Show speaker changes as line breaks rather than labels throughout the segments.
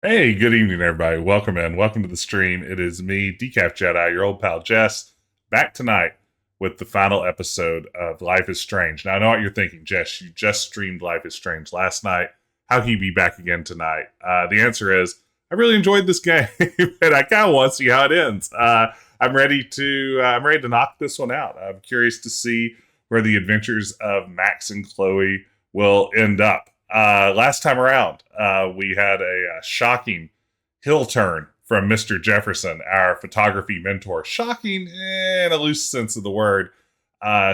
Hey, good evening, everybody. Welcome in. Welcome to the stream. It is me, Decaf Jedi, your old pal Jess, back tonight with the final episode of Life is Strange. Now, I know what you're thinking, Jess. You just streamed Life is Strange last night. How can you be back again tonight? The answer is, I really enjoyed this game, and I kind of want to see how it ends. I'm ready to knock this one out. I'm curious to see where the adventures of Max and Chloe will end up. Last time around, we had a shocking hill turn from Mr. Jefferson, our photography mentor. Shocking in a loose sense of the word,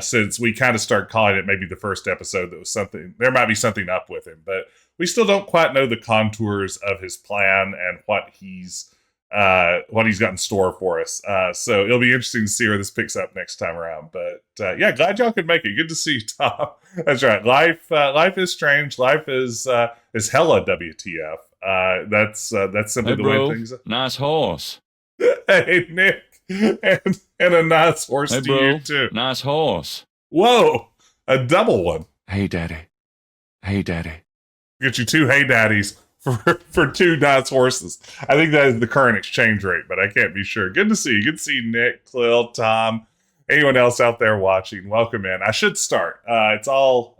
since we kind of start calling it maybe the first episode that was something, there might be something up with him, but we still don't quite know the contours of his plan and what he's got in store for us. So it'll be interesting to see where this picks up next time around. But yeah, glad y'all could make it. Good to see you, Tom. That's right. Life is strange. Life is hella WTF. That's simply the way things are.
Nice horse.
Hey, Nick, and a nice horse to you too.
Nice horse.
Whoa, a double one.
Hey, daddy. Hey, daddy.
Get you two hey daddies for two nice horses. I think that is the current exchange rate, but I can't be sure. Good to see you. Good to see Nick, Clill, Tom, anyone else out there watching. Welcome in. I should start. It's all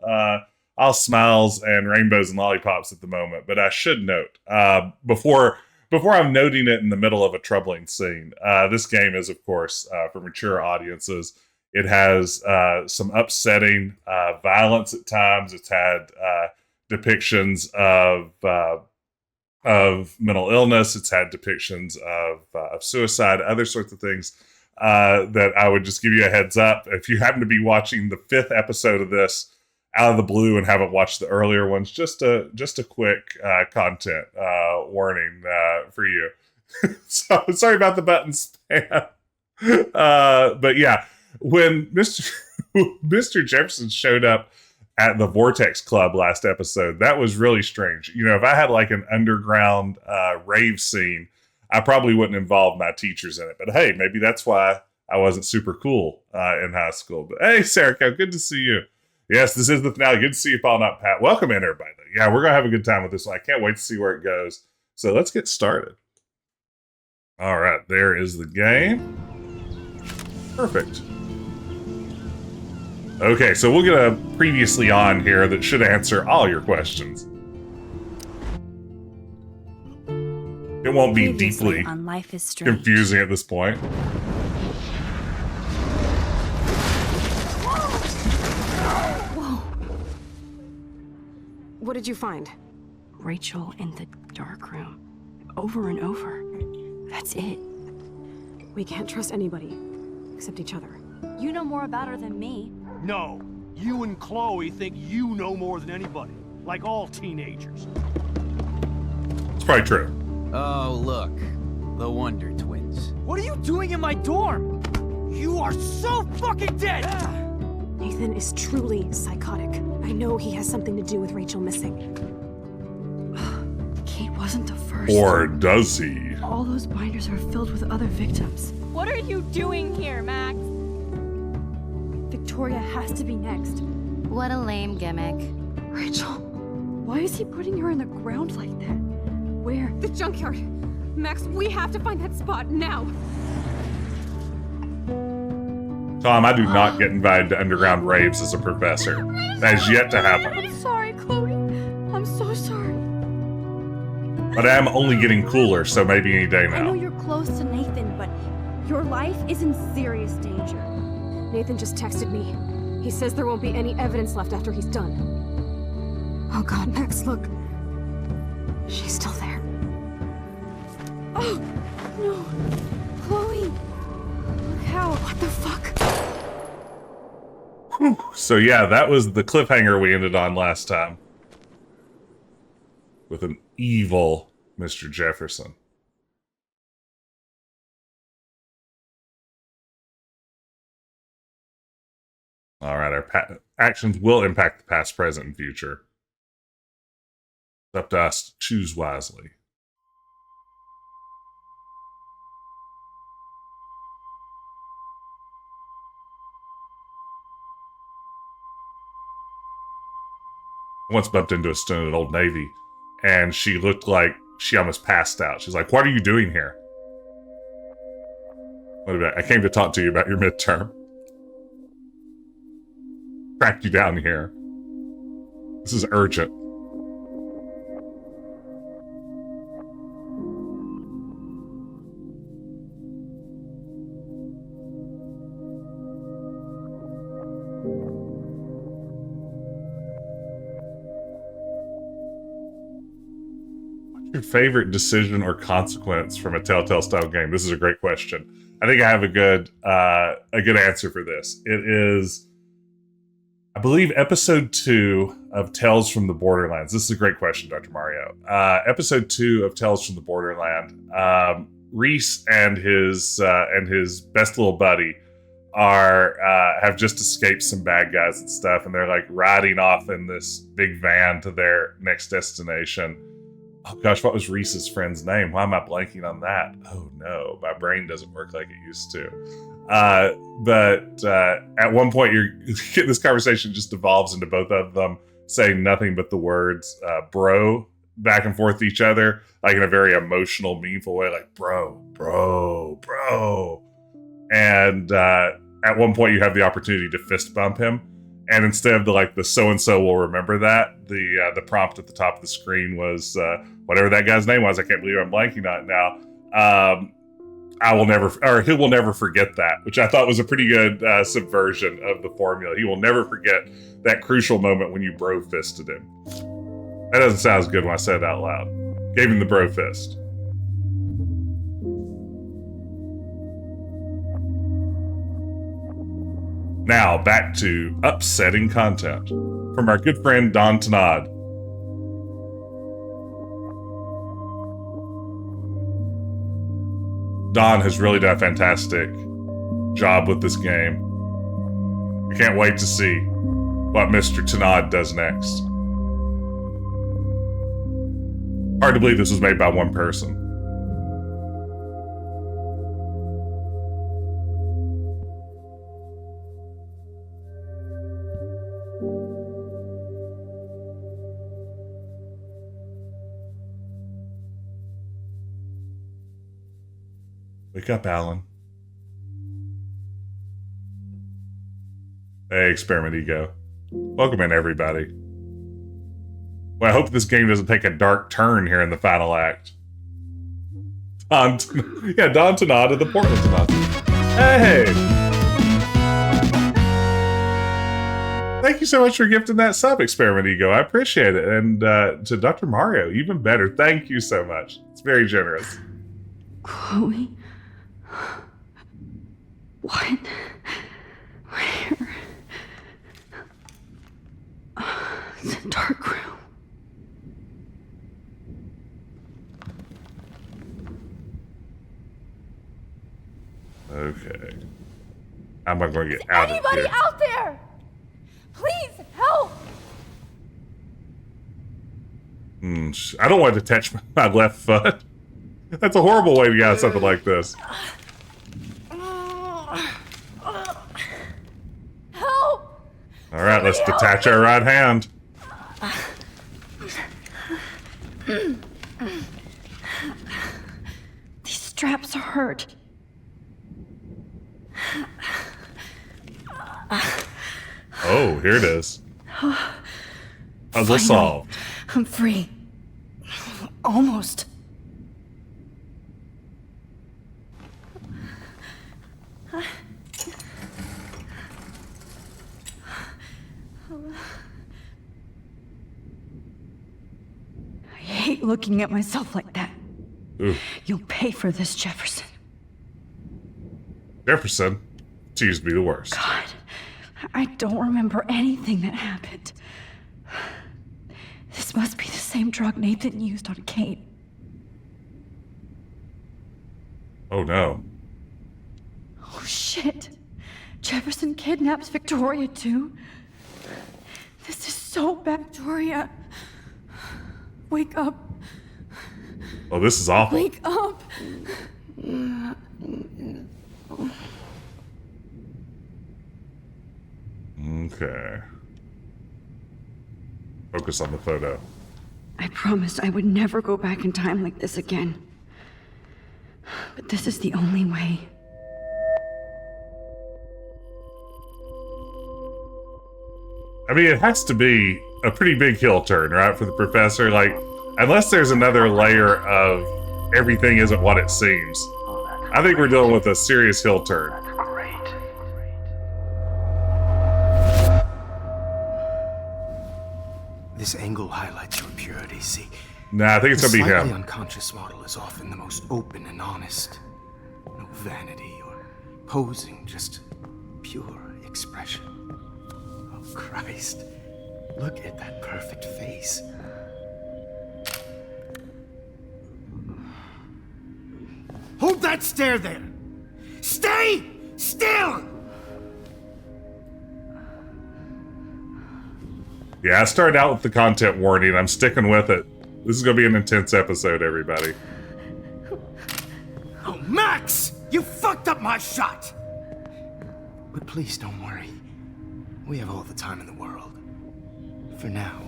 smiles and rainbows and lollipops at the moment, but I should note before I'm noting it in the middle of a troubling scene. This game is, of course, for mature audiences. It has some upsetting violence at times. It's had depictions of mental illness. It's had depictions of suicide, other sorts of things that I would just give you a heads up. If you happen to be watching the 5th episode of this out of the blue and haven't watched the earlier ones, just a quick content warning for you. So sorry about the button spam. But yeah, when Mr. Jefferson showed up at the Vortex Club last episode, that was really strange. You know, if I had like an underground rave scene, I probably wouldn't involve my teachers in it. But hey, maybe that's why I wasn't super cool in high school. But hey, Sarah, good to see you. Yes, this is the finale. Good to see you, Paul, not Pat. Welcome in, everybody. Yeah, we're going to have a good time with this one. I can't wait to see where it goes. So let's get started. All right, there is the game. Perfect. Okay, so we'll get a previously on here that should answer all your questions. It won't be deeply confusing at this point.
Whoa. What did you find? Rachel in the dark room. Over and over. That's it. We can't trust anybody except each other.
You know more about her than me.
No, you and Chloe think you know more than anybody, like all teenagers.
It's probably true.
Oh, look, the Wonder Twins.
What are you doing in my dorm? You are so fucking dead!
Nathan is truly psychotic. I know he has something to do with Rachel missing. Kate wasn't the first.
Or does he?
All those binders are filled with other victims.
What are you doing here, Max?
Victoria has to be next.
What a lame gimmick.
Rachel, why is he putting her in the ground like that? Where?
The junkyard. Max, we have to find that spot now.
Tom, I do not get invited to underground raves as a professor. That is yet to happen.
I'm sorry, Chloe. I'm so sorry.
But I am only getting cooler, so maybe any day
I know
now.
you're close to Nathan, but your life is in serious danger.
Nathan just texted me. He says there won't be any evidence left after he's done.
Oh God, Max, look. She's still there. Oh, no. Chloe. Look out. What the fuck?
Whew. So yeah, that was the cliffhanger we ended on last time. With an evil Mr. Jefferson. All right, our actions will impact the past, present, and future. It's up to us to choose wisely. I once bumped into a student at Old Navy, and she looked like she almost passed out. She's like, "What are you doing here?" What about? I came to talk to you about your midterm. Tracked you down here. This is urgent. Your favorite decision or consequence from a Telltale style game? This is a great question. I think I have a good answer for this. It is, I believe, episode 2 of Tales from the Borderlands. This is a great question, Dr. Mario. Episode 2 of Tales from the Borderland. Reese and his best little buddy have just escaped some bad guys and stuff, and they're like riding off in this big van to their next destination. Oh gosh, what was Reese's friend's name? Why am I blanking on that? Oh no, my brain doesn't work like it used to. But at one point, this conversation just devolves into both of them saying nothing but the words bro back and forth to each other, like in a very emotional, meaningful way, like bro, bro, bro. And at one point, you have the opportunity to fist bump him. And instead of the so-and-so will remember that, the prompt at the top of the screen was whatever that guy's name was. I can't believe I'm blanking on it now. He will never forget that, which I thought was a pretty good subversion of the formula. He will never forget that crucial moment when you bro fisted him. That doesn't sound as good when I said it out loud. Gave him the bro fist. Now, back to upsetting content from our good friend Don Tanad. Don has really done a fantastic job with this game. I can't wait to see what Mr. Tanad does next. Hard to believe this was made by one person. Wake up, Alan. Hey, Experiment Ego. Welcome in, everybody. Well, I hope this game doesn't take a dark turn here in the final act. Don Tanada, the Portland Tanada. Hey! Thank you so much for gifting that sub, Experiment Ego. I appreciate it. And to Dr. Mario, even better. Thank you so much. It's very generous.
Chloe? What? Where? The dark room.
Okay. How am I going to get out of here?
Anybody out there? Please help!
I don't want to touch my left foot. That's a horrible way to get out of something like this.
Help!
All right, let's detach our right hand.
These straps hurt.
Oh, here it is. Puzzle solved.
I'm free. Almost. I
hate looking at myself like that.
Ooh.
You'll pay for this, Jefferson.
Jefferson seems to be the worst.
God, I don't remember anything that happened. This must be the same drug Nathan used on Kate.
Oh no.
Oh shit. Jefferson kidnaps Victoria too? This is so bad, Victoria. Wake up.
Oh, this is awful.
Wake up.
Okay. Focus on the photo.
I promised I would never go back in time like this again. But this is the only way.
I mean, it has to be a pretty big hill turn, right, for the professor? Like, unless there's another layer of everything isn't what it seems. I think we're dealing with a serious hill turn.
This angle highlights your purity, see?
Nah, I think it's gonna be
The
him.
unconscious model is often the most open and honest. No vanity or posing, just pure expression. Oh, Christ. Look at that perfect face. Hold that stare there! Stay still!
Yeah, I started out with the content warning. I'm sticking with it. This is gonna be an intense episode, everybody.
Oh, Max! You fucked up my shot! But please don't worry. We have all the time in the world. For now,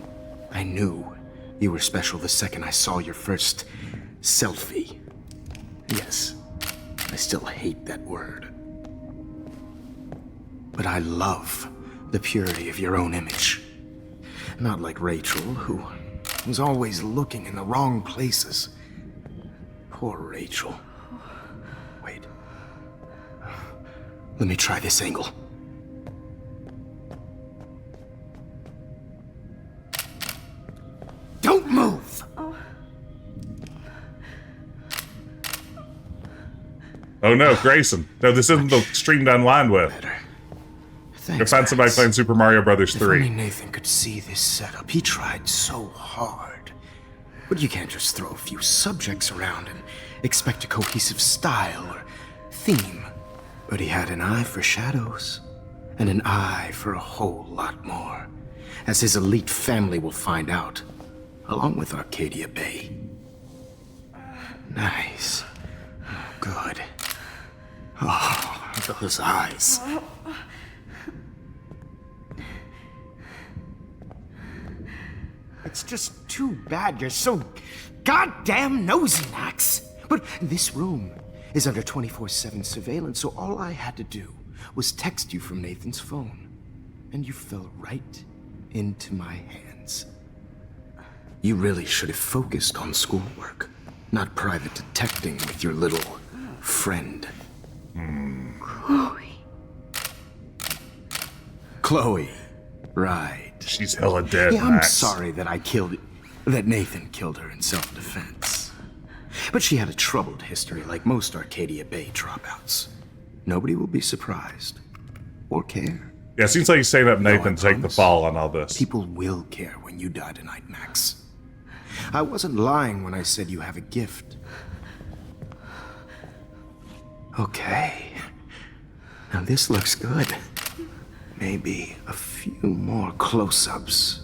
I knew you were special the second I saw your first selfie. Yes, I still hate that word. But I love the purity of your own image. Not like Rachel, who was always looking in the wrong places. Poor Rachel. Wait. Let me try this angle. Don't move!
Oh no, Grayson. No, this isn't the stream to unwind with.
Better.
Go
Thanks,
find somebody
Max.
playing Super Mario Brothers
If only
3.
Nathan could see this setup. He tried so hard. But you can't just throw a few subjects around and expect a cohesive style or theme. But he had an eye for shadows, and an eye for a whole lot more, as his elite family will find out, along with Arcadia Bay. Nice. Oh, good. Oh, those eyes. It's just too bad you're so goddamn nosy, Max. But this room is under 24/7 surveillance, so all I had to do was text you from Nathan's phone. And you fell right into my hands. You really should have focused on schoolwork, not private detecting with your little friend. Chloe. Right.
She's hella dead,
Yeah, I'm
Max.
sorry that that Nathan killed her in self-defense. But she had a troubled history like most Arcadia Bay dropouts. Nobody will be surprised. Or care.
Yeah, it seems like he's setting up Nathan
I
to take the
promise.
fall on all this.
People will care when you die tonight, Max. I wasn't lying when I said you have a gift. Okay. Now this looks good. Maybe a few more close-ups.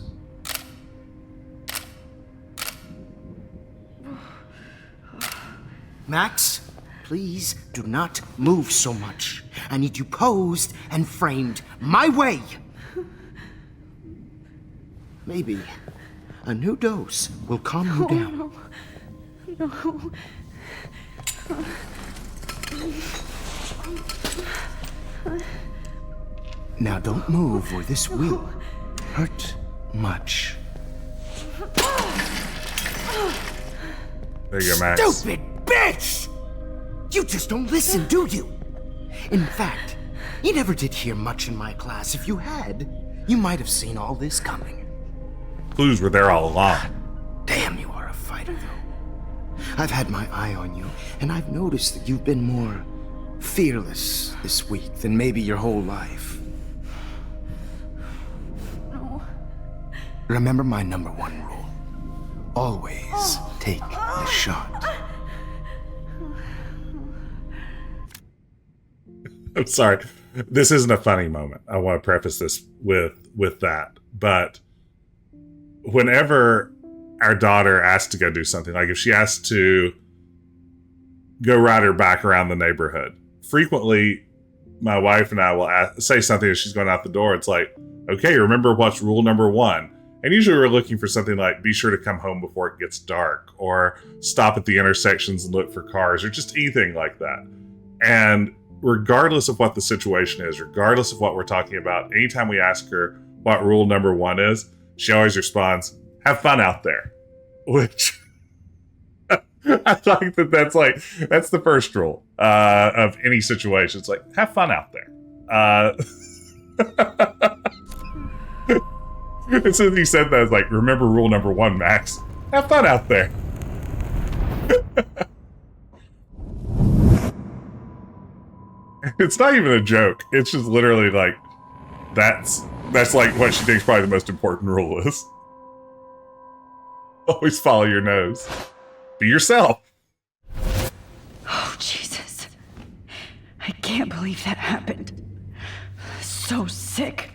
Max, please do not move so much. I need you posed and framed my way. Maybe a new dose will calm you down.
No.
Now don't move or this will hurt much.
There you go, Max.
Stupid bitch! You just don't listen, do you? In fact, you never did hear much in my class. If you had, you might have seen all this coming.
Clues were there all along.
Damn, you are a fighter. I've had my eye on you, and I've noticed that you've been more fearless this week than maybe your whole life.
No.
Remember my number one rule. Always take the shot.
I'm sorry. This isn't a funny moment. I want to preface this with that. But whenever our daughter asks to go do something, like if she asks to go ride her bike around the neighborhood, frequently my wife and I will say something as she's going out the door. It's like, okay, remember what's rule number one? And usually we're looking for something like be sure to come home before it gets dark, or stop at the intersections and look for cars, or just anything like that. And regardless of what the situation is, regardless of what we're talking about, anytime we ask her what rule number one is, she always responds, have fun out there. Which I think that's the first rule of any situation. It's like, have fun out there. As soon as he said that, it's like, remember rule number one, Max. Have fun out there. It's not even a joke. It's just literally like, that's like what she thinks probably the most important rule is. Always follow your nose. Be yourself.
Oh, Jesus. I can't believe that happened. So sick.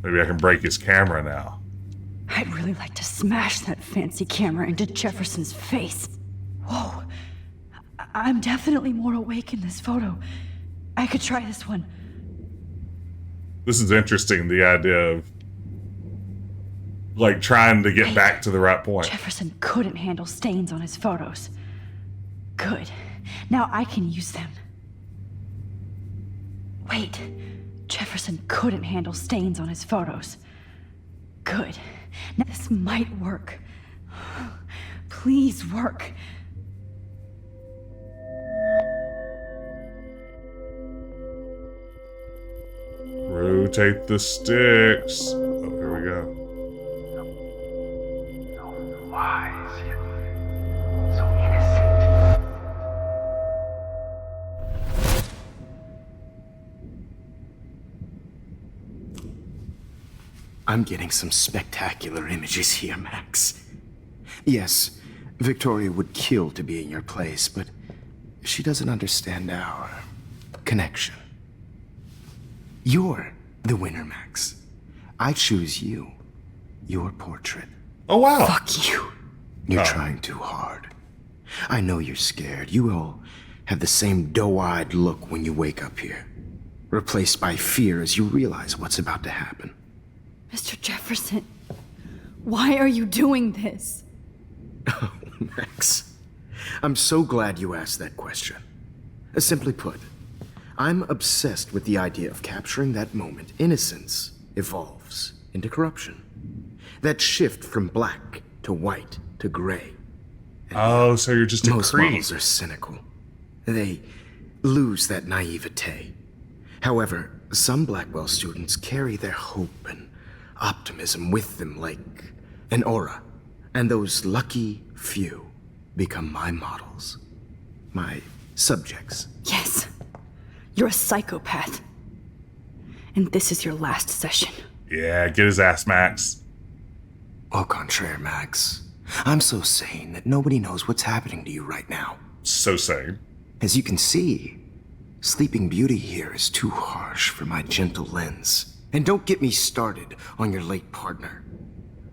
Maybe I can break his camera now.
I'd really like to smash that fancy camera into Jefferson's face. Whoa. I'm definitely more awake in this photo. I could try this one.
This is interesting, the idea of like trying to get back to the right point.
Jefferson couldn't handle stains on his photos. Good. Now I can use them. Wait. Jefferson couldn't handle stains on his photos. Good. Now this might work. Please work.
Rotate the sticks. Oh, here we go.
Wise yet so innocent.
I'm getting some spectacular images here, Max. Yes, Victoria would kill to be in your place, but she doesn't understand our connection. You're the winner, Max. I choose you. Your portrait.
Oh, wow.
Fuck you. You're trying too hard. I know you're scared. You all have the same doe-eyed look when you wake up here, replaced by fear as you realize what's about to happen.
Mr. Jefferson, why are you doing this?
Oh, Max. I'm so glad you asked that question. Simply put, I'm obsessed with the idea of capturing that moment innocence evolves into corruption. That shift from black to white to gray.
Oh, so you're just a
Most
creep.
models are cynical. They lose that naivete. However, some Blackwell students carry their hope and optimism with them like an aura. And those lucky few become my models. My subjects.
Yes, you're a psychopath. And this is your last session.
Yeah, get his ass, Max.
Au contraire, Max. I'm so sane that nobody knows what's happening to you right now.
So sane.
As you can see, Sleeping Beauty here is too harsh for my gentle lens. And don't get me started on your late partner.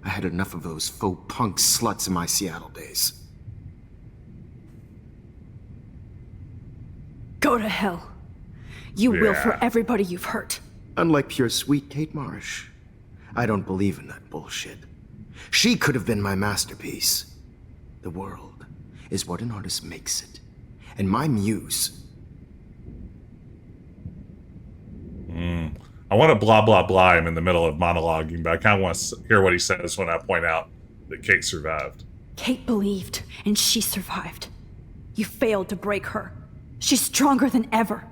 I had enough of those faux punk sluts in my Seattle days.
Go to hell. You will for everybody you've hurt.
Unlike pure sweet Kate Marsh, I don't believe in that bullshit. She could have been my masterpiece. The world is what an artist makes it. And my muse...
I want to blah, blah, blah him in the middle of monologuing, but I kind of want to hear what he says when I point out that Kate survived.
Kate believed, and she survived.
You failed to break her. She's stronger than ever,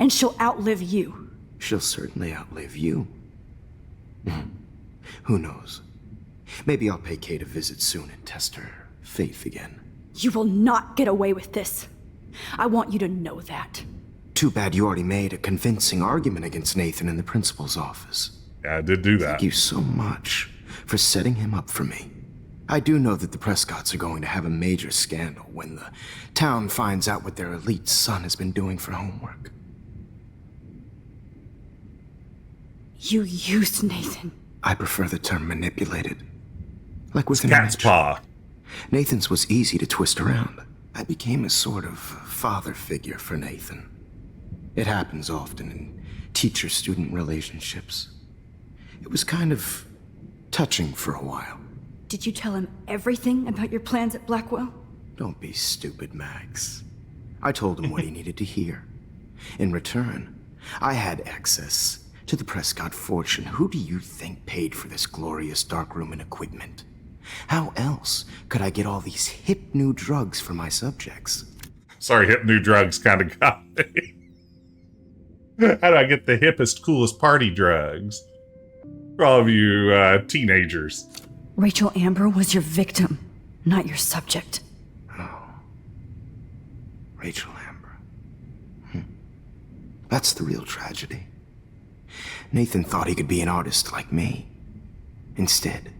and she'll outlive you.
She'll certainly outlive you. Who knows? Maybe I'll pay Kate a visit soon and test her faith again.
You will not get away with this. I want you to know that.
Too bad you already made a convincing argument against Nathan in the principal's office.
Yeah, I did do that.
Thank you so much for setting him up for me. I do know that the Prescotts are going to have a major scandal when the town finds out what their elite son has been doing for homework.
You used Nathan.
I prefer the term manipulated. Like with an
Cat's
image.
paw.
Nathan's was easy to twist around. I became a sort of father figure for Nathan. It happens often in teacher-student relationships. It was kind of touching for a while.
Did you tell him everything about your plans at Blackwell?
Don't be stupid, Max. I told him what he needed to hear. In return, I had access to the Prescott fortune. Who do you think paid for this glorious darkroom and equipment? How else could I get all these hip new drugs for my subjects?
Sorry, hip new drugs kind of got me. How do I get the hippest, coolest party drugs? For all of you teenagers.
Rachel Amber was your victim, not your subject.
Oh. Rachel Amber. That's the real tragedy. Nathan thought he could be an artist like me. Instead,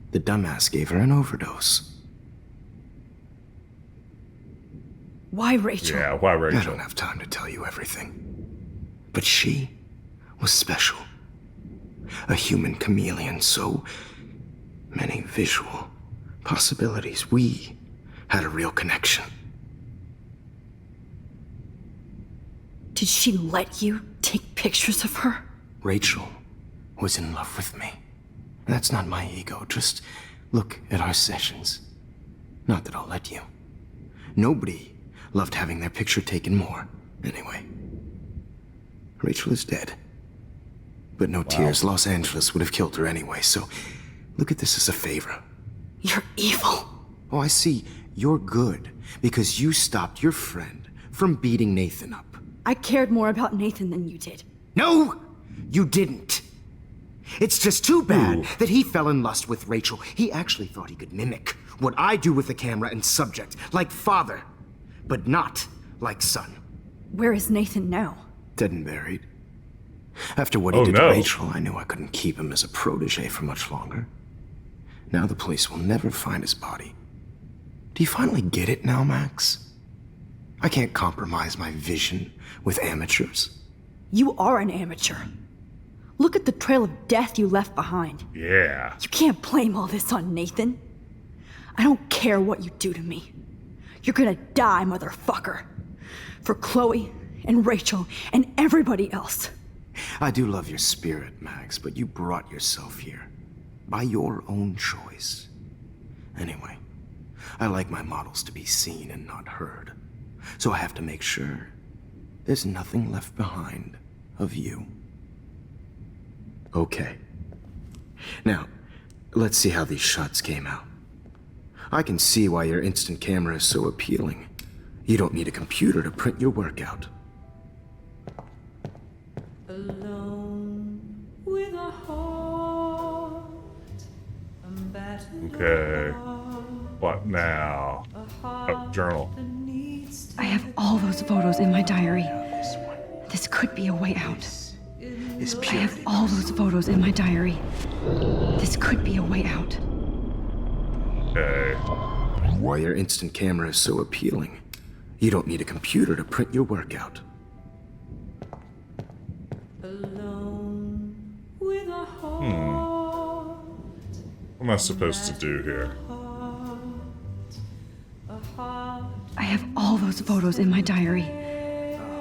the dumbass gave her an overdose.
Why Rachel?
Yeah, why
I
Rachel?
don't have time to tell you everything. But she was special. A human chameleon, so many visual possibilities. We had a real connection.
Did she let you take pictures of her?
Rachel was in love with me. That's not my ego. Just look at our sessions. Not that I'll let you. Nobody loved having their picture taken more. Anyway, Rachel is dead. But no tears. Los Angeles would have killed her anyway, so look at this as a favor.
You're evil.
Oh, I see. You're good because you stopped your friend from beating Nathan up.
I cared more about Nathan than you did.
No, you didn't. It's just too bad that he fell in lust with Rachel. He actually thought he could mimic what I do with the camera and subject, like father, but not like son.
Where is Nathan now?
Dead and buried. After what he did to Rachel, I knew I couldn't keep him as a protege for much longer. Now the police will never find his body. Do you finally get it now, Max? I can't compromise my vision with amateurs.
You are an amateur. Look at the trail of death you left behind.
Yeah.
You can't blame all this on Nathan. I don't care what you do to me. You're gonna die, motherfucker. For Chloe and Rachel and everybody else.
I do love your spirit, Max, but you brought yourself here. By your own choice. Anyway, I like my models to be seen and not heard. So I have to make sure there's nothing left behind of you. Okay. Now, let's see how these shots came out. I can see why your instant camera is so appealing. You don't need a computer to print your work out.
Okay. What now? Oh, journal.
I have all those photos in my diary. This could be a way out. I have all those photos in my diary. This could be a way out.
Okay.
Why your instant camera is so appealing. You don't need a computer to print your work out.
What am I supposed to do here?
I have all those photos in my diary.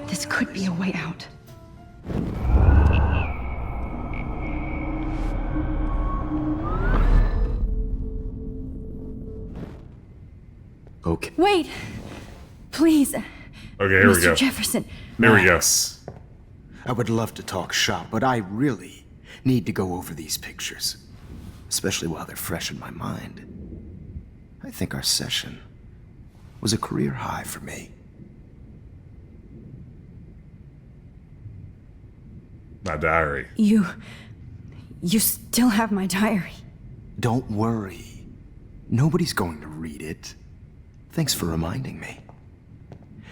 This could be a way out.
Okay.
Wait! Please.
Okay, here we
Mr.
go.
Jefferson.
Here we go.
Max, I would love to talk shop, but I really need to go over these pictures. Especially while they're fresh in my mind. I think our session was a career high for me.
My diary.
You still have my diary.
Don't worry. Nobody's going to read it. Thanks for reminding me.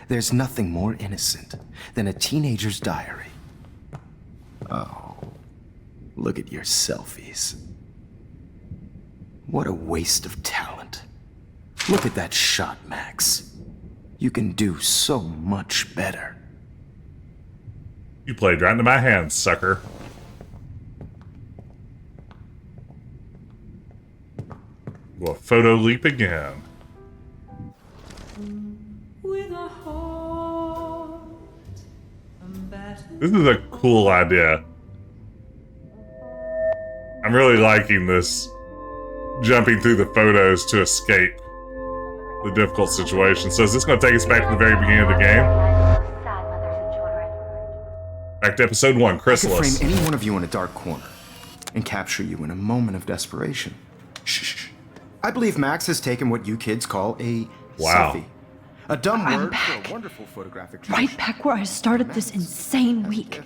There's nothing more innocent than a teenager's diary. Oh, look at your selfies. What a waste of talent. Look at that shot, Max. You can do so much better.
You played right into my hands, sucker. Well, photo leap again. This is a cool idea. I'm really liking this. Jumping through the photos to escape the difficult situation. So is this going to take us back to the very beginning of the game? Back to episode 1,
I could
Chrysalis.
frame any one of you in a dark corner and capture you in a moment of desperation. Shh. I believe Max has taken what you kids call a
Wow.
selfie. A dumb
I'm
word
back.
for a wonderful photographic
Right
tradition.
back where I started this insane week.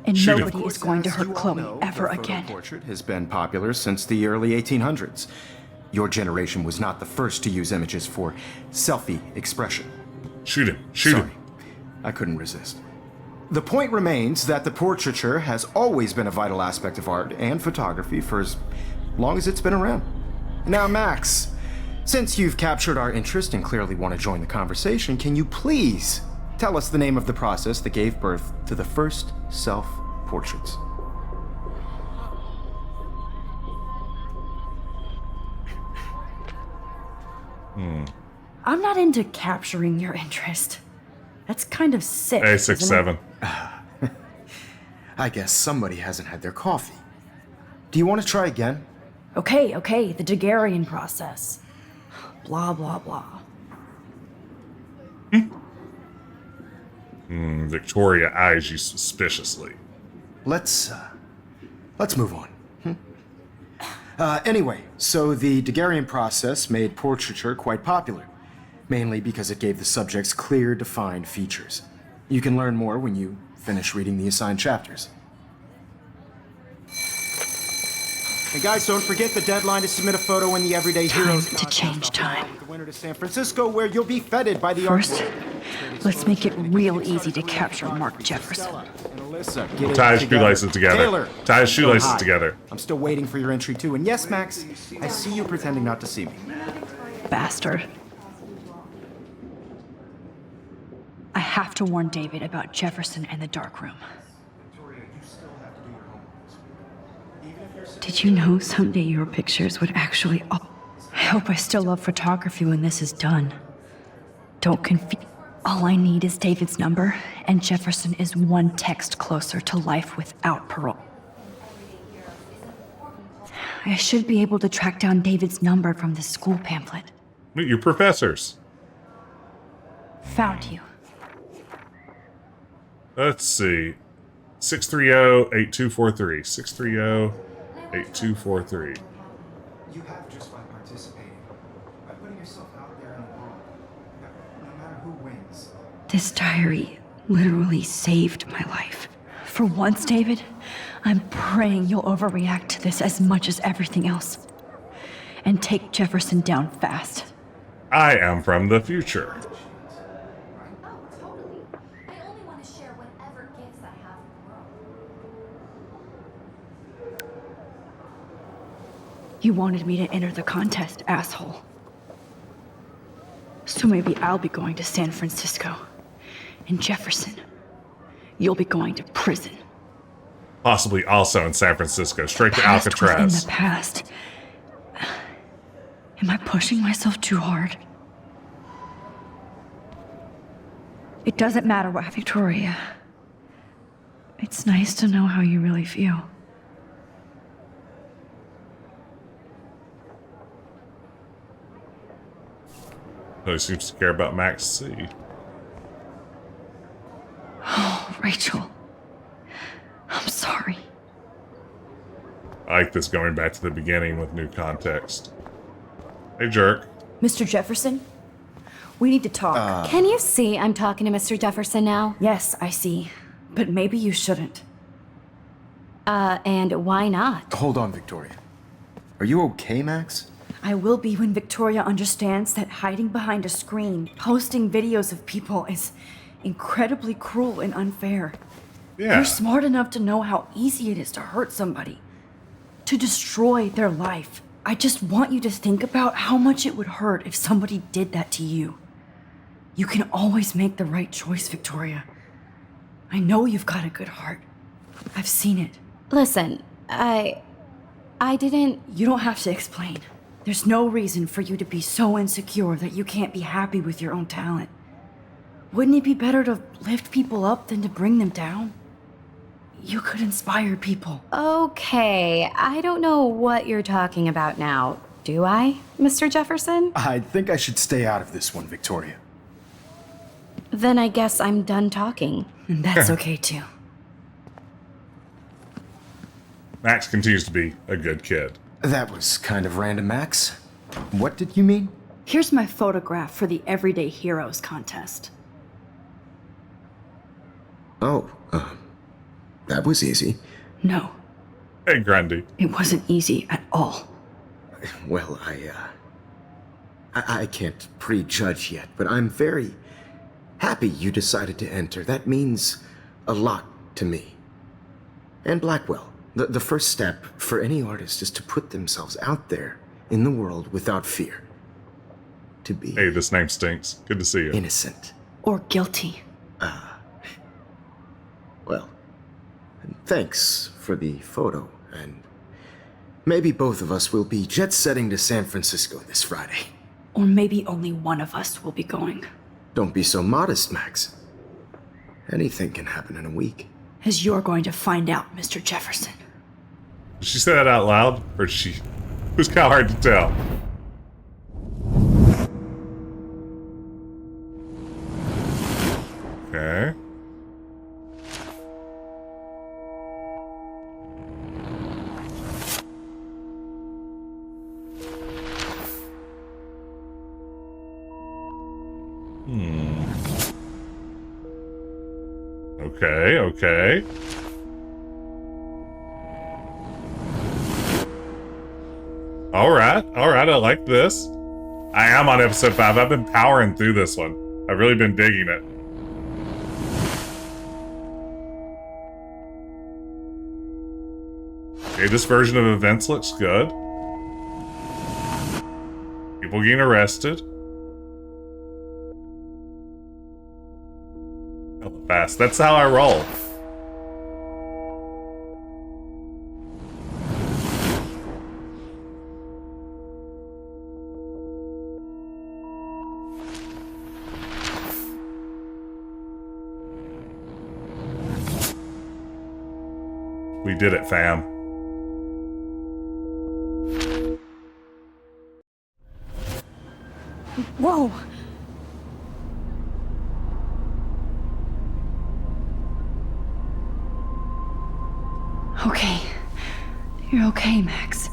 And
Shoot him.
nobody is going to
As
hurt
you all
Chloe
know,
ever
the photo
again.
portrait has been popular since the early 1800s. Your generation was not the first to use images for selfie expression.
Shoot him. Shoot
Sorry,
him.
I couldn't resist. The point remains that the portraiture has always been a vital aspect of art and photography for as long as it's been around. Now, Max, since you've captured our interest and clearly want to join the conversation, can you please tell us the name of the process that gave birth to the first self-portraits?
I'm not into capturing your interest. That's kind of sick. isn't it?
A67.
I guess somebody hasn't had their coffee. Do you want to try again?
Okay, the Daguerrean process. Blah, blah, blah.
Victoria eyes you suspiciously.
Let's move on. Anyway, so the Daguerrean process made portraiture quite popular, mainly because it gave the subjects clear, defined features. You can learn more when you finish reading the assigned chapters. And guys, don't forget the deadline to submit a photo in the Everyday Heroes
to change time.
with the winner to San Francisco, where you'll be feted by the
First,
art.
let's make it real easy to capture Mark Jefferson.
And Alyssa, get it
Tie his
together.
shoelaces together.
Taylor,
Tie his
don't
shoelaces
hide.
together.
I'm still waiting for your entry too. And yes, Max, I see you pretending not to see me.
Bastard. I have to warn David about Jefferson and the dark room. Did you know someday your pictures would actually... Oh, I hope I still love photography when this is done. Don't confuse... All I need is David's number, and Jefferson is one text closer to life without parole. I should be able to track down David's number from the school pamphlet.
Meet your professors.
Found you.
Let's see. 630-8243. 630-8243.
You have just by participating, by putting yourself out there in the world, no matter who wins.
This diary literally saved my life. For once, David, I'm praying you'll overreact to this as much as everything else. And take Jefferson down fast.
I am from the future.
Oh, totally. I only want to share whatever gifts I have in the world.
You wanted me to enter the contest, asshole. So maybe I'll be going to San Francisco. And Jefferson, you'll be going to prison.
Possibly also in San Francisco. Straight to
Past was in
Alcatraz.
the past. Am I pushing myself too hard? It doesn't matter what, Victoria. It's nice to know how you really feel.
He seems to care about Max C.
Oh, Rachel. I'm sorry.
I like this going back to the beginning with new context. Hey, jerk.
Mr. Jefferson, We need to talk.
Can you see I'm talking to Mr. Jefferson now?
Yes, I see. But maybe you shouldn't.
And why not?
Hold on, Victoria. Are you okay, Max?
I will be when Victoria understands that hiding behind a screen, posting videos of people is incredibly cruel and unfair.
Yeah.
You're smart enough to know how easy it is to hurt somebody, to destroy their life. I just want you to think about how much it would hurt if somebody did that to you. You can always make the right choice, Victoria. I know you've got a good heart. I've seen it.
Listen, I didn't...
You don't have to explain. There's no reason for you to be so insecure that you can't be happy with your own talent. Wouldn't it be better to lift people up than to bring them down? You could inspire people.
Okay, I don't know what you're talking about now, do I, Mr. Jefferson?
I think I should stay out of this one, Victoria.
Then I guess I'm done talking.
And that's okay too.
Max continues to be a good kid.
That was kind of random, Max. What did you mean?
Here's my photograph for the Everyday Heroes contest.
Oh, that was easy.
No,
Hey, Grundy.
it wasn't easy at all.
Well, I can't prejudge yet, but I'm very happy you decided to enter. That means a lot to me. And Blackwell. The first step for any artist is to put themselves out there in the world without fear. To be
Hey, this name stinks. Good to see you.
innocent.
Or guilty.
Well, thanks for the photo, and maybe both of us will be jet-setting to San Francisco this Friday.
Or maybe only one of us will be going.
Don't be so modest, Max. Anything can happen in a week.
As you're going to find out, Mr. Jefferson.
Did she say that out loud? Or did she... It was kind of hard to tell. Okay. Okay. All right, I like this. I am on episode 5. I've been powering through this one. I've really been digging it. Okay, this version of events looks good. People getting arrested. Fast. That's how I roll. We did it, fam.
Whoa! Okay. You're okay, Max.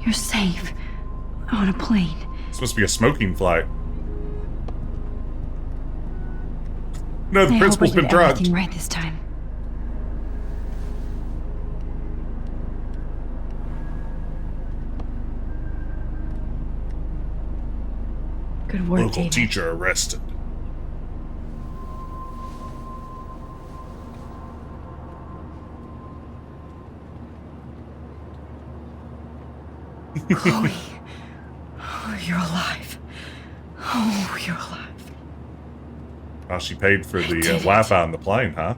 You're safe. On a plane.
It's supposed to be a smoking flight. No, the
I
principal's
hope I
been
did
drugged.
everything right this time. Good work,
Local
David.
teacher arrested.
Chloe. Oh, you're alive. Oh, you're alive.
Oh, she paid for the
did it.
Wi-Fi on the plane, huh?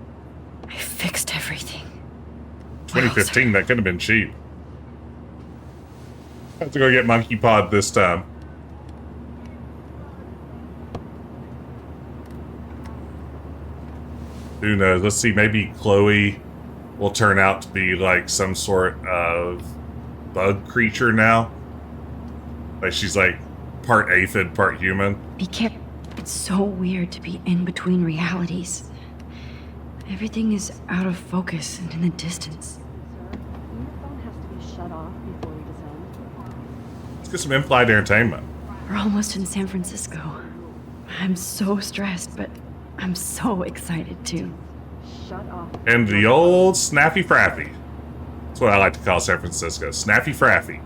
I fixed everything.
2015, that could have been cheap. Have to go get Monkey Pod this time. Who knows? Let's see, maybe Chloe will turn out to be like some sort of bug creature now. Like she's like part aphid, part human.
Be careful. It's so weird to be in between realities. Everything is out of focus and in the distance.
Let's get some implied entertainment.
We're almost in San Francisco. I'm so stressed, but I'm so excited too. Shut up.
And the old Snappy Frappy. That's what I like to call San Francisco. Snappy Frappy.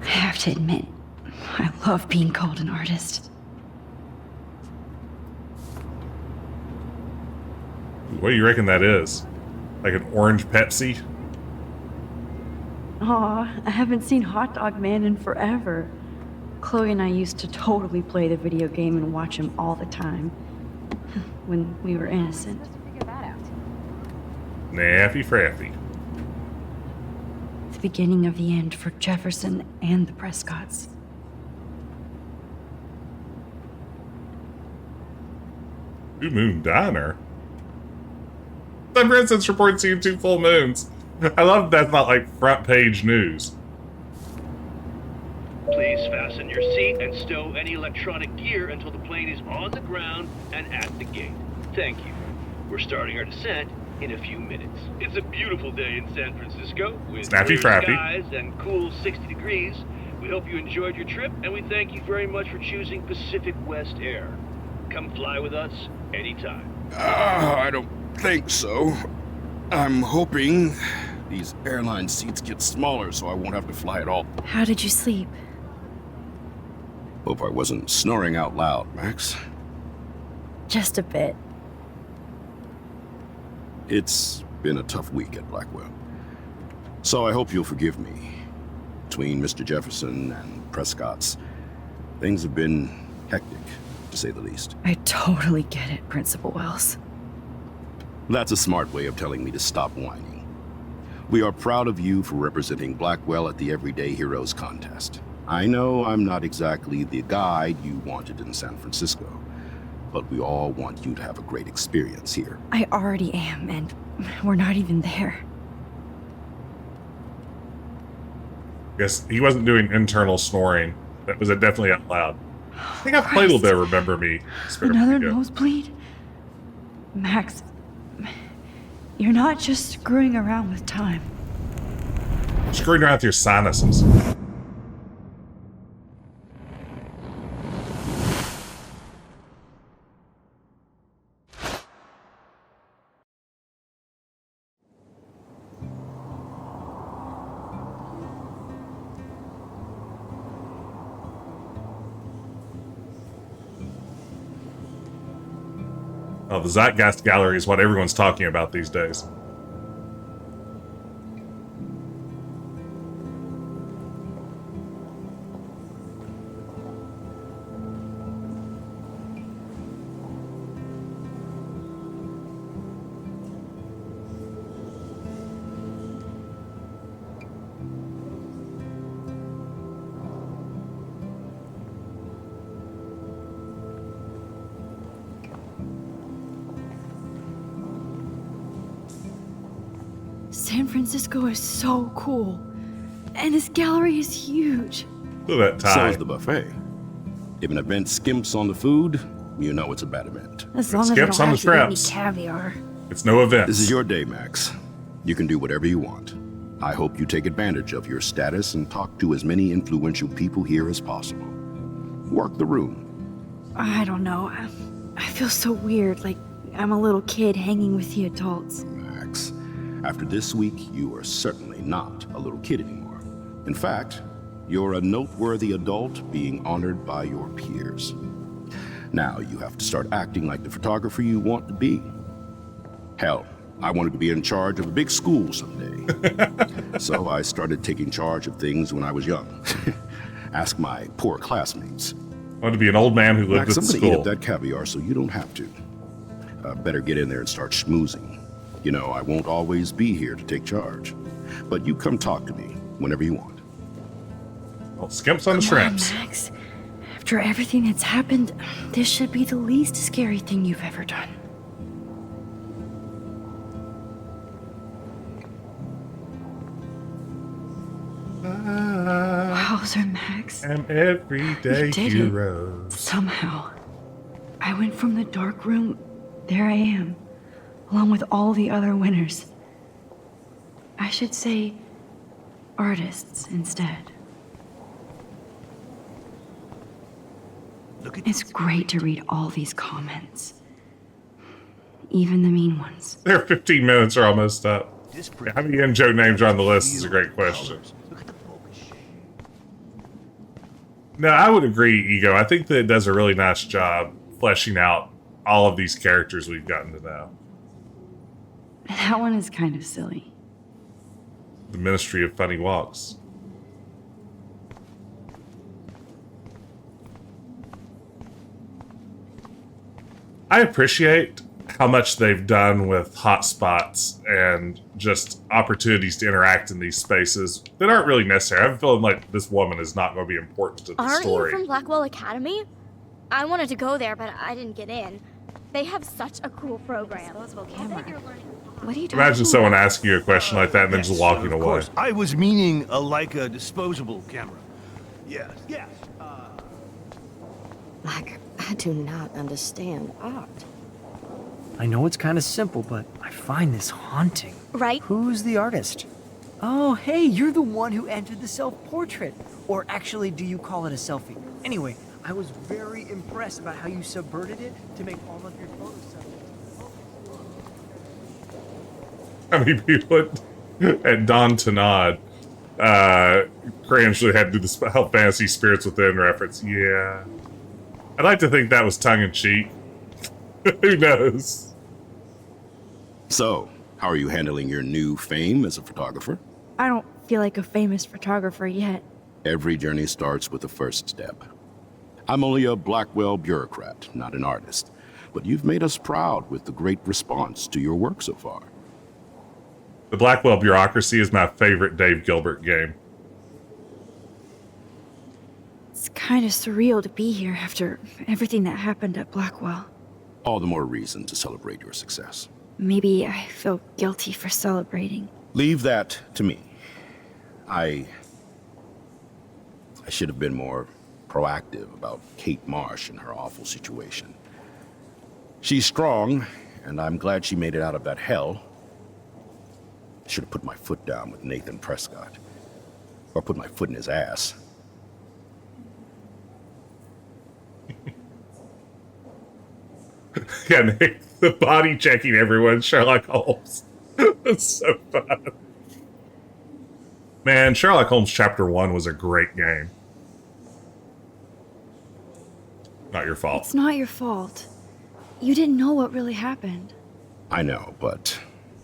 I have to admit, I love being called an artist.
What do you reckon that is? Like an orange Pepsi?
Aw, I haven't seen Hot Dog Man in forever. Chloe and I used to totally play the video game and watch him all the time. When we were innocent.
Snappy Frappy.
The beginning of the end for Jefferson and the Prescotts.
Blue Moon Diner? San Francisco reports seeing 2 full moons. I love that's not like front page news.
Please fasten your seat and stow any electronic gear until the plane is on the ground and at the gate. Thank you. We're starting our descent in a few minutes. It's a beautiful day in San Francisco with
Snappy
clear
Frappy.
skies and cool 60 degrees. We hope you enjoyed your trip, and we thank you very much for choosing Pacific West Air. Come fly with us anytime.
I don't think so. I'm hoping these airline seats get smaller so I won't have to fly at all.
How did you sleep?
Hope I wasn't snoring out loud, Max.
Just a bit.
It's been a tough week at Blackwell. So I hope you'll forgive me. Between Mr. Jefferson and Prescott's, things have been hectic, to say the least.
I totally get it, Principal Wells.
That's a smart way of telling me to stop whining. We are proud of you for representing Blackwell at the Everyday Heroes contest. I know I'm not exactly the guide you wanted in San Francisco, but we all want you to have a great experience here.
I already am, and we're not even there.
Guess he wasn't doing internal snoring. That was definitely out loud. I think I've played a little bit of Remember Me.
Another nosebleed? Max, you're not just screwing around with time.
Screwing around with your sinuses. Oh, the Zeitgeist Gallery is what everyone's talking about these days.
San Francisco is so cool. And this gallery is huge.
Look at that tie.
So is the buffet. If an event skimps on the food, you know it's a bad event.
As long as I
Skips
don't
on
have
the
to eat any
shrimps.
caviar.
It's no event.
This is your day, Max. You can do whatever you want. I hope you take advantage of your status and talk to as many influential people here as possible. Work the room.
I don't know. I feel so weird, like I'm a little kid hanging with the adults.
Max, after this week, you are certainly not a little kid anymore. In fact, you're a noteworthy adult being honored by your peers. Now you have to start acting like the photographer you want to be. Hell, I wanted to be in charge of a big school someday. So I started taking charge of things when I was young. Ask my poor classmates.
I want to be an old man who lived
Max,
at
I'm gonna eat
school.
up that caviar so you don't have to. Better get in there and start schmoozing. You know, I won't always be here to take charge. But you come talk to me whenever you want.
Well, skimps on the
Come on,
shrimps.
Max. After everything that's happened, this should be the least scary thing you've ever done. Wowzer, Max.
And everyday
You did it.
heroes.
Somehow. I went from the dark room, there I am, along with all the other winners. I should say artists instead. It's great to read all these comments. Even the mean ones.
Their 15 minutes are almost up. How many in-joke names are on the list is a great question. No, I would agree, Ego. I think that it does a really nice job fleshing out all of these characters we've gotten to know.
That one is kind of silly.
The Ministry of Funny Walks. I appreciate how much they've done with hotspots and just opportunities to interact in these spaces that aren't really necessary. I'm feeling like this woman is not going to be important to the story.
Aren't you from Blackwell Academy? I wanted to go there, but I didn't get in. They have such a cool program.
Disposable camera.
What are you talking
Imagine
about?
someone asking you a question like that and then just walking
of
away.
course. I was meaning a Leica disposable camera. Yes.
I do not understand art.
I know it's kind of simple, but I find this haunting.
Right?
Who's the artist? Oh, hey, you're the one who entered the self-portrait. Or actually, do you call it a selfie? Anyway, I was very impressed about how you subverted it to make all of your photos subject.
How many people at Don Tanad cringed had to do the Final Fantasy Spirits Within reference? Yeah. I'd like to think that was tongue-in-cheek. Who knows?
So, how are you handling your new fame as a photographer?
I don't feel like a famous photographer yet.
Every journey starts with the first step. I'm only a Blackwell bureaucrat, not an artist. But you've made us proud with the great response to your work so far.
The Blackwell Bureaucracy is my favorite Dave Gilbert game.
It's kind of surreal to be here after everything that happened at Blackwell.
All the more reason to celebrate your success.
Maybe I feel guilty for celebrating.
Leave that to me. I should have been more proactive about Kate Marsh and her awful situation. She's strong, and I'm glad she made it out of that hell. Should have put my foot down with Nathan Prescott. Or put my foot in his ass.
Yeah, Nick, the body checking everyone, Sherlock Holmes. That's so fun. Man, Sherlock Holmes Chapter 1 was a great game. Not your fault.
It's not your fault. You didn't know what really happened.
I know, but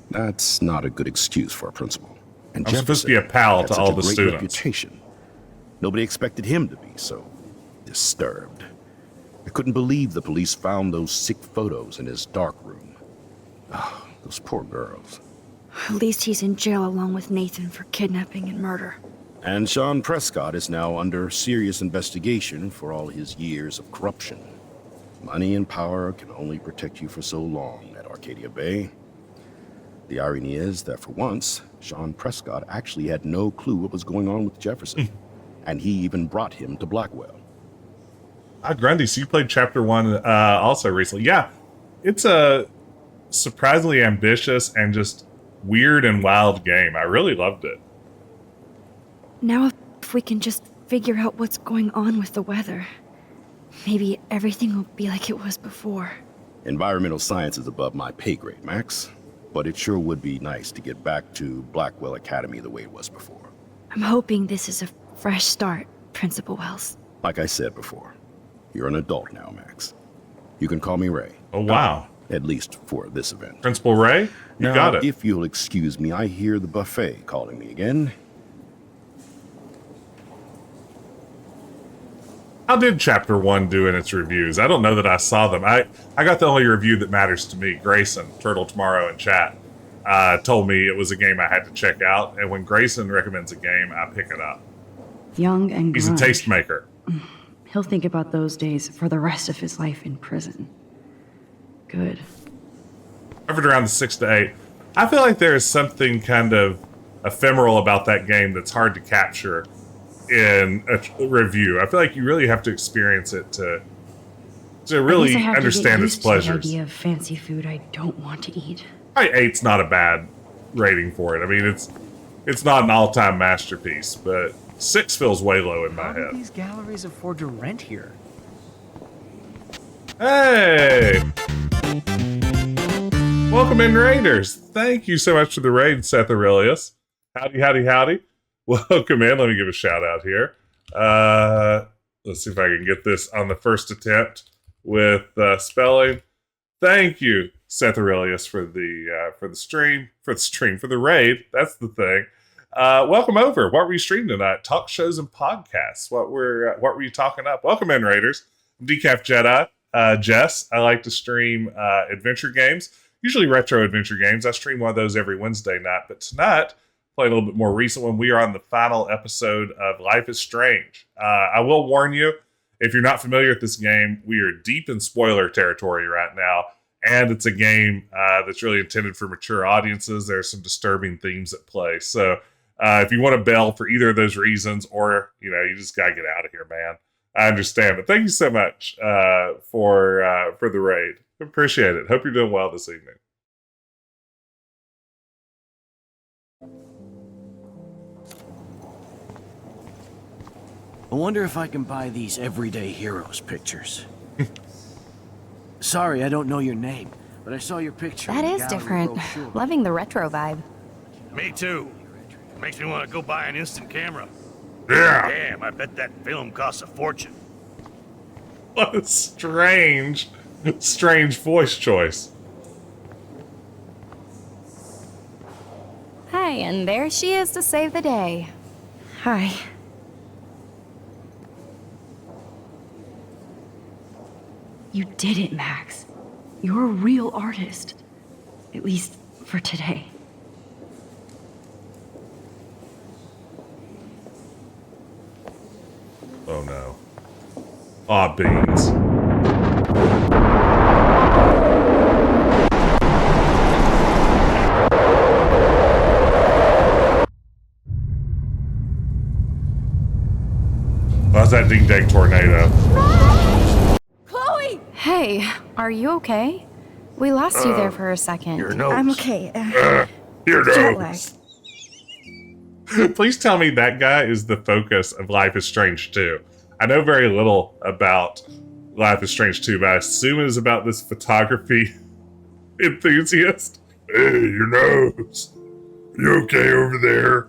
that's not a good excuse for a principal. And
I'm supposed to be a pal
had
to
such
all
a
the
great
students.
Reputation. Nobody expected him to be so disturbed. I couldn't believe the police found those sick photos in his dark room. Oh, those poor girls.
At least he's in jail along with Nathan for kidnapping and murder.
And Sean Prescott is now under serious investigation for all his years of corruption. Money and power can only protect you for so long at Arcadia Bay. The irony is that for once, Sean Prescott actually had no clue what was going on with Jefferson. And he even brought him to Blackwell.
Grundy, so you played Chapter 1 also recently. Yeah, it's a surprisingly ambitious and just weird and wild game. I really loved it.
Now if we can just figure out what's going on with the weather, maybe everything will be like it was before.
Environmental science is above my pay grade, Max. But it sure would be nice to get back to Blackwell Academy the way it was before.
I'm hoping this is a fresh start, Principal Wells.
Like I said before, you're an adult now, Max. You can call me Ray.
Oh, wow.
At least for this event.
Principal Ray? You
now,
got it.
If you'll excuse me, I hear the buffet calling me again.
How did Chapter 1 do in its reviews? I don't know that I saw them. I got the only review that matters to me. Grayson, Turtle Tomorrow in chat, told me it was a game I had to check out. And when Grayson recommends a game, I pick it up.
Young and
He's a
grunge.
tastemaker.
He'll think about those days for the rest of his life in prison. Good.
Average around the 6 to 8. I feel like there is something kind of ephemeral about that game that's hard to capture in a review. I feel like you really have to experience it to really
I guess I have
understand
to get
its
used to the
pleasures.
idea of fancy food I don't want to eat.
Probably 8's not a bad rating for it. I mean, it's not an all-time masterpiece, but 6 feels way low in my
How do
head.
these galleries afford to rent here?
Hey! Welcome in, Raiders. Thank you so much for the raid, Seth Aurelius. Howdy, howdy, howdy. Welcome in. Let me give a shout out here. Let's see if I can get this on the first attempt with spelling. Thank you, Seth Aurelius, for the stream, for the raid. That's the thing. Welcome over. What were you streaming tonight? Talk shows and podcasts. What were you talking up? Welcome in, Raiders. I'm Decaf Jedi. Jess. I like to stream adventure games, usually retro adventure games. I stream one of those every Wednesday night, but tonight, playing a little bit more recent one, we are on the final episode of Life is Strange. I will warn you, if you're not familiar with this game, we are deep in spoiler territory right now, and it's a game that's really intended for mature audiences. There's some disturbing themes at play, so if you want to bail for either of those reasons, or you just gotta get out of here, man. I understand, but thank you so much for the raid. Appreciate it. Hope you're doing well this evening.
I wonder if I can buy these everyday heroes pictures. Sorry, I don't know your name, but I saw your picture.
That
in the
is
gallery
different.
brochure.
Loving the retro vibe.
Me too. Makes me want to go buy an instant camera.
Yeah.
Damn, I bet that film costs a fortune.
What a strange voice choice.
Hey, and there she is to save the day.
Hi. You did it, Max. You're a real artist. At least for today.
Oh no. Aw, beans. How's that ding-dang tornado?
Chloe! Hey, are you okay? We lost you there for a second.
Your nose.
I'm okay.
Your
jet
nose. Please tell me that guy is the focus of Life is Strange 2. I know very little about Life is Strange 2, but I assume it is about this photography enthusiast. Hey, your nose. You okay over there?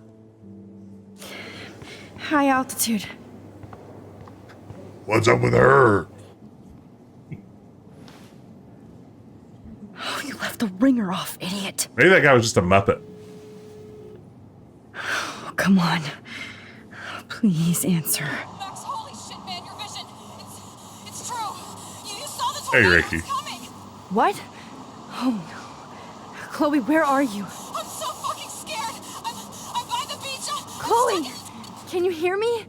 High altitude.
What's up with her?
Oh, you left the ringer off, idiot.
Maybe that guy was just a Muppet.
Oh, come on. Please answer.
Max, holy shit, man, your vision. It's true. You saw the
Hey,
tornado
Ricky.
coming.
What? Oh no. Chloe, where are you?
I'm so fucking scared. I'm by the beach.
Chloe! Can you hear me?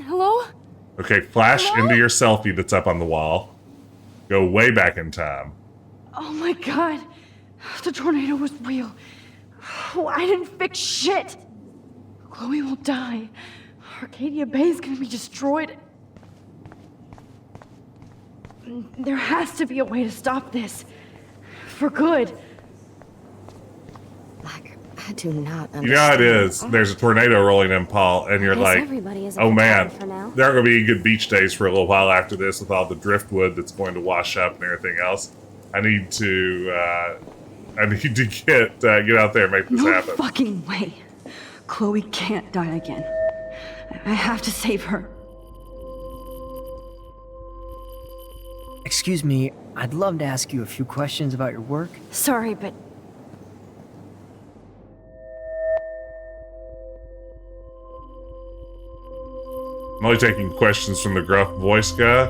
Hello?
Okay, flash
Hello?
into your selfie that's up on the wall. Go way back in time.
Oh my god. The tornado was real. Oh, I didn't fix shit. Chloe will die. Arcadia Bay is gonna be destroyed. There has to be a way to stop this. For good.
I do not understand.
You know how it is. There's a tornado rolling in, Paul, and you're
guess
like,
everybody is
oh man,
for now.
there aren't going to be good beach days for a little while after this with all the driftwood that's going to wash up and everything else. I need to get out there and make this
No
happen.
fucking way. Chloe can't die again. I have to save her.
Excuse me, I'd love to ask you a few questions about your work.
Sorry, but
I'm only taking questions from the gruff voice guy.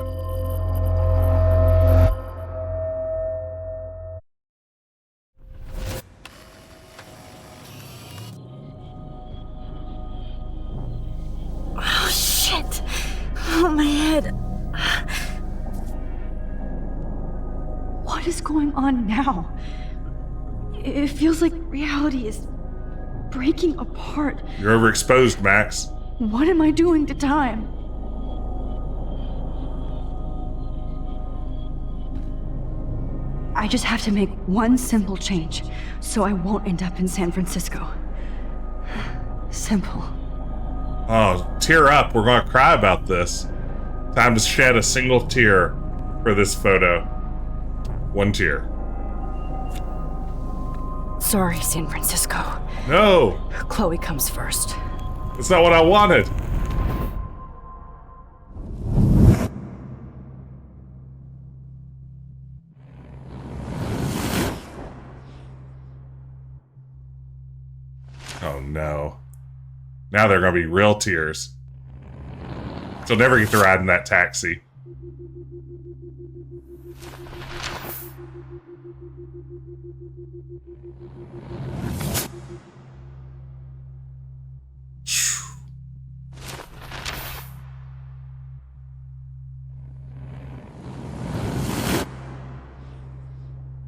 oh shit. Oh, my head. What is going on now? It feels like reality is breaking apart.
You're overexposed, Max.
What am I doing to time? I just have to make one simple change, so I won't end up in San Francisco. Simple.
Oh, tear up. We're going to cry about this. Time to shed a single tear. for this photo. 1 tear.
Sorry, San Francisco.
No!
Chloe comes first.
That's not what I wanted. Oh no. Now they're gonna be real tears. So I'll never get to ride in that taxi.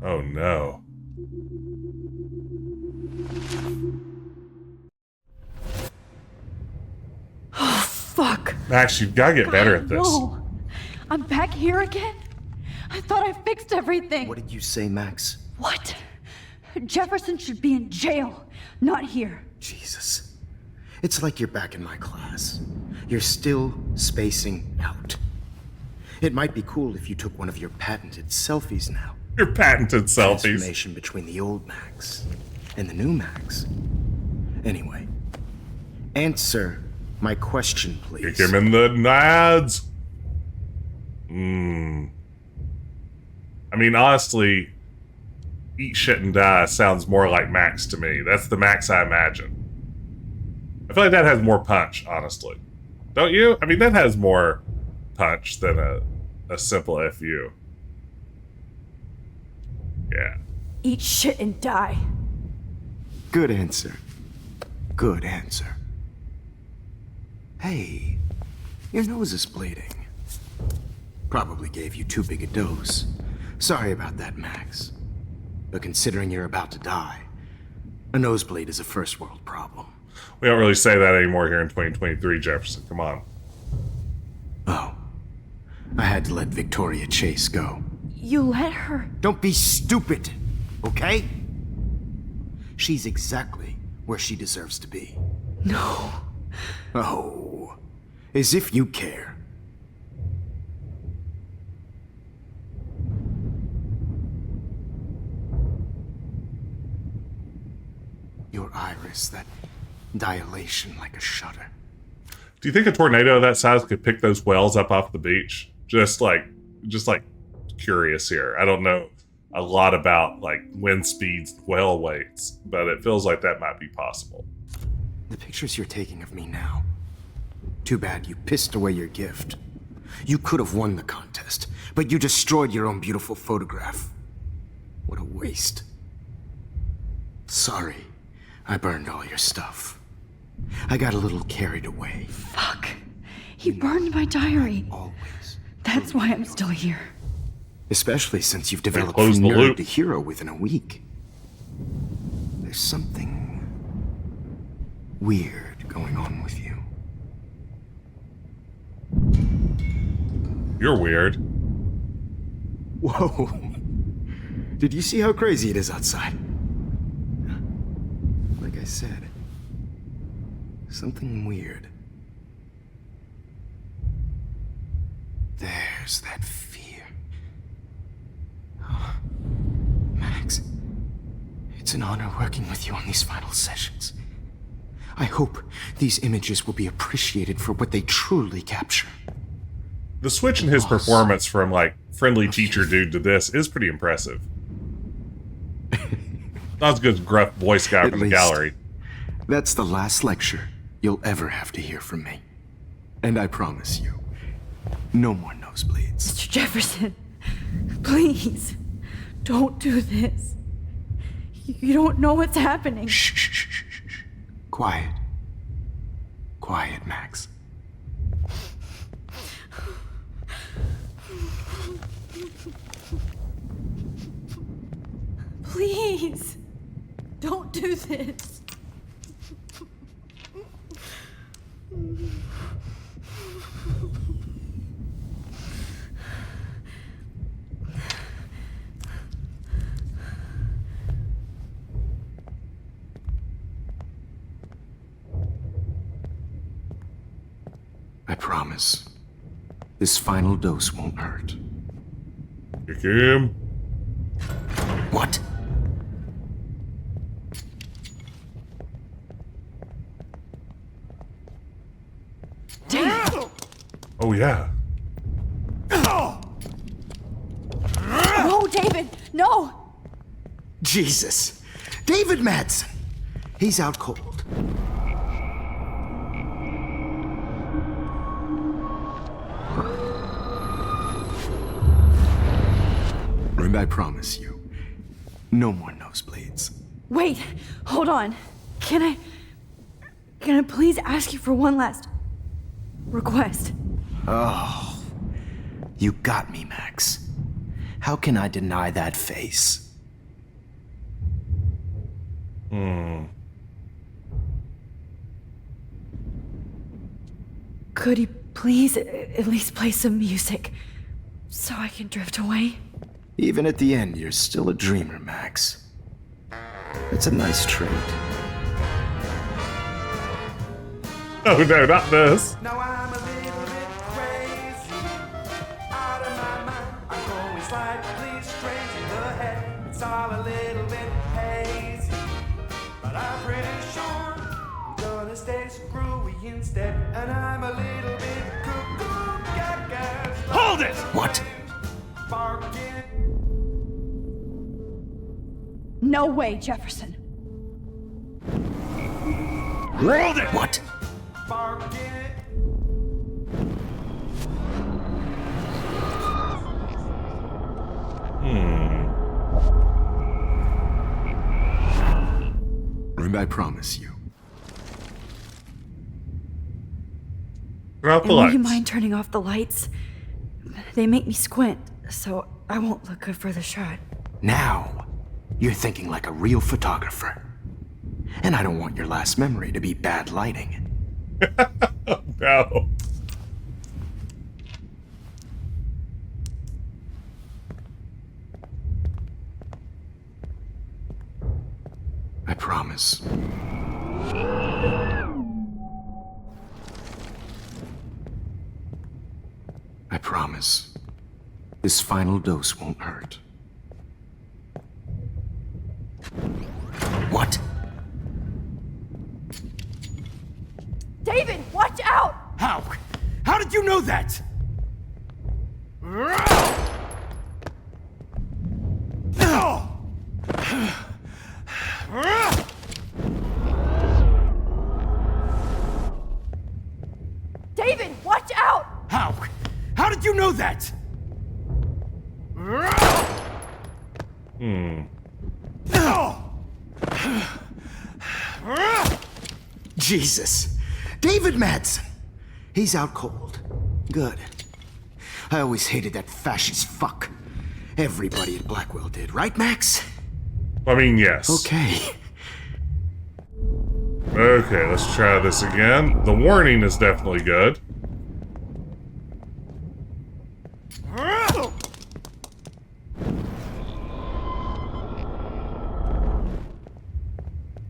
Oh no.
Oh, fuck.
Max, you've got to get better at this.
No. I'm back here again? I thought I fixed everything.
What did you say, Max?
What? Jefferson should be in jail, not here.
Jesus. It's like you're back in my class. You're still spacing out. It might be cool if you took one of your patented selfies now.
Your patented selfies.
Transformation between the old Max and the new Max. Anyway, answer my question, please.
Kick him in the nads. I mean, honestly, eat shit and die sounds more like Max to me. That's the Max I imagine. I feel like that has more punch, honestly. Don't you? I mean, that has more punch than a simple FU. Yeah.
Eat shit and die.
Good answer. Good answer. Hey, your nose is bleeding. Probably gave you too big a dose. Sorry about that, Max. But considering you're about to die, a nosebleed is a first world problem.
We don't really say that anymore here in 2023, Jefferson. Come on.
Oh. I had to let Victoria Chase go.
You let her?
Don't be stupid, okay? She's exactly where she deserves to be.
No.
Oh. As if you care. Your iris, that dilation like a shutter.
Do you think a tornado of that size could pick those whales up off the beach? Just like curious here. I don't know a lot about like wind speeds, whale weights, but it feels like that might be possible.
The pictures you're taking of me now. Too bad you pissed away your gift. You could have won the contest, but you destroyed your own beautiful photograph. What a waste. Sorry, I burned all your stuff. I got a little carried away.
Fuck. He burned my diary.
Always.
That's why I'm still here.
Especially since you've developed
close
from
the
nerd
loop.
to hero within a week. There's something weird going on with you.
You're weird.
Whoa. Did you see how crazy it is outside? Like I said, something weird. There's that fear. Oh, Max, it's an honor working with you on these final sessions. I hope these images will be appreciated for what they truly capture.
The switch in his performance from like friendly teacher dude to this is pretty impressive. Not as good as gruff Boy Scout
At
from the
least,
gallery.
That's the last lecture you'll ever have to hear from me. And I promise you, no more nosebleeds.
Mr. Jefferson, please, don't do this. You don't know what's happening.
Shh, shh, shh, shh, shh. Quiet. Quiet, Max.
Please, don't do this.
I promise, this final dose won't hurt.
Kick him.
What?
Oh, yeah.
No, David, no!
Jesus. David Madsen. He's out cold. And I promise you, no more nosebleeds.
Wait, hold on. Can I please ask you for one last request?
Oh, you got me, Max. How can I deny that face?
Could you please at least play some music so I can drift away?
Even at the end, you're still a dreamer, Max. It's a nice trait.
Oh no, not this.
Now I'm a little bit crazy, out of my mind. I'm going slightly strange in the head. It's all a little bit hazy, but I'm pretty sure I'm gonna stay screwy instead. And I'm a little bit cuckoo gaga.
Hold it!
What?
Barking.
No way, Jefferson.
Hold it!
What? And I promise you.
Turn off the
Will
lights.
you mind turning off the lights? They make me squint, so I won't look good for the shot.
Now, you're thinking like a real photographer. And I don't want your last memory to be bad lighting.
No.
I promise. I promise. This final dose won't hurt. What?
David, watch out!
How? How did you know that?
David, watch out!
How? How did you know that? Jesus. David Madsen. He's out cold. Good. I always hated that fascist fuck. Everybody at Blackwell did, right, Max?
I mean, yes.
Okay.
Okay, let's try this again. The warning is definitely good.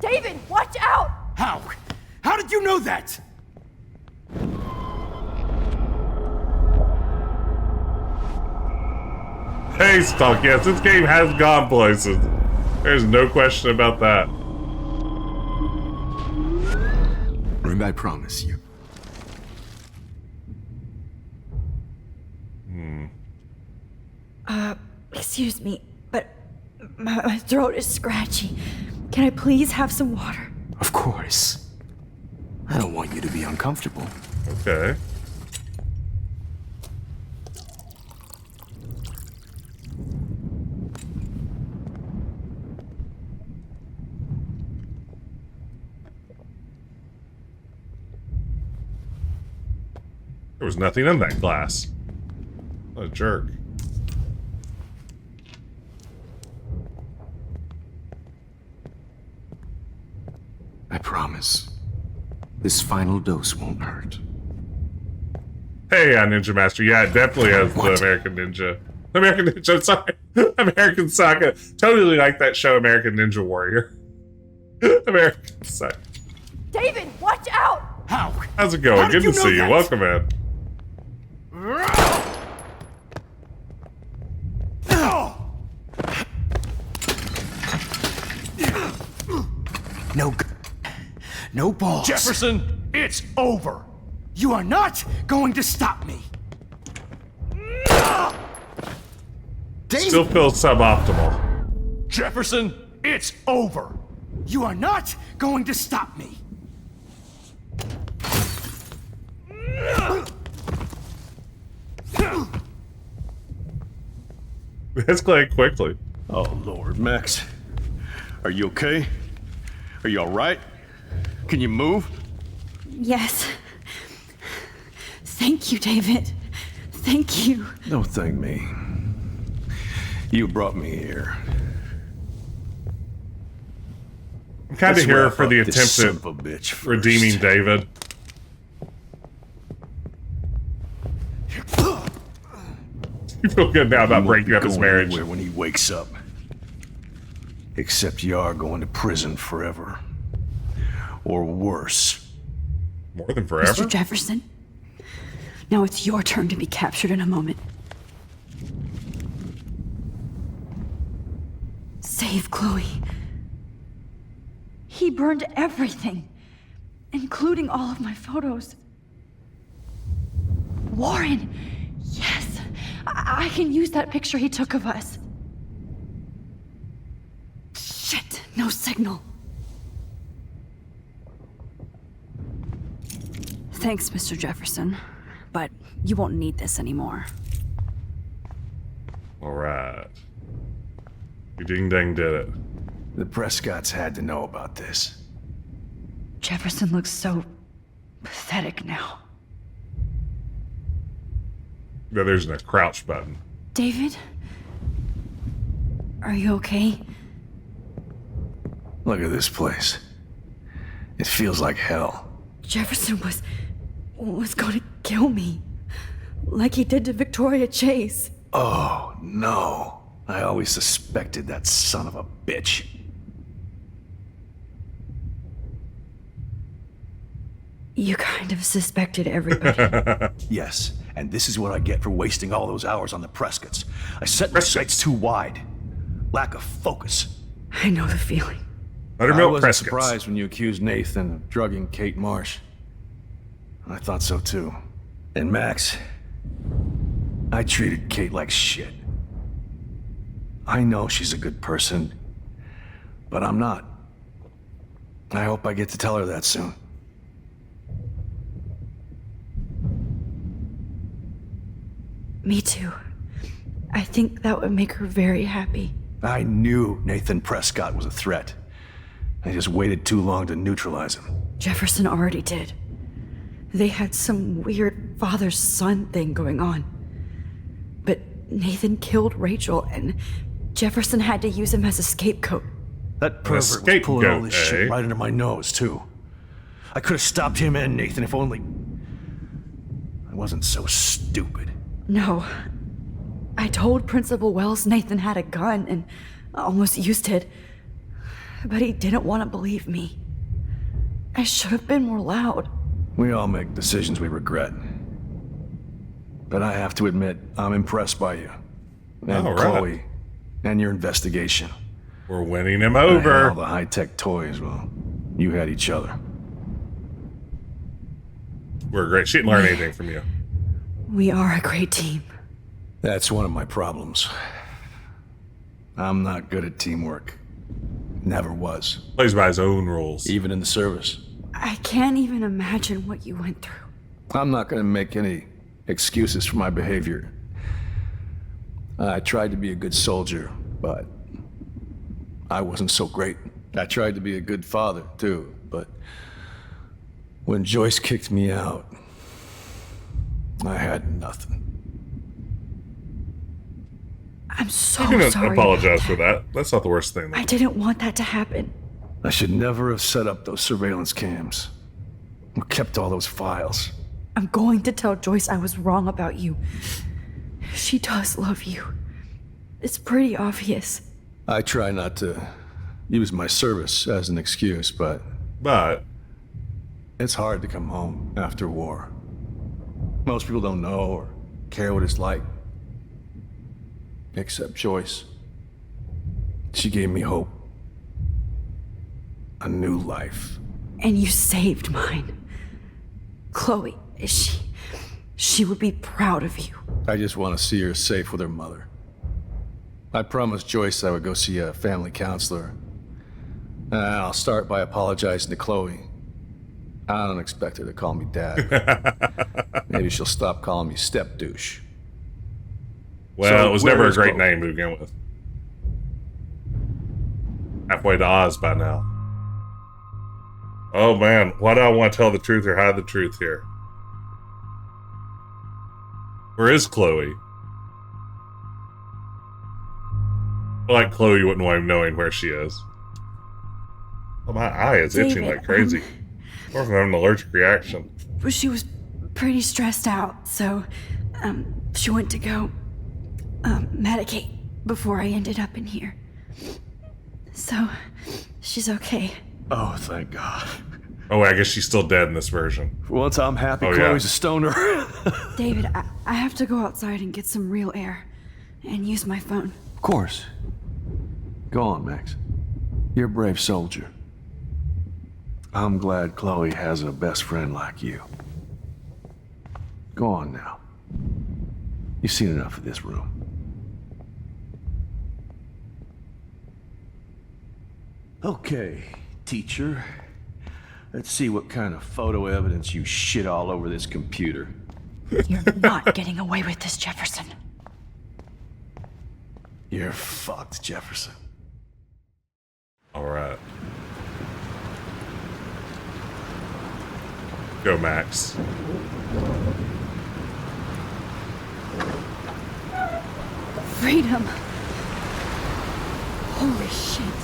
David, watch out!
How? How did you know that?
Hey, Stalk, yes, this game has gone places. There's no question about that.
And I promise you.
Excuse me, but my throat is scratchy. Can I please have some water?
Of course. I don't want you to be uncomfortable.
Okay. There was nothing in that glass. What a jerk.
I promise. This final dose won't hurt.
Hey, Ninja Master. Yeah, it definitely has the American Ninja. American Ninja, sorry. American Saga. Totally like that show, American Ninja Warrior. American Saga.
David, watch out!
How?
How's it going? Good to see you. Welcome in.
no balls.
Jefferson, it's over.
You are not going to stop me.
Still feels suboptimal.
Jefferson, it's over.
You are not going to stop me.
Escalate quickly.
Oh, Lord, Max. Are you okay? Are you all right? Can you move?
Yes. Thank you, David. Thank you.
Don't thank me. You brought me here.
I'm kind of
Let's
here
wrap
for
up
the
this
attempt
son
at
of a bitch first.
redeeming David. You feel good now about breaking up his marriage.
When he wakes up. Except you are going to prison forever. Or worse.
More than forever?
Mr. Jefferson, now it's your turn to be captured in a moment. Save Chloe. He burned everything, including all of my photos. Warren, yes, I can use that picture he took of us. Shit, no signal. Thanks, Mr. Jefferson, but you won't need this anymore.
All right. You ding-dang did it.
The Prescotts had to know about this.
Jefferson looks so pathetic now.
Yeah, there's a crouch button.
David? Are you okay?
Look at this place. It feels like hell.
Jefferson was going to kill me. Like he did to Victoria Chase.
Oh, no. I always suspected that son of a bitch.
You kind of suspected everybody.
Yes, and this is what I get for wasting all those hours on the Prescotts. I set my sights too wide. Lack of focus.
I know the feeling.
I wasn't surprised when you accused Nathan of drugging Kate Marsh. I thought so too. And Max, I treated Kate like shit. I know she's a good person, but I'm not. I hope I get to tell her that soon.
Me too. I think that would make her very happy.
I knew Nathan Prescott was a threat. I just waited too long to neutralize him.
Jefferson already did. They had some weird father-son thing going on. But Nathan killed Rachel, and Jefferson had to use him as a scapegoat.
That pervert was pulling all this shit right under my nose, too. I could have stopped him and Nathan if only I wasn't so stupid.
No. I told Principal Wells Nathan had a gun and almost used it. But he didn't want to believe me. I should have been more loud.
We all make decisions we regret. But I have to admit, I'm impressed by you. And Chloe. And your investigation.
We're winning him over.
I had all the high-tech toys, well, you had each other.
We're great. She didn't learn anything from you.
We are a great team.
That's one of my problems. I'm not good at teamwork. Never was.
Plays by his own rules.
Even in the service.
I can't even imagine what you went through.
I'm not gonna make any excuses for my behavior. I tried to be a good soldier, but I wasn't so great. I tried to be a good father, too, but when Joyce kicked me out, I had nothing.
I'm so
I'm gonna
sorry.
apologize for that. That's not the worst thing.
I didn't want that to happen.
I should never have set up those surveillance cams. Or kept all those files.
I'm going to tell Joyce I was wrong about you. She does love you. It's pretty obvious.
I try not to use my service as an excuse, but it's hard to come home after war. Most people don't know or care what it's like. Except Joyce. She gave me hope. A new life.
And you saved mine. Chloe, she would be proud of you.
I just want to see her safe with her mother. I promised Joyce I would go see a family counselor. And I'll start by apologizing to Chloe. I don't expect her to call me dad. Maybe she'll stop calling me step douche.
Well,
So
it was
where
never a
is
great
Chloe?
name to begin with. Halfway to Oz by now. Oh man, why do I want to tell the truth or hide the truth here? Where is Chloe? I feel like Chloe wouldn't want him knowing where she is. Oh, my eye is itching
David,
like crazy. Or if I'm having an allergic reaction.
She was pretty stressed out, so she went to go medicate before I ended up in here. So, she's okay.
Oh, thank God.
Oh, I guess she's still dead in this version.
For once I'm happy
Oh,
Chloe's
yeah.
a stoner.
David, I have to go outside and get some real air and use my phone.
Of course. Go on, Max. You're a brave soldier. I'm glad Chloe has a best friend like you. Go on now. You've seen enough of this room. Okay, teacher. Let's see what kind of photo evidence you shit all over this computer.
You're not getting away with this, Jefferson.
You're fucked, Jefferson.
All right. Go, Max.
Freedom. Holy shit.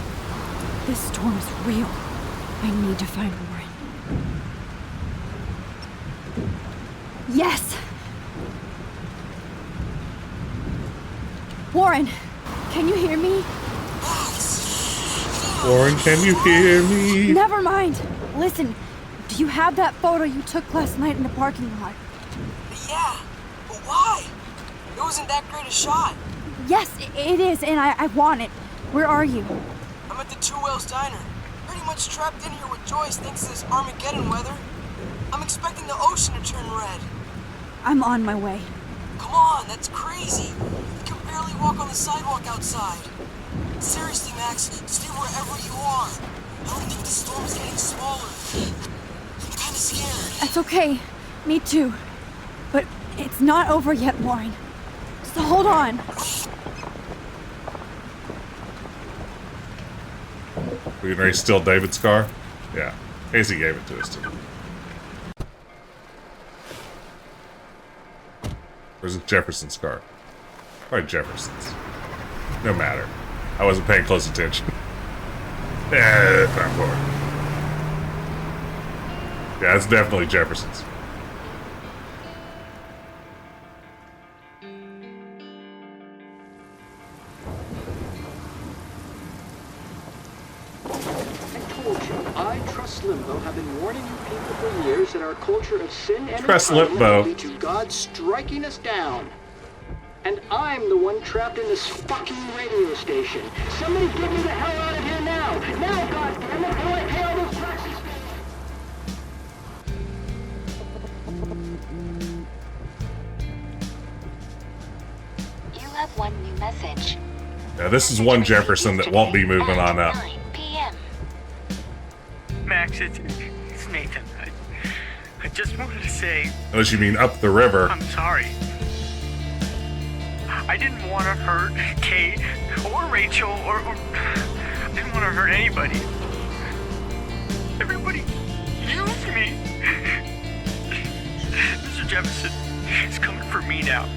This storm is real. I need to find Warren. Yes! Warren, can you hear me?
Warren, can you hear me?
Never mind. Listen, do you have that photo you took last night in the parking lot?
Yeah, but why? It wasn't that great a shot.
Yes, it is, and I want it. Where are you?
I'm at the Two Whales Diner. Pretty much trapped in here with Joyce thanks to this Armageddon weather. I'm expecting the ocean to turn red.
I'm on my way.
Come on, that's crazy. You can barely walk on the sidewalk outside. Seriously, Max, stay wherever you are. I don't think the storm is getting smaller. I'm kinda scared.
That's okay. Me too. But it's not over yet, Warren. So hold on.
We can race steal David's car? Yeah. Casey gave it to us today. Where's Jefferson's car? Probably Jefferson's. No matter. I wasn't paying close attention. Yeah, time for it. Yeah, it's definitely Jefferson's.
I, Trust Limbo, have been warning you people for years that our culture of sin and
Trust
entitlement
Limbo.
will lead to God striking us down. And I'm the one trapped in this fucking radio station. Somebody get me the hell out of here now! Now, goddammit, before I pay all those taxes!
You have one new message.
Yeah, this is one Jefferson that won't be moving on up.
9 p.m.
Max, it's Nathan. I just wanted to say...
Unless you mean up the river.
I'm sorry. I didn't want to hurt Kate or Rachel or I didn't want to hurt anybody. Everybody used me. Mr. Jefferson is coming for me now.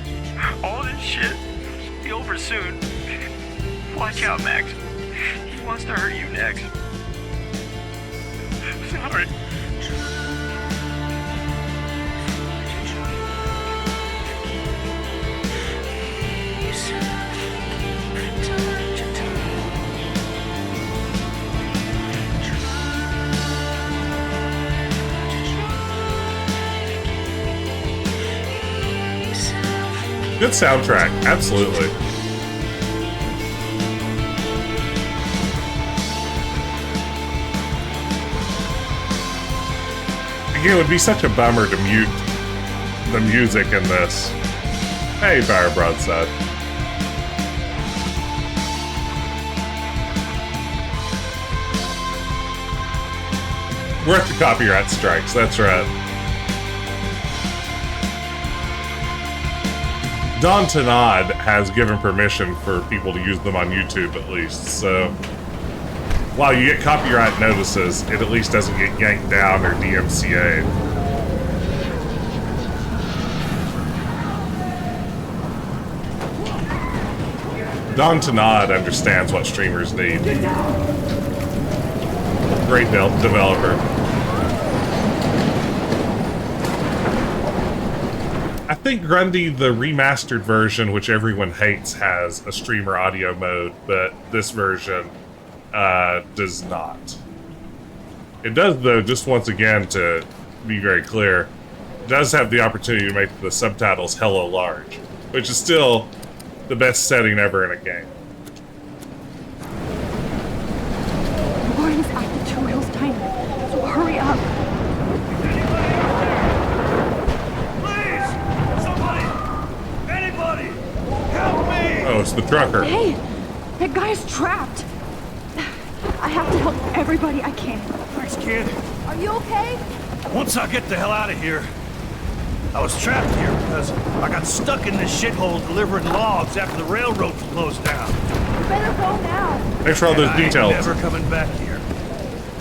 All this shit will be over soon. Watch out, Max. He wants to hurt you next. Sorry.
Good soundtrack, absolutely. Again, it would be such a bummer to mute the music in this. Hey, Fire Broadside. We're at the copyright strikes, that's right. Don Tanad has given permission for people to use them on YouTube at least, so while you get copyright notices, it at least doesn't get yanked down or DMCA'd. Don Tanad understands what streamers need. Great developer. I think Grundy, the remastered version, which everyone hates, has a streamer audio mode, but this version does not. It does, though, just once again, to be very clear, it does have the opportunity to make the subtitles hella large, which is still the best setting ever in a game.
The line is active 2 rails tiny, so hurry up.
Oh, it's the trucker.
Hey, that guy's trapped. I have to help everybody I can.
Thanks, kid.
Are you okay?
Once I get the hell out of here, I was trapped here because I got stuck in this shithole delivering logs after the railroad closed down.
You better go now.
Thanks for all those details.
I ain't never coming back here.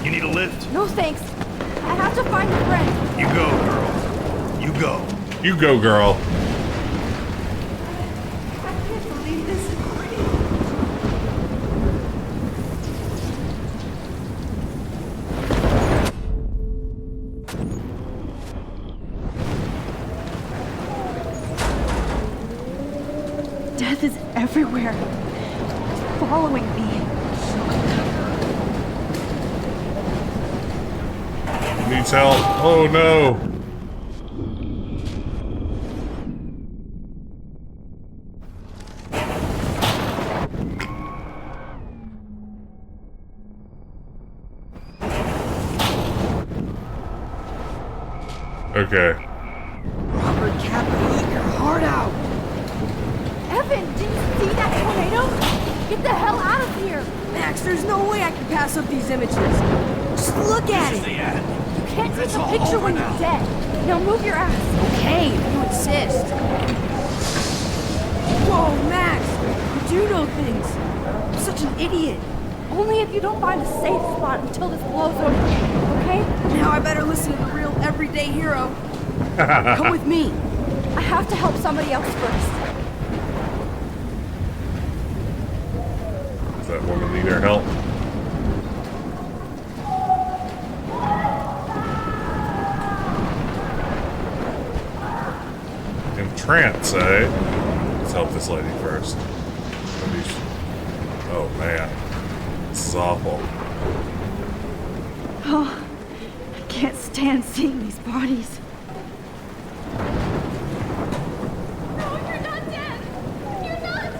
You need a lift?
No thanks. I have to find a friend.
You go, girl. You go.
You go, girl.
Death is everywhere. It's following me.
Needs help. Oh no. Okay.
Robert Kaplan, eat your heart out.
Evan, did you see that tornado? Get the hell out of here.
Max, there's no way I can pass up these images. Just look at it.
You can't take a picture when you're dead. Now move your ass.
Okay, if you insist. Whoa, Max, you do know things. I'm such an idiot.
Only if you don't find a safe spot until this blows over, okay?
Now I better listen to the real everyday hero. Come with me.
I have to help somebody else first.
Does that woman need our help? Entrance, eh? Let's help this lady first. Oh man. This is awful.
Oh, I can't stand seeing these bodies.
No, you're not dead! You're not!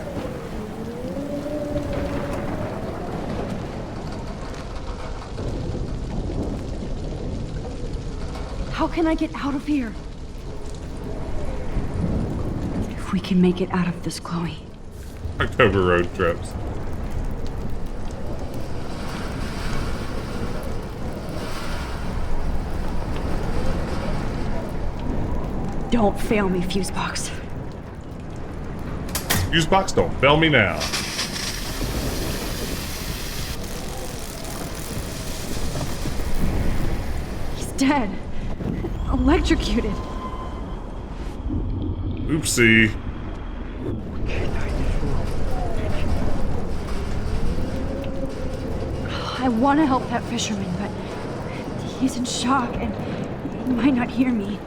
How can I get out of here? If we can make it out of this, Chloe.
October road trips.
Don't fail me, Fusebox.
Fusebox, don't fail me now.
He's dead. Electrocuted.
Oopsie.
I want to help that fisherman, but he's in shock and he might not hear me.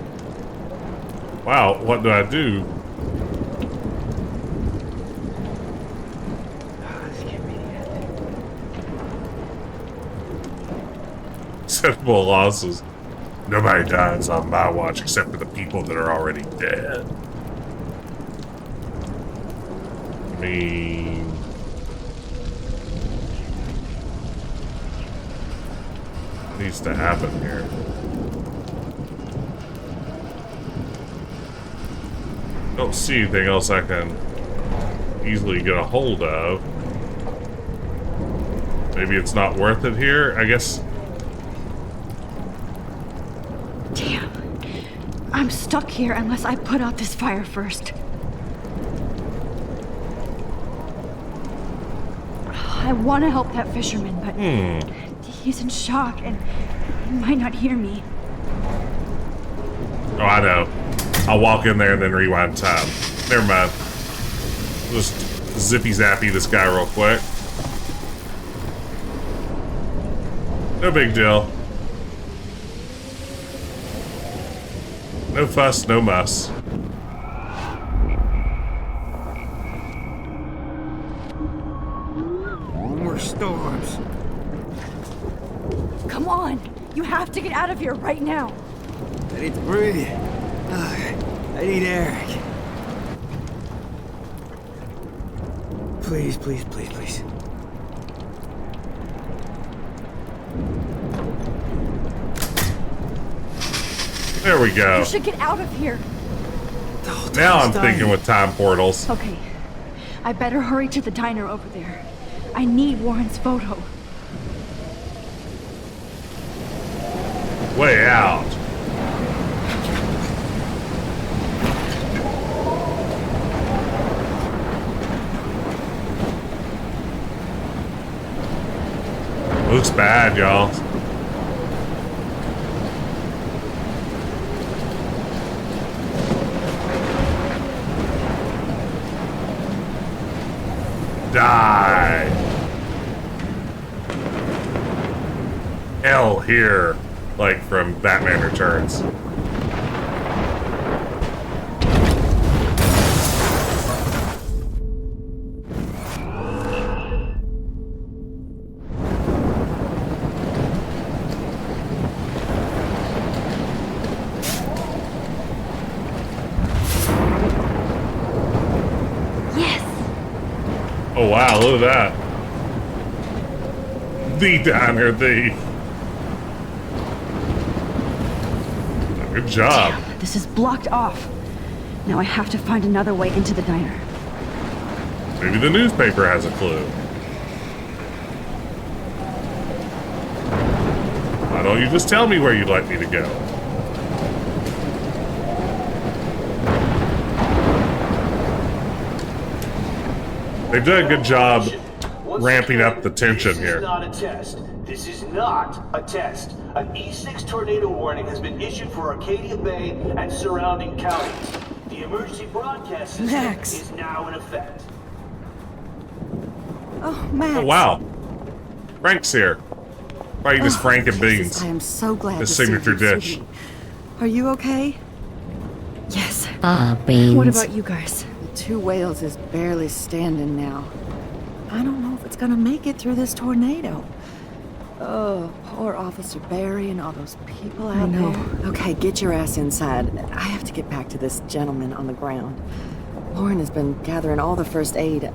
Wow, what do I do? Acceptable losses. Nobody dies on my watch except for the people that are already dead. I mean... what needs to happen here? Don't see anything else I can easily get a hold of. Maybe it's not worth it here, I guess.
Damn. I'm stuck here unless I put out this fire first. I want to help that fisherman, but he's in shock and he might not hear me.
Oh, I know. I'll walk in there and then rewind time. Never mind. Just zippy-zappy this guy real quick. No big deal. No fuss, no muss.
More storms.
Come on! You have to get out of here right now!
I need to breathe. I need air. Please, please, please, please.
There we go.
You should get out of here!
Now I'm thinking with time portals.
Okay. I better hurry to the diner over there. I need Warren's photo.
Way out. Looks bad, y'all. Die. Hell here, like from Batman Returns. Oh wow, look at that. The diner thief. Good job.
Damn, this is blocked off. Now I have to find another way into the diner.
Maybe the newspaper has a clue. Why don't you just tell me where you'd like me to go? They've done a good job ramping up the tension here.
This is not a test. This is not a test. An E6 tornado warning has been issued for Arcadia Bay and surrounding counties. The emergency broadcast system is now in effect.
Oh, Max.
Oh, wow. Frank's here. Why are you just Frank and
Jesus,
beans?
I am so glad
His
to see
signature
you,
dish.
sweetie. Are you okay?
Yes.
Beans.
What about you guys?
The two whales is barely standing now. I don't know if it's gonna make it through this tornado. Oh, poor Officer Barry and all those people out there. Okay, get your ass inside. I have to get back to this gentleman on the ground. Lauren has been gathering all the first aid.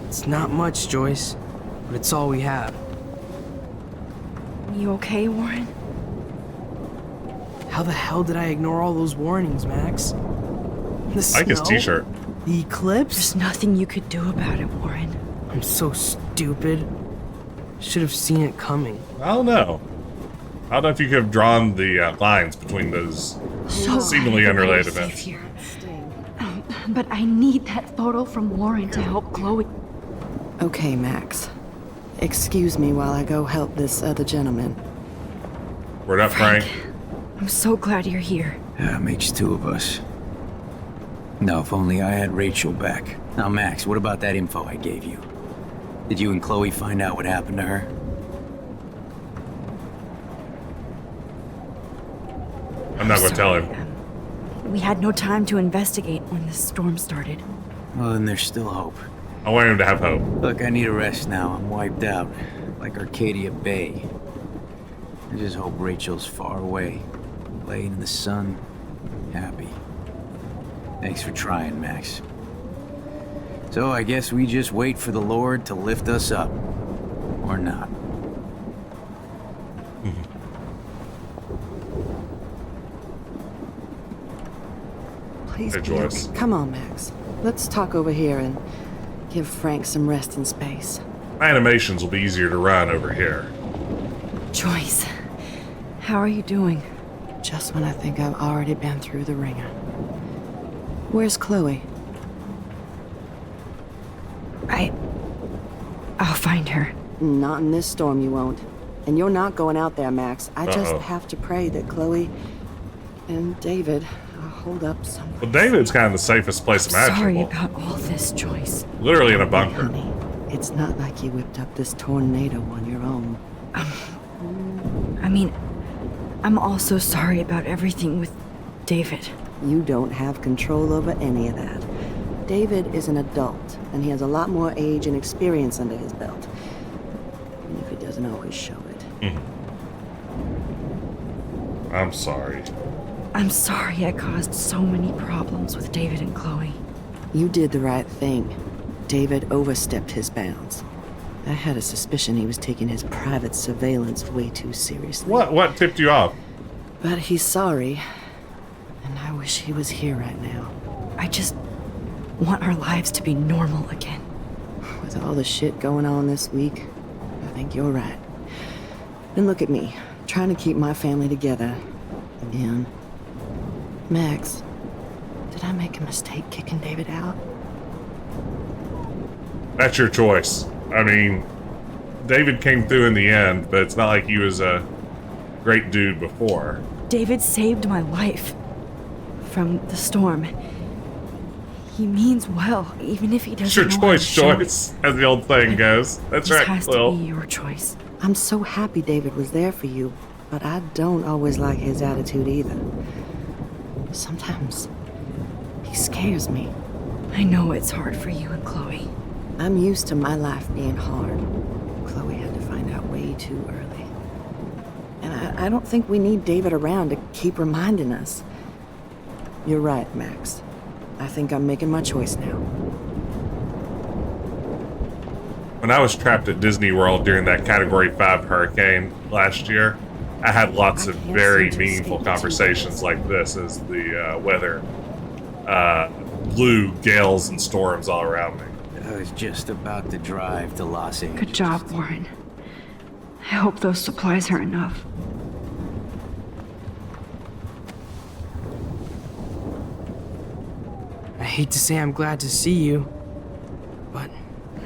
It's not much, Joyce, but it's all we have.
You okay, Warren?
How the hell did I ignore all those warnings, Max? The
I like his
snow?
t-shirt.
The eclipse?
There's nothing you could do about it, Warren.
I'm so stupid. Should have seen it coming.
I don't know. I don't know if you could have drawn the lines between those seemingly unrelated events.
But I need that photo from Warren to help Chloe.
Okay, Max. Excuse me while I go help this other gentleman.
Word up, Frank.
I'm so glad you're here.
Yeah, makes two of us. No, if only I had Rachel back. Now, Max, what about that info I gave you? Did you and Chloe find out what happened to her?
I'm not going to tell him.
We had no time to investigate when the storm started.
Well, then there's still hope.
I want him to have hope.
Look, I need a rest now. I'm wiped out. Like Arcadia Bay. I just hope Rachel's far away. Laying in the sun. Happy. Thanks for trying, Max. So I guess we just wait for the Lord to lift us up. Or not.
Please
Hey,
be
Joyce.
okay. Come on, Max. Let's talk over here and give Frank some rest and space.
My animations will be easier to run over here.
Joyce, how are you doing?
Just when I think I've already been through the ringer. Where's Chloe?
I'll find her.
Not in this storm, you won't. And you're not going out there, Max. I just
Uh-oh.
have to pray that Chloe and David hold up somewhere.
Well, David's kind of the safest place
Sorry
imaginable.
about all this, Joyce.
Literally in a bunker.
Honey, it's not like you whipped up this tornado on your own.
I mean, I'm also sorry about everything with David.
You don't have control over any of that. David is an adult, and he has a lot more age and experience under his belt. Even if he doesn't always show it.
I'm sorry.
I'm sorry I caused so many problems with David and Chloe.
You did the right thing. David overstepped his bounds. I had a suspicion he was taking his private surveillance way too seriously.
What tipped you off?
But he's sorry, and I wish he was here right now.
I just want our lives to be normal again.
With all the shit going on this week, I think you're right. And look at me, trying to keep my family together. Again. Max, did I make a mistake kicking David out?
That's your choice. I mean, David came through in the end, but it's not like he was a great dude before.
David saved my life from the storm. He means well, even if he doesn't.
It's your
know how to
choice,
show it.
Joyce, as the old saying goes. That's
This
right,
has
Lil.
to be your choice.
I'm so happy David was there for you, but I don't always like his attitude either. Sometimes he scares me.
I know it's hard for you and Chloe.
I'm used to my life being hard. Chloe had to find out way too early. And I don't think we need David around to keep reminding us. You're right, Max. I think I'm making my choice now.
When I was trapped at Disney World during that Category 5 hurricane last year, I had lots of very meaningful conversations like this as the weather blew gales and storms all around me.
I was just about to drive to Los Angeles.
Good job, Warren. I hope those supplies are enough.
I hate to say I'm glad to see you, but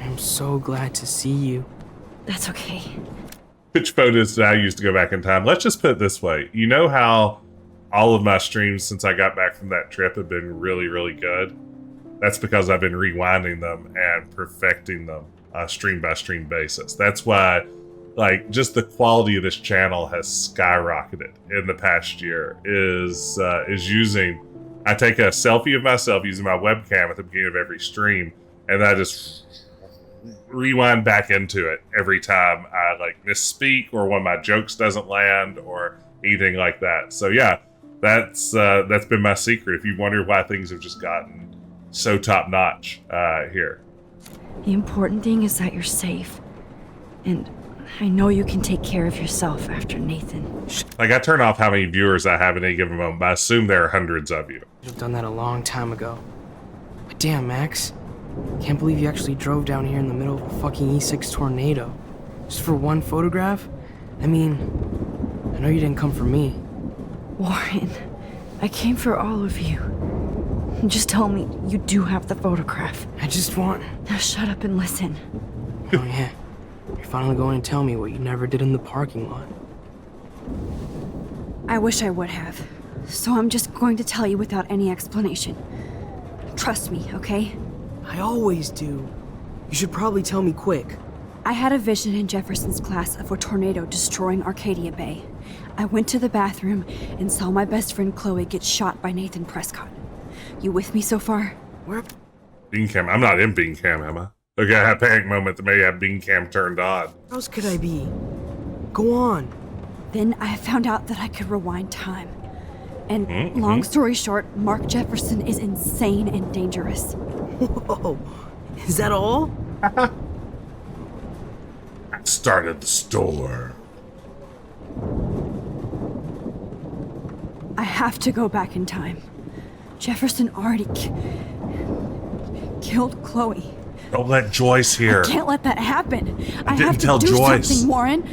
I'm so glad to see you.
That's okay.
Which photos did I use to go back in time? Let's just put it this way. You know how all of my streams since I got back from that trip have been really, really good? That's because I've been rewinding them and perfecting them on a stream-by-stream basis. That's why, like, just the quality of this channel has skyrocketed in the past year. Is using... I take a selfie of myself using my webcam at the beginning of every stream, and I just rewind back into it every time I like misspeak or when my jokes doesn't land or anything like that. So yeah, that's been my secret. If you wonder why things have just gotten so top notch here.
The important thing is that you're safe. And I know you can take care of yourself after Nathan.
Like, I turn off how many viewers I have in any given moment, but I assume there are hundreds of you.
Should have done that a long time ago. But damn, Max. Can't believe you actually drove down here in the middle of a fucking E6 tornado. Just for one photograph? I mean, I know you didn't come for me.
Warren, I came for all of you. Just tell me you do have the photograph.
I just want...
Now shut up and listen.
Oh yeah. You're finally going to tell me what you never did in the parking lot.
I wish I would have. So I'm just going to tell you without any explanation. Trust me, okay?
I always do. You should probably tell me quick.
I had a vision in Jefferson's class of a tornado destroying Arcadia Bay. I went to the bathroom and saw my best friend Chloe get shot by Nathan Prescott. You with me so far?
Where?
Bean cam. I'm not in bean cam, am I? Okay, I had a panic moment that maybe I have bean cam turned on.
How else could I be? Go on.
Then I found out that I could rewind time. And long story short, Mark Jefferson is insane and dangerous.
Whoa, is that all?
I started the store.
I have to go back in time. Jefferson already killed Chloe.
Don't let Joyce hear.
I can't let that happen. I
didn't
have to
tell
do
Joyce.
something, Warren.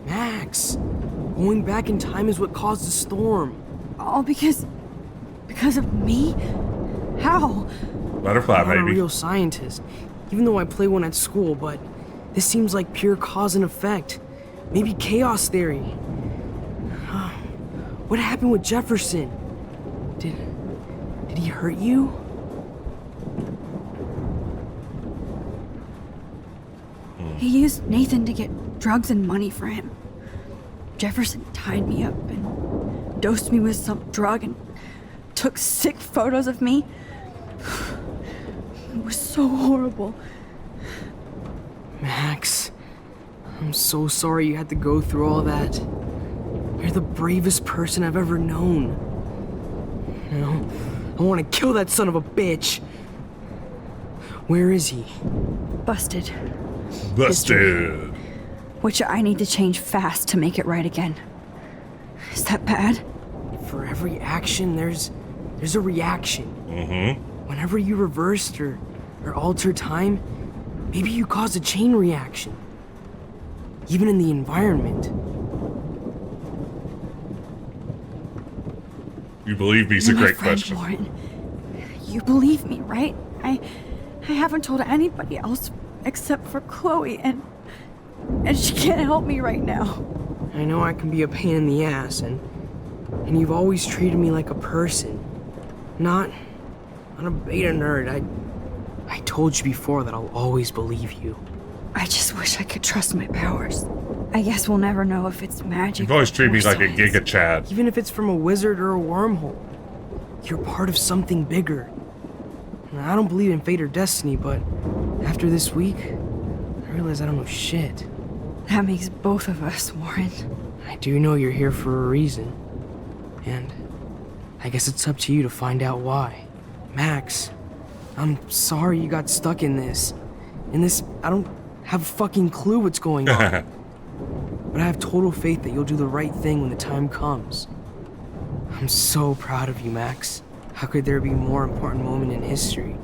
Max, going back in time is what caused the storm.
All because of me? How?
Butterfly,
I'm not
maybe.
a real scientist, even though I play one at school, but this seems like pure cause and effect. Maybe chaos theory. What happened with Jefferson? Did he hurt you?
He used Nathan to get drugs and money for him. Jefferson tied me up and dosed me with some drug and took sick photos of me. It was so horrible.
Max, I'm so sorry you had to go through all that. You're the bravest person I've ever known. You know, I want to kill that son of a bitch. Where is he?
Busted.
Busted.
Which I need to change fast to make it right again. Is that bad?
For every action, there's a reaction.
Mm-hmm.
Whenever you reversed or alter time, maybe you cause a chain reaction. Even in the environment.
You believe me is a
You're my
great
friend,
question.
Warren. You believe me, right? I haven't told anybody else except for Chloe, and she can't help me right now.
I know I can be a pain in the ass, and you've always treated me like a person. Not a beta nerd. I told you before that I'll always believe you.
I just wish I could trust my powers. I guess we'll never know if it's magic.
You've always treated me
or
like a
science.
Giga Chad.
Even if it's from a wizard or a wormhole, you're part of something bigger. I don't believe in fate or destiny, but after this week, I realize I don't know shit.
That makes both of us, Warren.
I do know you're here for a reason. And I guess it's up to you to find out why. Max, I'm sorry you got stuck in this. I don't have a fucking clue what's going on. But I have total faith that you'll do the right thing when the time comes. I'm so proud of you, Max. How could there be a more important moment in history?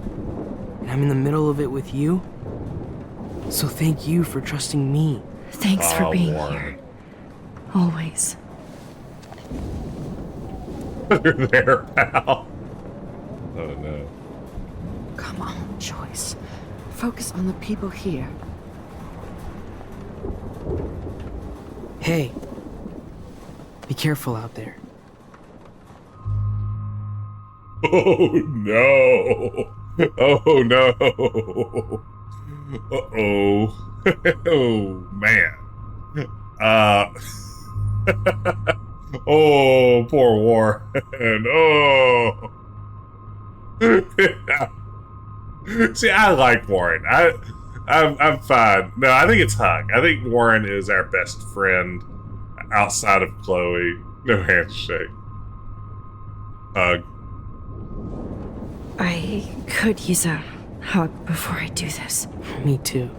And I'm in the middle of it with you. So thank you for trusting me.
Thanks for being here. Always.
You're there, pal. Oh no.
Come on, Joyce. Focus on the people here.
Hey, be careful out there.
Oh no. Oh no. Uh-oh. Oh man. Oh, poor Warren. Oh. See, I like Warren. I'm fine. No, I think it's Hug. I think Warren is our best friend outside of Chloe. No handshake. Hug.
I could use a hug before I do this.
Me too.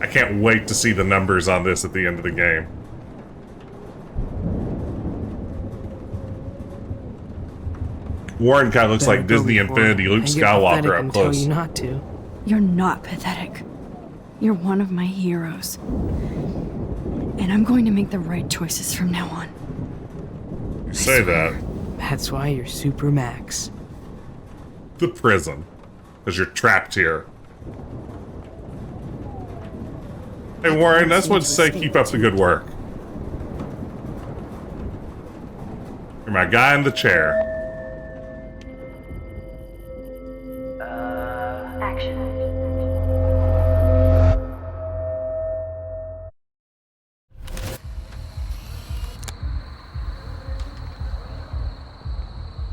I can't wait to see the numbers on this at the end of the game. Warren kind of looks like Disney Infinity Luke Skywalker up
tell
close.
you not to.
You're not pathetic. You're one of my heroes. And I'm going to make the right choices from now on.
You say that.
That's why you're Super Max.
The prison. Because you're trapped here. Hey Warren, that's what to say keep up the good work. You're my guy in the chair.
Action.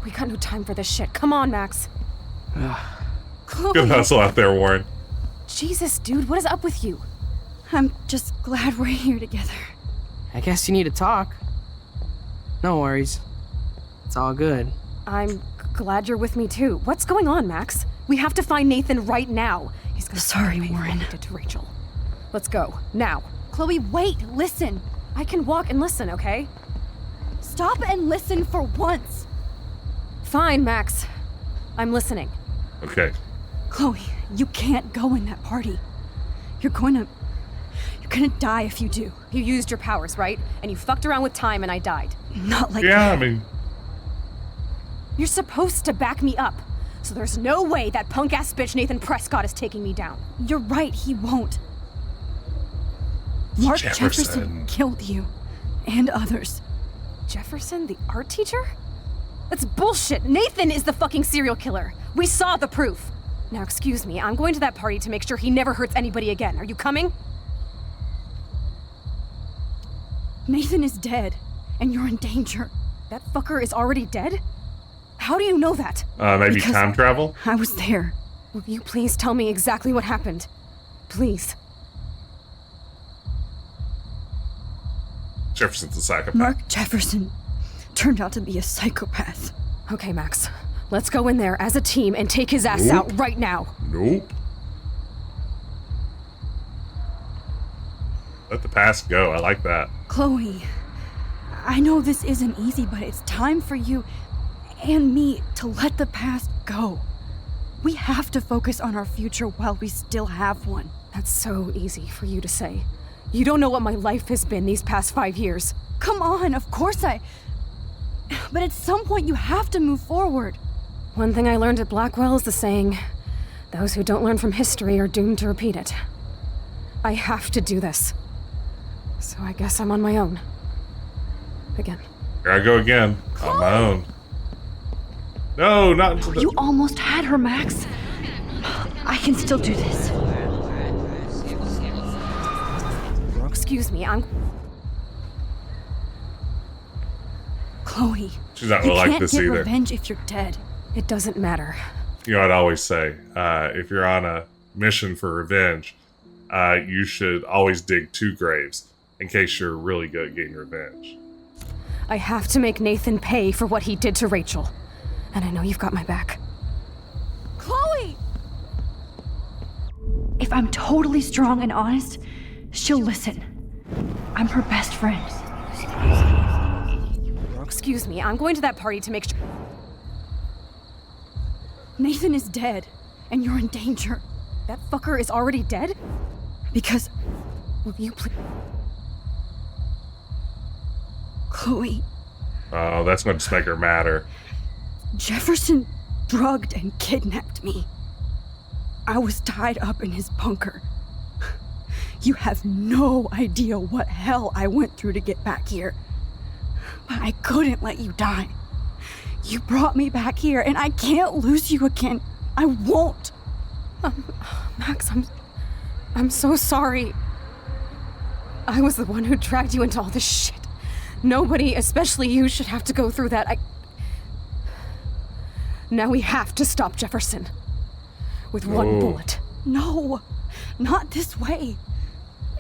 We got no time for this shit. Come on, Max. Chloe.
Good hustle out there, Warren.
Jesus, dude, what is up with you?
I'm just glad we're here together.
I guess you need to talk. No worries. It's all good.
I'm glad you're with me too. What's going on, Max? We have to find Nathan right now. He's gonna
Sorry, Warren.
to Rachel. Let's go now. Chloe, wait! Listen. I can walk and listen, okay?
Stop and listen for once.
Fine, Max. I'm listening.
Okay.
Chloe, you can't go in that party. You're gonna die if you do.
You used your powers, right? And you fucked around with time and I died.
Not like
Yeah,
that.
I mean...
You're supposed to back me up. So there's no way that punk-ass bitch Nathan Prescott is taking me down.
You're right, he won't. Mark
Jefferson.
Jefferson killed you. And others.
Jefferson, the art teacher? That's bullshit. Nathan is the fucking serial killer. We saw the proof. Now, excuse me, I'm going to that party to make sure he never hurts anybody again. Are you coming?
Nathan is dead, and you're in danger.
That fucker is already dead? How do you know that?
Maybe
Because
time travel?
I was there.
Will you please tell me exactly what happened? Please.
Jefferson's a psychopath.
Mark Jefferson turned out to be a psychopath.
Okay, Max. Let's go in there as a team and take his ass out right now.
Nope. Let the past go. I like that.
Chloe, I know this isn't easy, but it's time for you and me to let the past go. We have to focus on our future while we still have one.
That's so easy for you to say. You don't know what my life has been these past 5 years.
Come on, of course but at some point you have to move forward.
One thing I learned at Blackwell is the saying, those who don't learn from history are doomed to repeat it. I have to do this. So I guess I'm on my own. Again.
Here I go again. On my own. No, not until the...
You almost had her, Max. I can still do this.
Excuse me,
Chloe,
She's not
you
gonna like
can't
this
get
either.
revenge if you're dead.
It doesn't matter.
You know what I always say? If you're on a mission for revenge, you should always dig 2 graves in case you're really good at getting revenge.
I have to make Nathan pay for what he did to Rachel. And I know you've got my back.
Chloe! If I'm totally strong and honest, she'll listen. I'm her best friend.
Excuse me, I'm going to that party to make sure...
Nathan is dead, and you're in danger.
That fucker is already dead?
Because...
Will you please...
Chloe...
Oh, that's going to just make her madder.
Jefferson drugged and kidnapped me. I was tied up in his bunker. You have no idea what hell I went through to get back here. But I couldn't let you die. You brought me back here, and I can't lose you again. I won't.
Max, I'm so sorry. I was the one who dragged you into all this shit. Nobody, especially you, should have to go through that. Now we have to stop Jefferson. With one bullet.
No, not this way.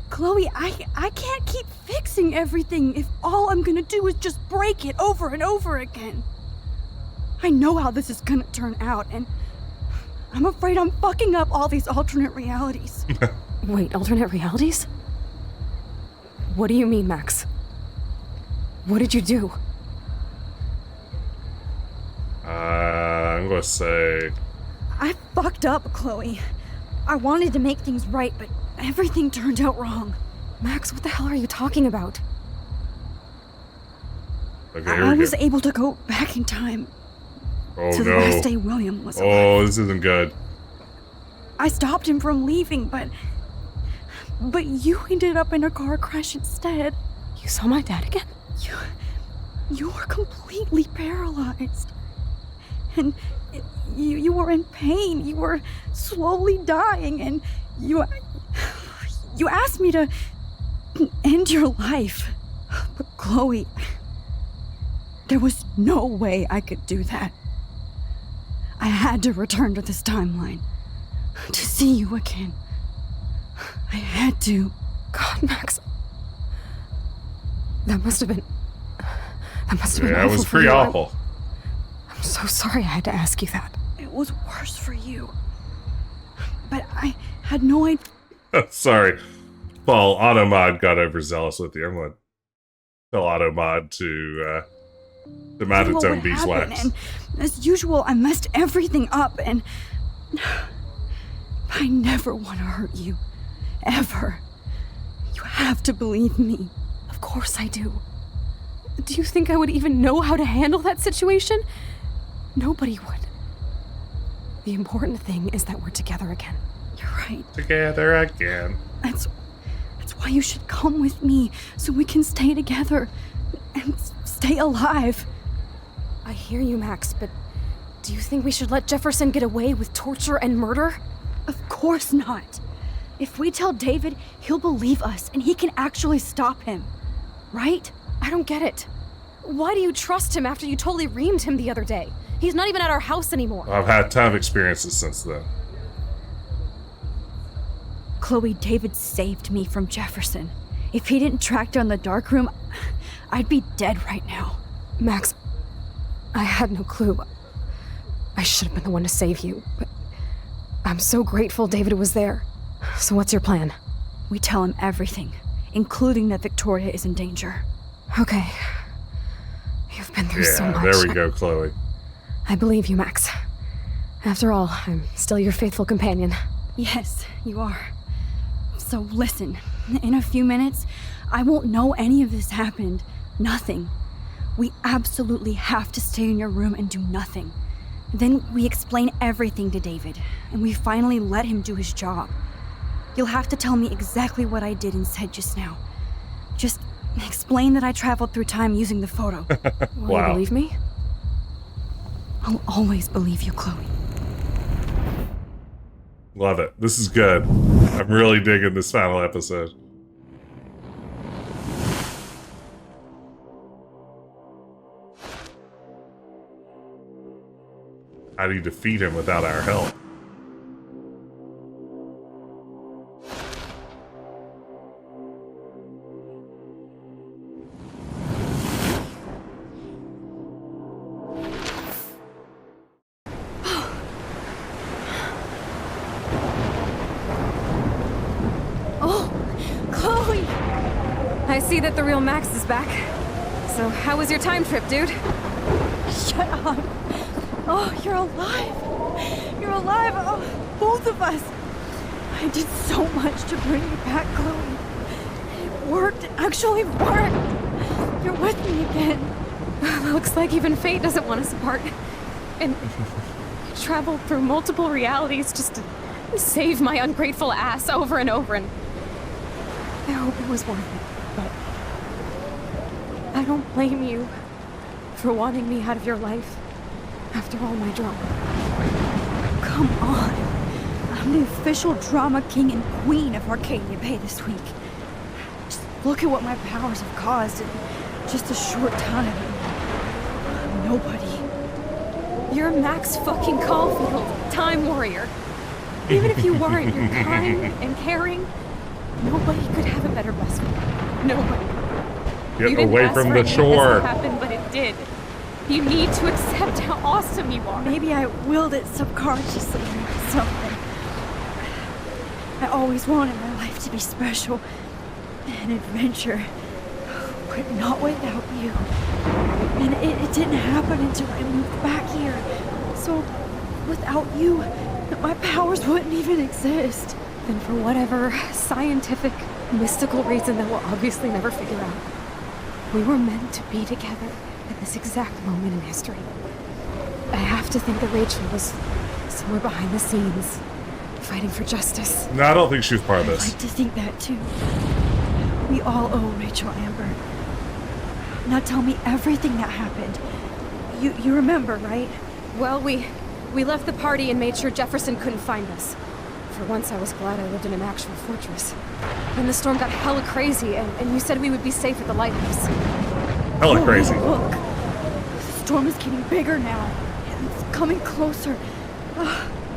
Chloe, I can't keep fixing everything if all I'm gonna do is just break it over and over again. I know how this is gonna turn out, and I'm afraid I'm fucking up all these alternate realities.
Wait, alternate realities? What do you mean, Max? What did you do?
I'm gonna say...
I fucked up, Chloe. I wanted to make things right, but everything turned out wrong.
Max, what the hell are you talking about?
Okay,
I was able to go back in time to the last day William was alive.
Oh, this isn't good.
I stopped him from leaving, but you ended up in a car crash instead.
You saw my dad again?
You were completely paralyzed. And you were in pain. You were slowly dying, and you asked me to end your life. But Chloe, there was no way I could do that. I had to return to this timeline to see you again. I had to.
God, Max. That must have been
Yeah, it
awful
was
for
pretty
you.
awful.
I'm so sorry I had to ask you that.
It was worse for you. But I had no idea.
Sorry. Paul, Automod got overzealous with you. I'm going to auto mod to mount its own beeswax.
And as usual, I messed everything up, and I never want to hurt you. Ever. You have to believe me.
Of course I do. Do you think I would even know how to handle that situation? Nobody would. The important thing is that we're together again.
You're right.
Together again.
That's why you should come with me, so we can stay together and stay alive.
I hear you, Max, but do you think we should let Jefferson get away with torture and murder?
Of course not. If we tell David, he'll believe us and he can actually stop him. Right?
I don't get it. Why do you trust him after you totally reamed him the other day? He's not even at our house anymore.
I've had a ton of experiences since then.
Chloe, David saved me from Jefferson. If he didn't track down the dark room, I'd be dead right now.
Max, I had no clue. I should have been the one to save you, but I'm so grateful David was there. So what's your plan?
We tell him everything, including that Victoria is in danger.
Okay. You've been through so much.
There we go, Chloe.
I believe you, Max. After all, I'm still your faithful companion.
Yes, you are. So listen, in a few minutes, I won't know any of this happened. Nothing. We absolutely have to stay in your room and do nothing. Then we explain everything to David, and we finally let him do his job. You'll have to tell me exactly what I did and said just now. Just explain that I traveled through time using the photo.
Will you believe me?
I'll always believe you, Chloe.
Love it. This is good. I'm really digging this final episode. How do you defeat him without our help?
I see that the real Max is back. So, how was your time trip, dude?
Shut up. Oh, you're alive. You're alive. Oh, both of us. I did so much to bring you back, Chloe. It worked. It actually worked. You're with me again.
Looks like even fate doesn't want us apart. And I traveled through multiple realities just to save my ungrateful ass over and over, and I hope it was worth it. But I don't blame you for wanting me out of your life after all my drama.
Come on. I'm the official drama king and queen of Arcadia Bay this week. Just look at what my powers have caused in just a short time. I'm nobody.
You're Max fucking Caulfield, Time Warrior. Even if you weren't, you're kind and caring. Nobody could have a better best friend. Nobody.
Get away from the shore.
It happened, but it did. You need to accept how awesome you are.
Maybe I willed it subconsciously or something. I always wanted my life to be special, an adventure, but not without you. And it didn't happen until I moved back here. So, without you, my powers wouldn't even exist.
And for whatever scientific, mystical reason that we'll obviously never figure out, we were meant to be together at this exact moment in history. I have to think that Rachel was somewhere behind the scenes, fighting for justice.
No, I don't think she was part of this.
I'd like to think that too. We all owe Rachel Amber. Now tell me everything that happened. You remember, right?
Well, we left the party and made sure Jefferson couldn't find us. For once, I was glad I lived in an actual fortress. Then the storm got hella crazy, and you said we would be safe at the lighthouse.
Hella crazy.
Look, the storm is getting bigger now. It's coming closer.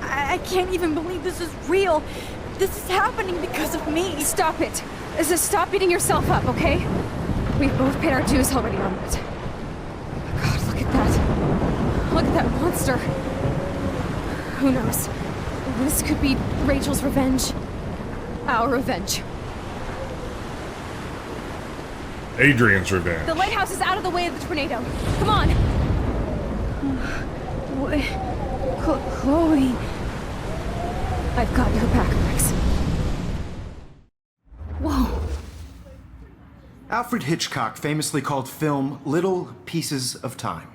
I can't even believe this is real. This is happening because of me.
Stop it. Just stop beating yourself up, okay? We've both paid our dues already on that. God, look at that. Look at that monster. Who knows? This could be Rachel's revenge. Our revenge.
Adrian's revenge.
The lighthouse is out of the way of the tornado. Come on. Chloe. I've got your back, Max. Whoa.
Alfred Hitchcock famously called film little pieces of time.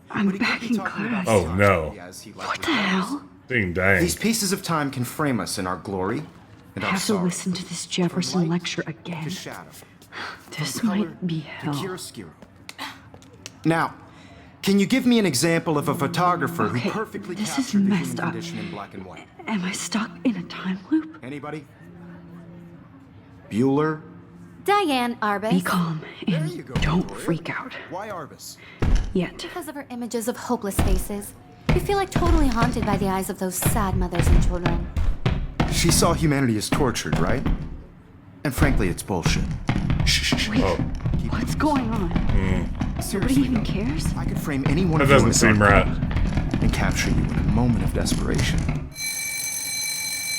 I'm back in class.
Oh no.
What the hell?
Ding dang.
These pieces of time can frame us in our glory and
I
our
have to
sorrow.
listen to this Jefferson lecture again. This might be hell.
Now, can you give me an example of a photographer
Okay,
who perfectly
this is
captured the
messed
human
up.
condition in black and white?
Am I stuck in a time loop?
Anybody? Bueller?
Diane Arbus.
Be calm and don't freak out.
Why Arbus?
Yet.
Because of her images of hopeless faces. You feel like totally haunted by the eyes of those sad mothers and children.
She saw humanity as tortured, right? And frankly, it's bullshit. Shh.
Wait, what's going on? Nobody even cares?
I could frame any one
That
of you in
doesn't
a
seem
dark
right.
room and capture you in a moment of desperation.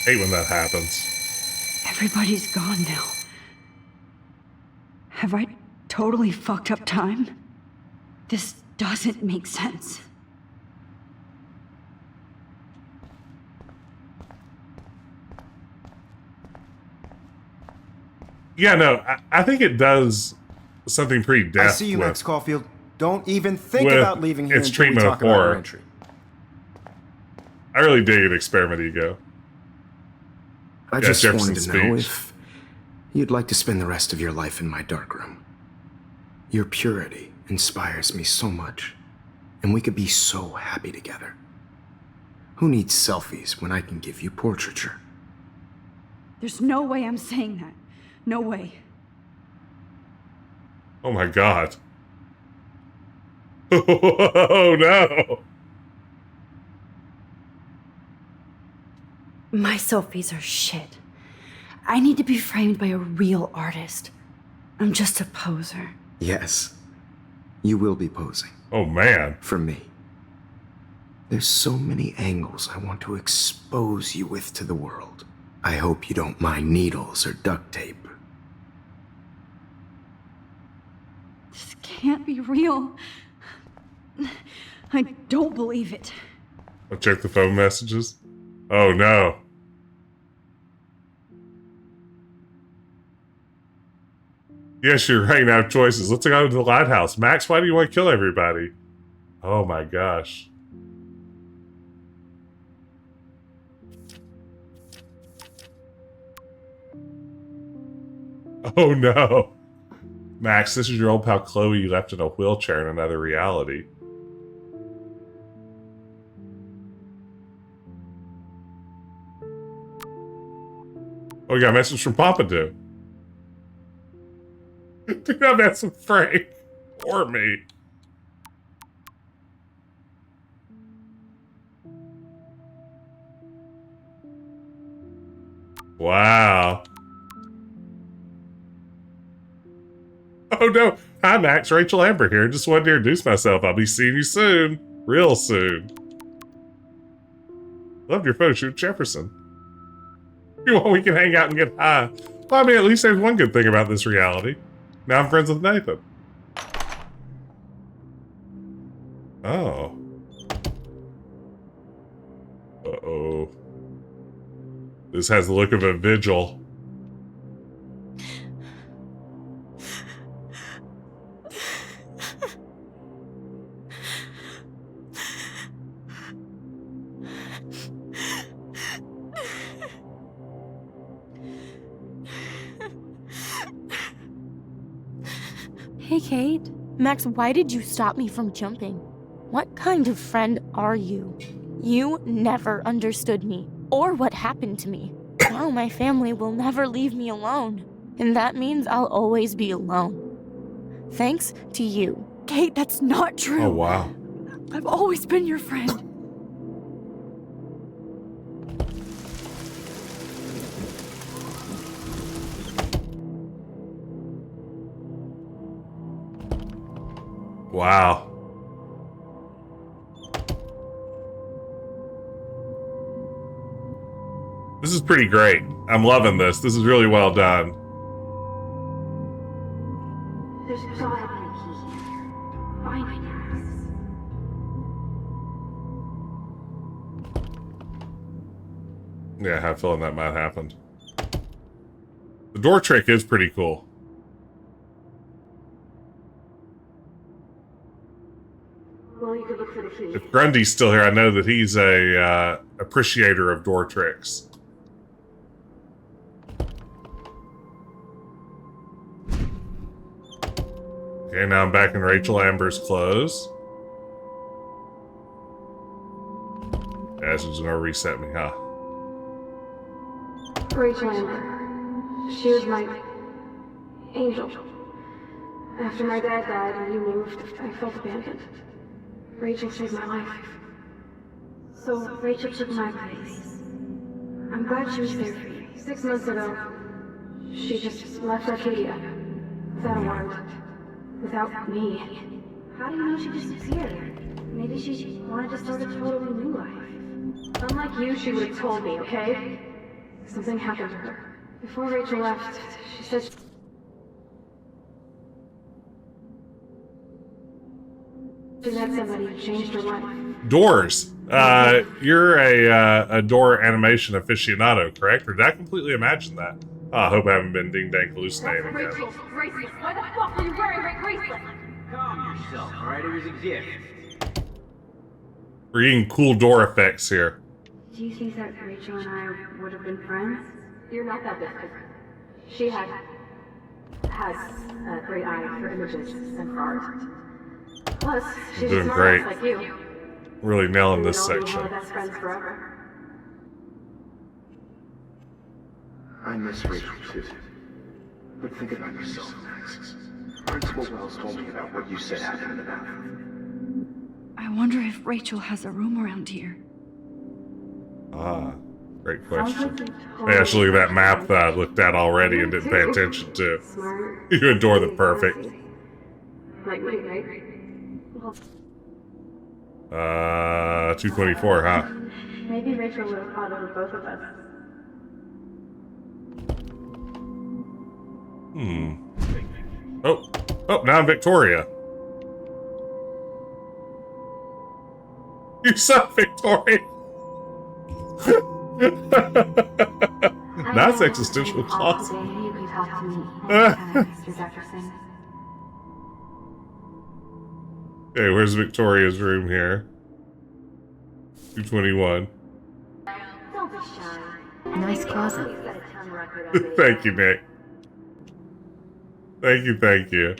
Hate when that happens.
Everybody's gone now. Have I totally fucked up time? This doesn't make sense.
Yeah, no, I think it does something pretty deft.
I see you, Max Caulfield. Don't even think
with
about leaving here
its
until we
treatment of
talk about your
horror.
entry.
I really dig an experiment ego.
I
Yeah,
just wanted
Jefferson's
to know
speech.
if you'd like to spend the rest of your life in my darkroom. Your purity inspires me so much, and we could be so happy together. Who needs selfies when I can give you portraiture?
There's no way I'm saying that. No way.
Oh my god. Oh no.
My selfies are shit. I need to be framed by a real artist. I'm just a poser.
Yes, you will be posing.
Oh man.
For me. There's so many angles I want to expose you with to the world. I hope you don't mind needles or duct tape.
This can't be real. I don't believe it.
I'll check the phone messages. Oh no. Yes, you're right. Now choices. Let's go to the lighthouse. Max, why do you want to kill everybody? Oh my gosh. Oh no. Max, this is your old pal Chloe you left in a wheelchair in another reality. Oh, we got a message from Pompidou. Do not mess with Frank or me. Wow. Oh no. Hi Max, Rachel Amber here. Just wanted to introduce myself. I'll be seeing you soon. Real soon. Loved your photo shoot, Jefferson. You want we can hang out and get high. Well, I mean, at least there's one good thing about this reality. Now I'm friends with Nathan. Oh. Uh-oh. This has the look of a vigil.
Hey, Kate. Max, why did you stop me from jumping? What kind of friend are you? You never understood me, or what happened to me. Now my family will never leave me alone, and that means I'll always be alone. Thanks to you.
Kate, that's not true.
Oh, wow.
I've always been your friend.
Wow. This is pretty great. I'm loving this. This is really well done. Yeah, I have a feeling that might happen. The door trick is pretty cool.
Well, you could look for the key.
If Grundy's still here, I know that he's a appreciator of door tricks. Okay, now I'm back in Rachel Amber's clothes. Yeah, this is gonna reset me, huh?
Rachel Amber. She was my angel. After my dad died and you moved, I felt abandoned. Rachel saved my life. So Rachel took my place. I'm glad she was there for you. 6 months ago, she just left Arcadia. Without a word. Without me. How do you know she disappeared? Maybe she wanted to start a totally new life. Unlike you, she would have told me, okay? Something happened to her. Before Rachel left, she said she met somebody who changed her life.
Doors. You're a door animation aficionado, correct? Or did I completely imagine that? Oh, I hope I haven't been ding-dang hallucinating again.
Rachel, why the fuck are you wearing my bracelet?
Calm yourself, alright? It was a gift.
We're getting cool door effects here.
Do you think that Rachel and I would have been friends? You're not that different. She has a great eye for images and for art. Plus, she's
Doing
smart
great.
like you.
Really nailing
We'd
this
all be
section.
more best friends forever.
I miss Rachel too. But think about yourself, Max. Principal Wells told me about what you said happened in the bathroom.
I wonder if Rachel has a room around here.
Ah, great question. Hey, I should look at that map that I looked at already and didn't pay attention to. You adore the perfect.
Lightweight, right? Well,
224, huh?
maybe Rachel would have fought over both of us.
Oh, now I'm Victoria. You suck, Victoria. That's existential clause.
You can talk to me anytime, Mr. Jefferson.
Okay, where's Victoria's room here? 221.
Don't be shy.
Nice closet.
Thank you, Nick. Thank you.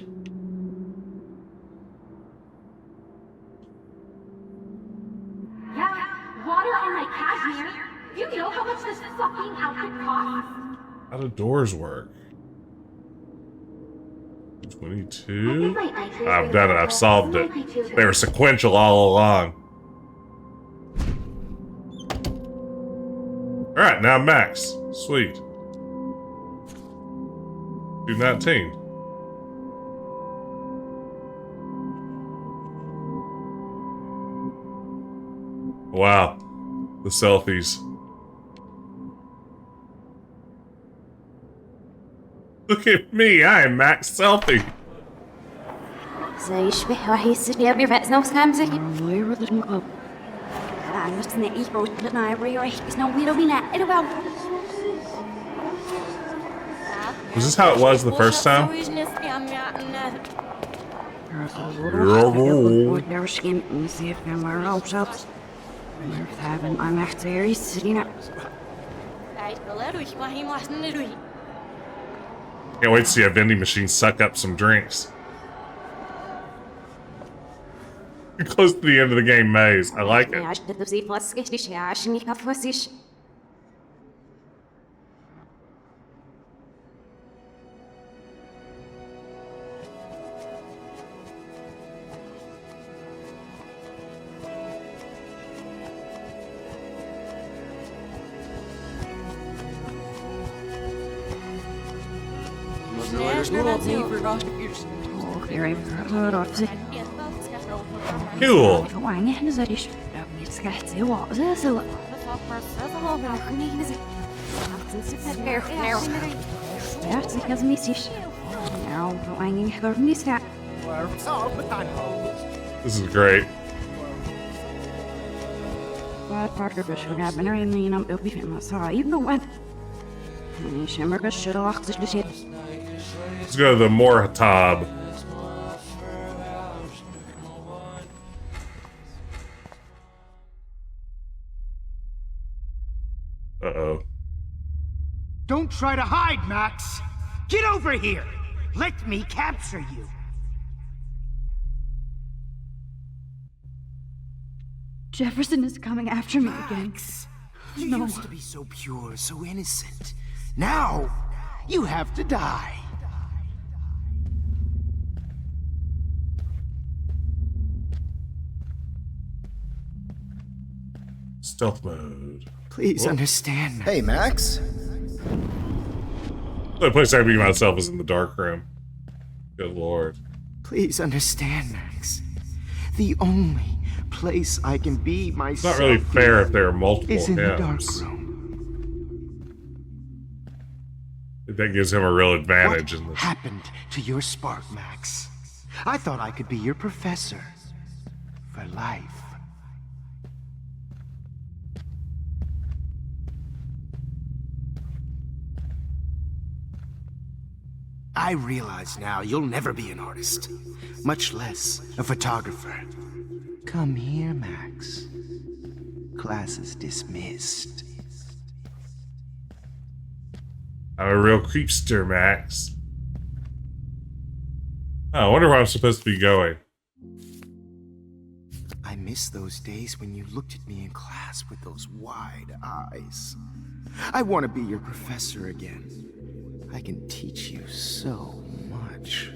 Yeah, water on my cashmere. Do you know how much this fucking outfit costs?
How do doors work? 22? I've done it. I've solved it. They were sequential all along. Alright, now Max. Sweet. 219. Wow. The selfies. Look at me, I am Max Selfie.
زي يشبه واحد يستني أبي فأس نفس كام زي أنا مش نلاقي روت لنا ريح بس نويرو بينا إلو
Was this how it was the first time? Can't wait to see a vending machine suck up some drinks. Close to the end of the game maze. I like it. Cool. This is great. Let's go to the Morhatab. Uh-oh.
Don't try to hide, Max! Get over here! Let me capture you!
Jefferson is coming after me again.
You used to be so pure, so innocent. Now, you have to die.
Stealth mode.
Please understand. Hey, Max.
The only place I can be myself is in the dark room. Good lord.
Please understand, Max. The only place I can be myself.
It's not really fair if there are multiple
is in the dark
hymns.
room.
That gives him a real advantage in
What
this.
happened to your spark, Max? I thought I could be your professor for life. I realize now you'll never be an artist, much less a photographer. Come here, Max. Class is dismissed.
I'm a real creepster, Max. Oh, I wonder where I'm supposed to be going.
I miss those days when you looked at me in class with those wide eyes. I want to be your professor again. I can teach you so much.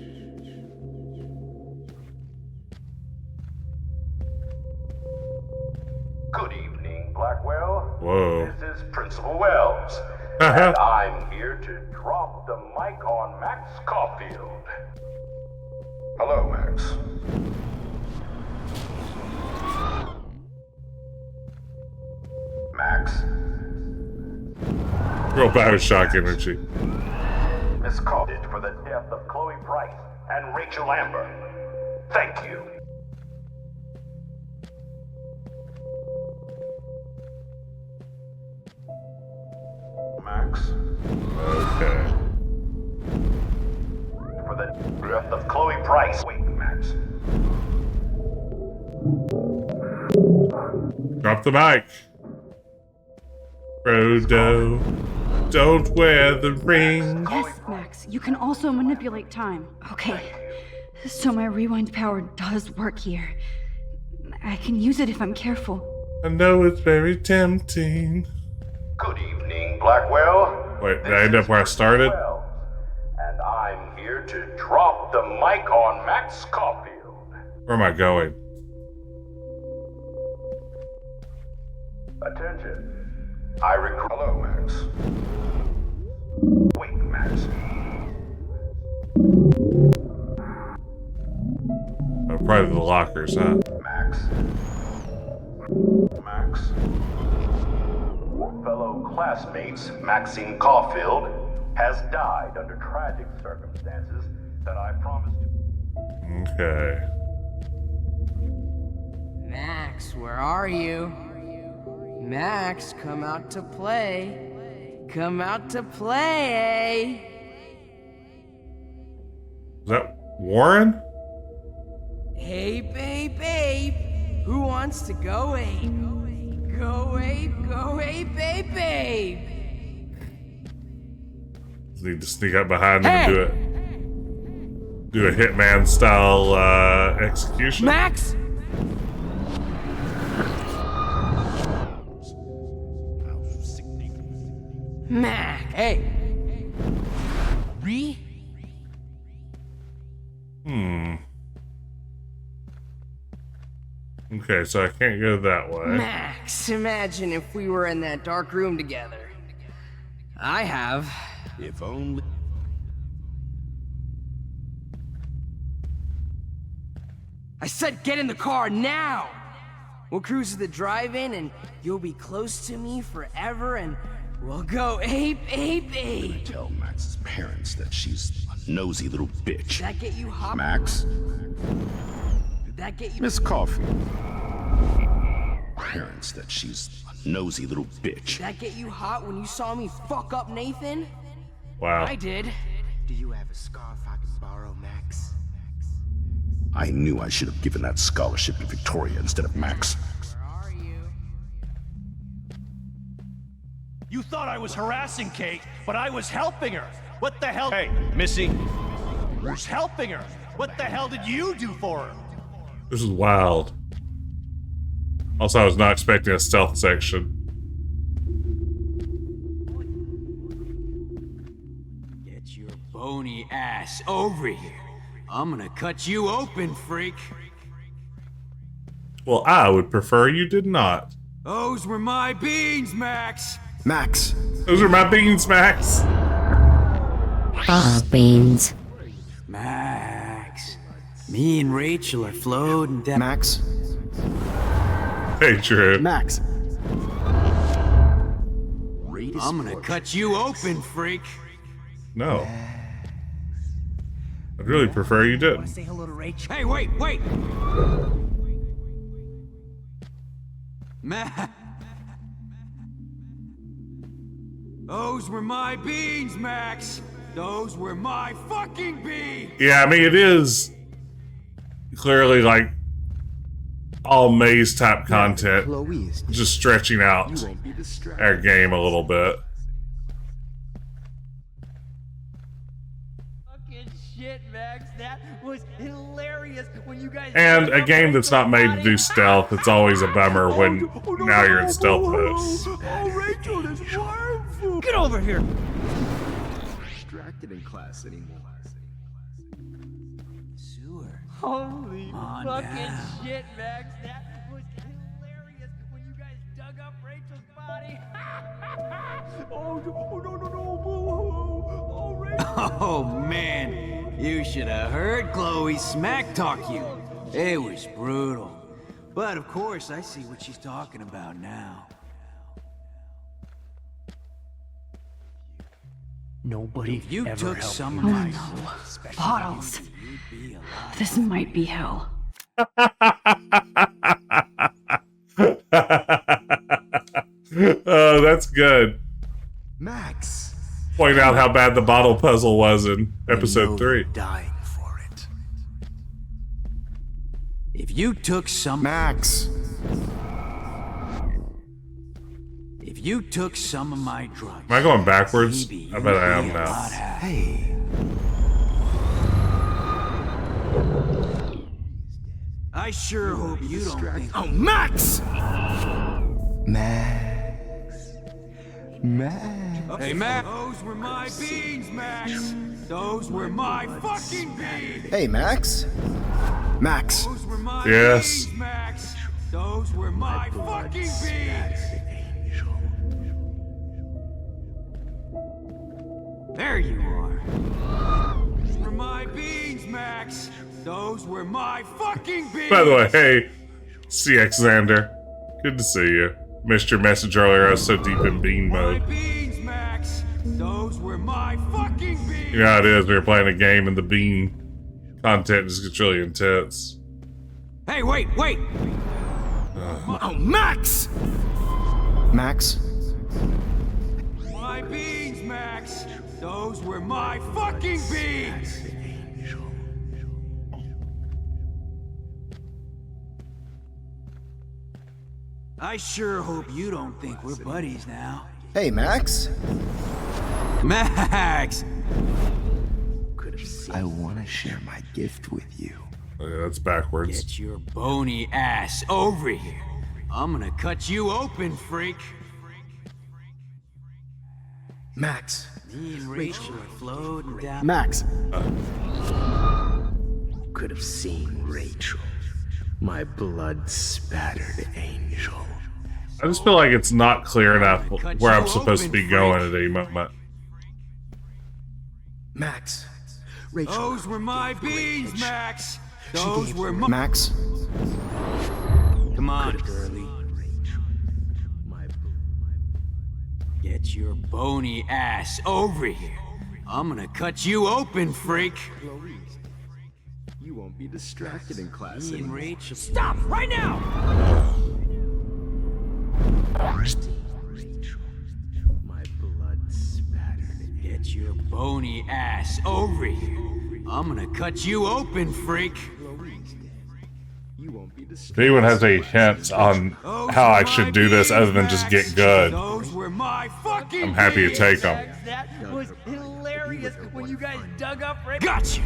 Good evening, Blackwell.
Whoa.
This is Principal Wells. And I'm here to drop the mic on Max Caulfield. Hello, Max. Max.
Real Bioshock energy.
Miss Caulfield for the death of Chloe Price and Rachel Amber. Thank you. Max.
Okay.
For the death of Chloe Price. Wait, Max.
Drop the mic. Frodo, don't wear the ring.
Yes, Max, you can also manipulate time. Okay, so my rewind power does work here. I can use it if I'm careful.
I know it's very tempting.
Good evening, Blackwell.
Wait, did I end up where I started?
And I'm here to drop the mic on Max Caulfield.
Where am I going?
Attention. I recruit. Hello, Max. Wait, Max.
Oh, probably the lockers, huh?
Max. Max. Fellow classmates Maxine Caulfield has died under tragic circumstances that I promised to.
Okay.
Max, where are you? Max, come out to play. Come out to play.
Is that Warren?
Hey, babe. Who wants to go ape? Go ape, babe.
Just need to sneak up behind him and do a Hitman style execution.
Max! Mac, hey.
Okay, so I can't go that way.
Max, imagine if we were in that dark room together. I have.
If only.
I said get in the car now! We'll cruise to the drive-in and you'll be close to me forever and we'll go ape.
Tell Max's parents that she's a nosy little bitch.
Did that get you hot?
Max?
Did that get you...
Miss Caulfield.
parents that she's a nosy little bitch.
Did that get you hot when you saw me fuck up Nathan?
Wow.
I did.
Do you have a scarf I can borrow, Max?
I knew I should have given that scholarship to Victoria instead of Max.
You thought I was harassing Kate, but I was helping her. What the hell? Hey, Missy. I was helping her. What the hell did you do for her?
This is wild. Also, I was not expecting a stealth section.
Get your bony ass over here. I'm gonna cut you open, freak.
Well, I would prefer you did not.
Those were my beans, Max.
Max.
Those are my beans, Max.
Beans. Max. Me and Rachel are floating down.
Max.
Hey, Drew.
Max.
I'm gonna cut you open, freak.
No. I'd really prefer you didn't.
Say hello to Rachel.
Hey, wait! Max. Those were my beans, Max. Those were my fucking beans.
Yeah, I mean, it is clearly like all maze type content, just stretching out our game a little bit.
Fucking shit, Max. That was hilarious when you guys.
And a game that's not made to do stealth, it's always a bummer when now you're in stealth mode.
Oh, Rachel is wonderful. Get over here.
Distracted in class anymore.
Holy fucking shit, Max. That was hilarious when you guys dug up Rachel's body. Oh, no. Oh, Rachel.
Oh, man. You should have heard Chloe smack talk you. It was brutal. But of course, I see what she's talking about now.
Nobody
If you
ever
took
helped
some
me.
of my
Bottles. This might be hell.
Oh, that's good.
Max.
Point out how bad the bottle puzzle was in episode 3.
Dying for it.
If you took some...
Max.
If you took some of my drugs...
Am I going backwards? I bet I am now.
Hey.
I sure hope you don't think...
Oh, Max! Max.
Hey, Max! Those were my beans, Max! Those were my fucking beans!
Hey, Max. Max.
Those were my
Yes.
beans, Max! Those were my fucking beans! There you are. Those were my beans, Max! Those were my fucking beans!
By the way, hey, CX Xander. Good to see you. Missed your message earlier. I was so deep in bean mode.
Beans, Max! Those were my fucking beans!
You know how it is when you're playing a game and the bean content just gets really intense.
Hey, wait!
Oh, Max! Max.
My beans, Max! Those were my fucking beans! I sure hope you don't think we're buddies now.
Hey, Max.
Max!
I want to share my gift with you.
Oh, yeah, that's backwards.
Get your bony ass over here. I'm gonna cut you open, freak.
Max.
Me and Rachel are floating down.
Max. Could have seen Rachel. My blood-spattered angel.
I just feel like it's not clear enough where I'm supposed to be going at any moment.
Max. Rachel.
Those were my beans, Max. Those were my...
Max.
Come on, girlie. Get your bony ass over here. I'm gonna cut you open, freak.
You won't be distracted in class
Me and
anymore.
Rachel.
Stop right now!
My blood spattered. Get your bony ass over here. I'm gonna cut you open, freak.
If anyone has any hints on how I should do this other than just get good, I'm happy to take them.
That was hilarious when you guys dug up right.
Gotcha!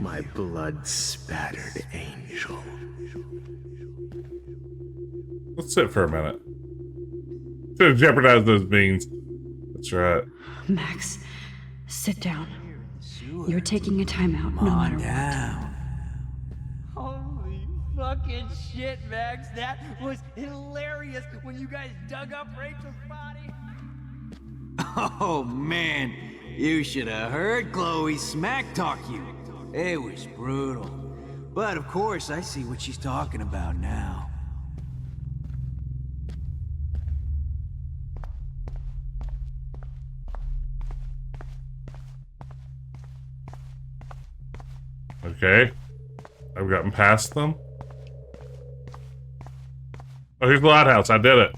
My blood spattered angel.
Let's sit for a minute. To jeopardize those beans. That's right.
Max, sit down. You're taking a timeout, no matter what.
Holy fucking shit, Max. That was hilarious when you guys dug up Rachel's body.
Oh man, you should have heard Chloe smack talk you. It was brutal. But of course, I see what she's talking about now.
Okay. I've gotten past them. Oh, here's the lighthouse. I did it.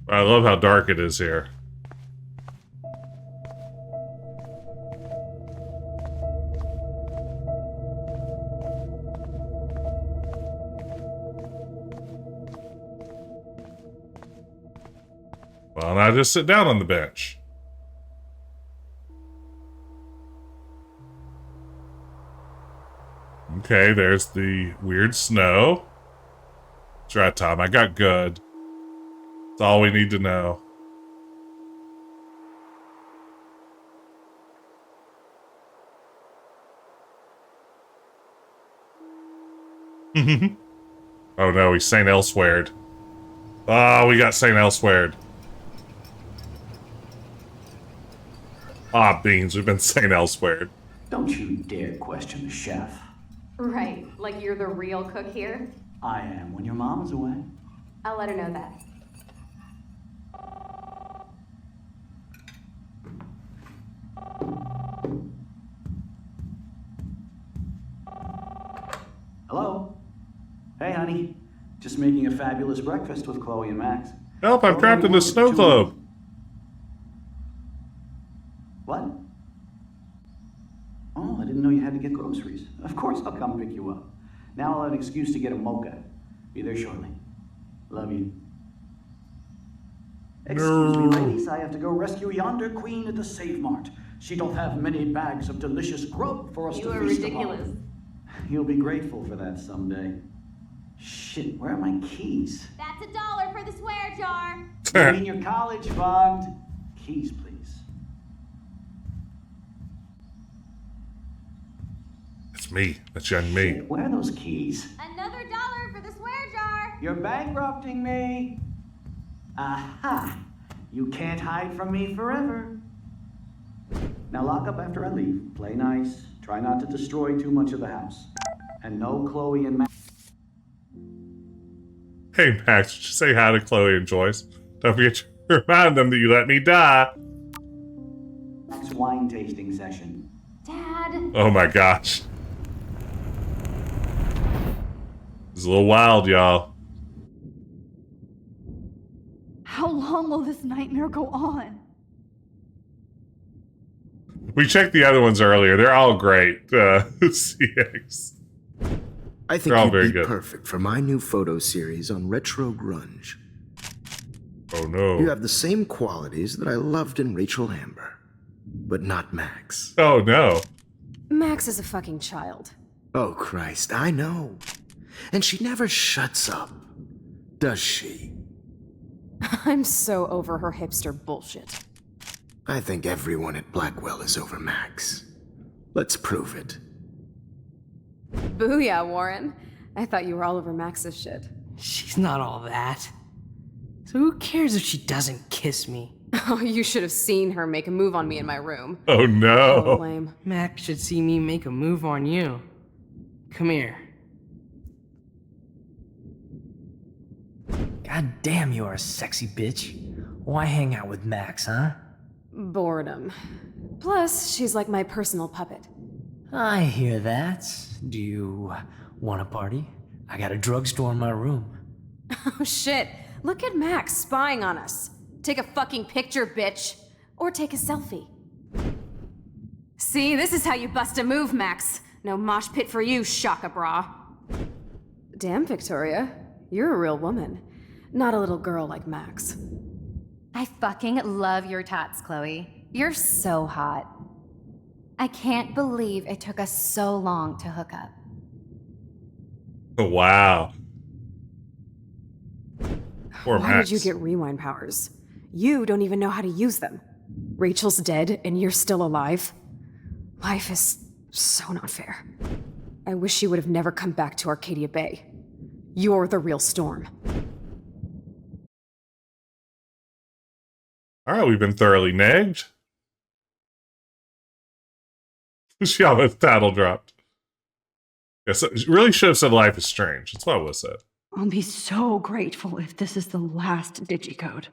I love how dark it is here. Well, now just sit down on the bench. Okay, there's the weird snow. That's right, Tom. I got good. That's all we need to know. Oh no, he's St. Elsewhere. Oh, we got St. Elsewhere. Ah, beans, we've been St. Elsewhere.
Don't you dare question the chef.
Right, like you're the real cook here?
I am when your mom is away.
I'll let her know that.
Hello? Hey, honey. Just making a fabulous breakfast with Chloe and Max.
Help, I'm trapped in the snow globe.
What? Oh, I didn't know you had to get groceries. Of course I'll come pick you up. Now I'll have an excuse to get a mocha. Be there shortly. Love you. Excuse me, ladies. I have to go rescue yonder queen at the Save Mart. She don't have many bags of delicious grub for us to feast upon.
You are ridiculous.
You'll be grateful for that someday. Shit, where are my keys?
That's $1 for the swear jar.
You mean your college fund? Keys, please.
It's me. That's young me.
Shit, where are those keys?
Another $1 for the swear jar.
You're bankrupting me. Aha! You can't hide from me forever. Now lock up after I leave. Play nice. Try not to destroy too much of the house. And no Chloe and Max.
Hey, Max, did you say hi to Chloe and Joyce? Don't forget to remind them that you let me die.
Max wine tasting session.
Dad.
Oh my gosh. It's a little wild, y'all.
How long will this nightmare go on?
We checked the other ones earlier. They're all great. CX.
I think you'd be perfect for my new photo series on retro grunge.
Oh no.
You have the same qualities that I loved in Rachel Amber, but not Max.
Oh no.
Max is a fucking child.
Oh Christ, I know. And she never shuts up, does she?
I'm so over her hipster bullshit.
I think everyone at Blackwell is over Max. Let's prove it.
Booyah, Warren. I thought you were all over Max's shit.
She's not all that. So who cares if she doesn't kiss me?
Oh, you should have seen her make a move on me in my room.
Oh no.
Oh, lame.
Max should see me make a move on you. Come here.
God damn, you are a sexy bitch. Why hang out with Max, huh?
Boredom. Plus, she's like my personal puppet.
I hear that. Do you want a party? I got a drugstore in my room.
Oh shit, look at Max spying on us. Take a fucking picture, bitch. Or take a selfie. See, this is how you bust a move, Max. No mosh pit for you, Shaka Bra. Damn, Victoria. You're a real woman. Not a little girl like Max.
I fucking love your tots, Chloe. You're so hot. I can't believe it took us so long to hook up.
Wow. Poor
Why
Max.
did you get rewind powers? You don't even know how to use them. Rachel's dead and you're still alive. Life is so not fair. I wish you would have never come back to Arcadia Bay. You're the real storm.
All right, we've been thoroughly negged. She almost title dropped. Yes, it really should have said life is strange. That's what I would have said.
I'll be so grateful if this is the last digicode.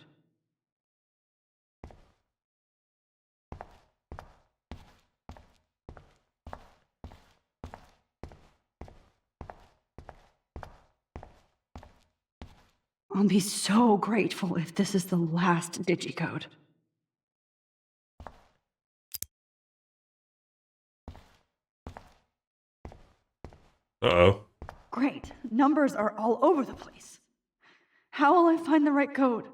I'll be so grateful if this is the last digicode.
Uh-oh.
Great. Numbers are all over the place. How will I find the right code?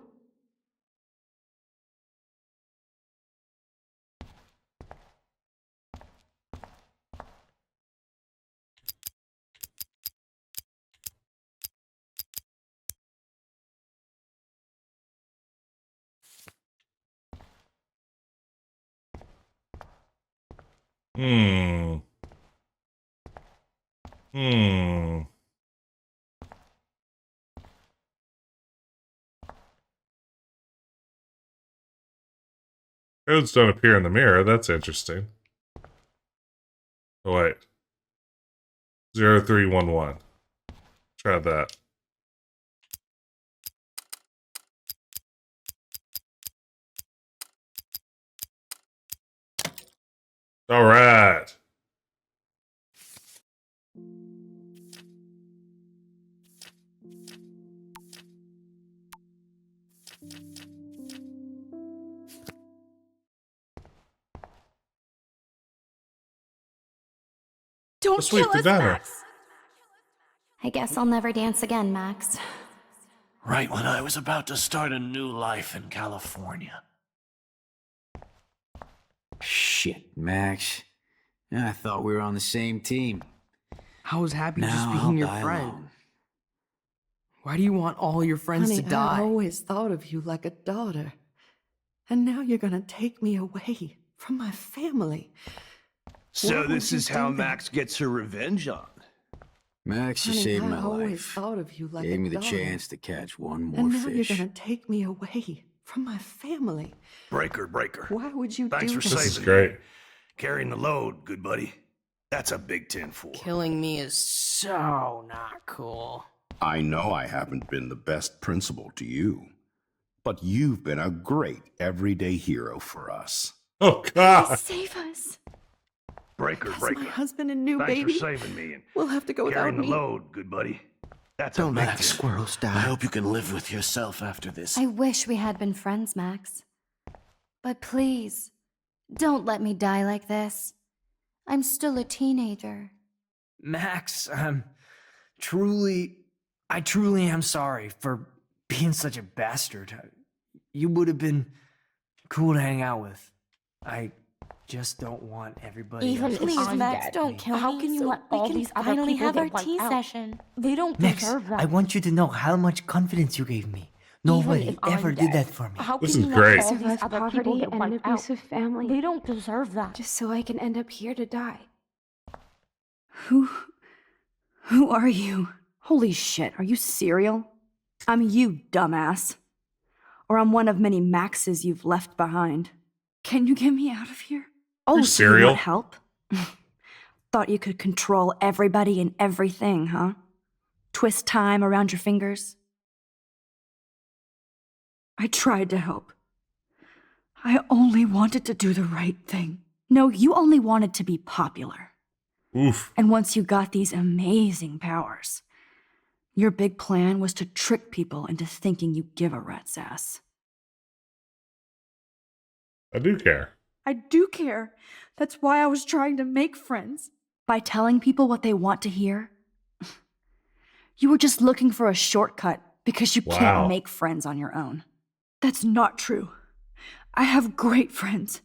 Hmm. Codes don't appear in the mirror. That's interesting. Oh, wait. 0311. Try that. All right.
Don't
Sweep
kill
the
us,
diner.
Max! I guess I'll never dance again, Max.
Right when I was about to start a new life in California.
Shit, Max. I thought we were on the same team.
I was happy just
Now I'll
being your
die
friend.
alone.
Why do you want all your friends
Honey,
to die?
I always thought of you like a daughter. And now you're gonna take me away from my family.
So
Why
this
would you
is how
do that?
Max gets her revenge on.
Max, you
Honey,
saved
I
my
always
life.
thought of you like
Gave
a
me the
daughter.
chance to catch one more
And now
fish.
you're gonna take me away from my family.
Breaker.
Why would you
Thanks
do
for
that?
This is
saving
great.
me. Carrying the load, good buddy. That's a big 10-4.
Killing me is so not cool.
I know I haven't been the best principal to you, but you've been a great everyday hero for us.
Oh, God.
Save us.
Breaker.
My husband and new
Thanks
baby.
for saving me and
We'll have to go without
carrying the
me.
load, good buddy. That's
Don't
a big
let
deal.
squirrels die. I hope you can live with yourself after this.
I wish we had been friends, Max. But please, don't let me die like this. I'm still a teenager.
Max, I truly am sorry for being such a bastard. You would have been cool to hang out with. I just don't want everybody
Even
else
if
to
I'm
get
dead, don't kill
me.
me. How can you let all these other
finally
people
have
get
our
wiped
tea
out?
session.
They don't
Max,
deserve that.
I want you to know how much confidence you gave me. Nobody
Even if
ever
I'm
did
dead,
that for me.
How
This
can
is
you
great.
let all
Survive
these other people
poverty
get
and an
wiped out?
abusive family.
They don't deserve that.
Just so I can end up here to die.
Who are you? Holy shit, are you serial? I'm you, dumbass. Or I'm one of many Maxes you've left behind. Can you get me out of here? Oh, so you
Serial?
want help? Thought you could control everybody and everything, huh? Twist time around your fingers? I tried to help. I only wanted to do the right thing. No, you only wanted to be popular.
Oof.
And once you got these amazing powers, your big plan was to trick people into thinking you give a rat's ass.
I do care.
I do care. That's why I was trying to make friends. By telling people what they want to hear, you were just looking for a shortcut because you can't make friends on your own. That's not true. I have great friends,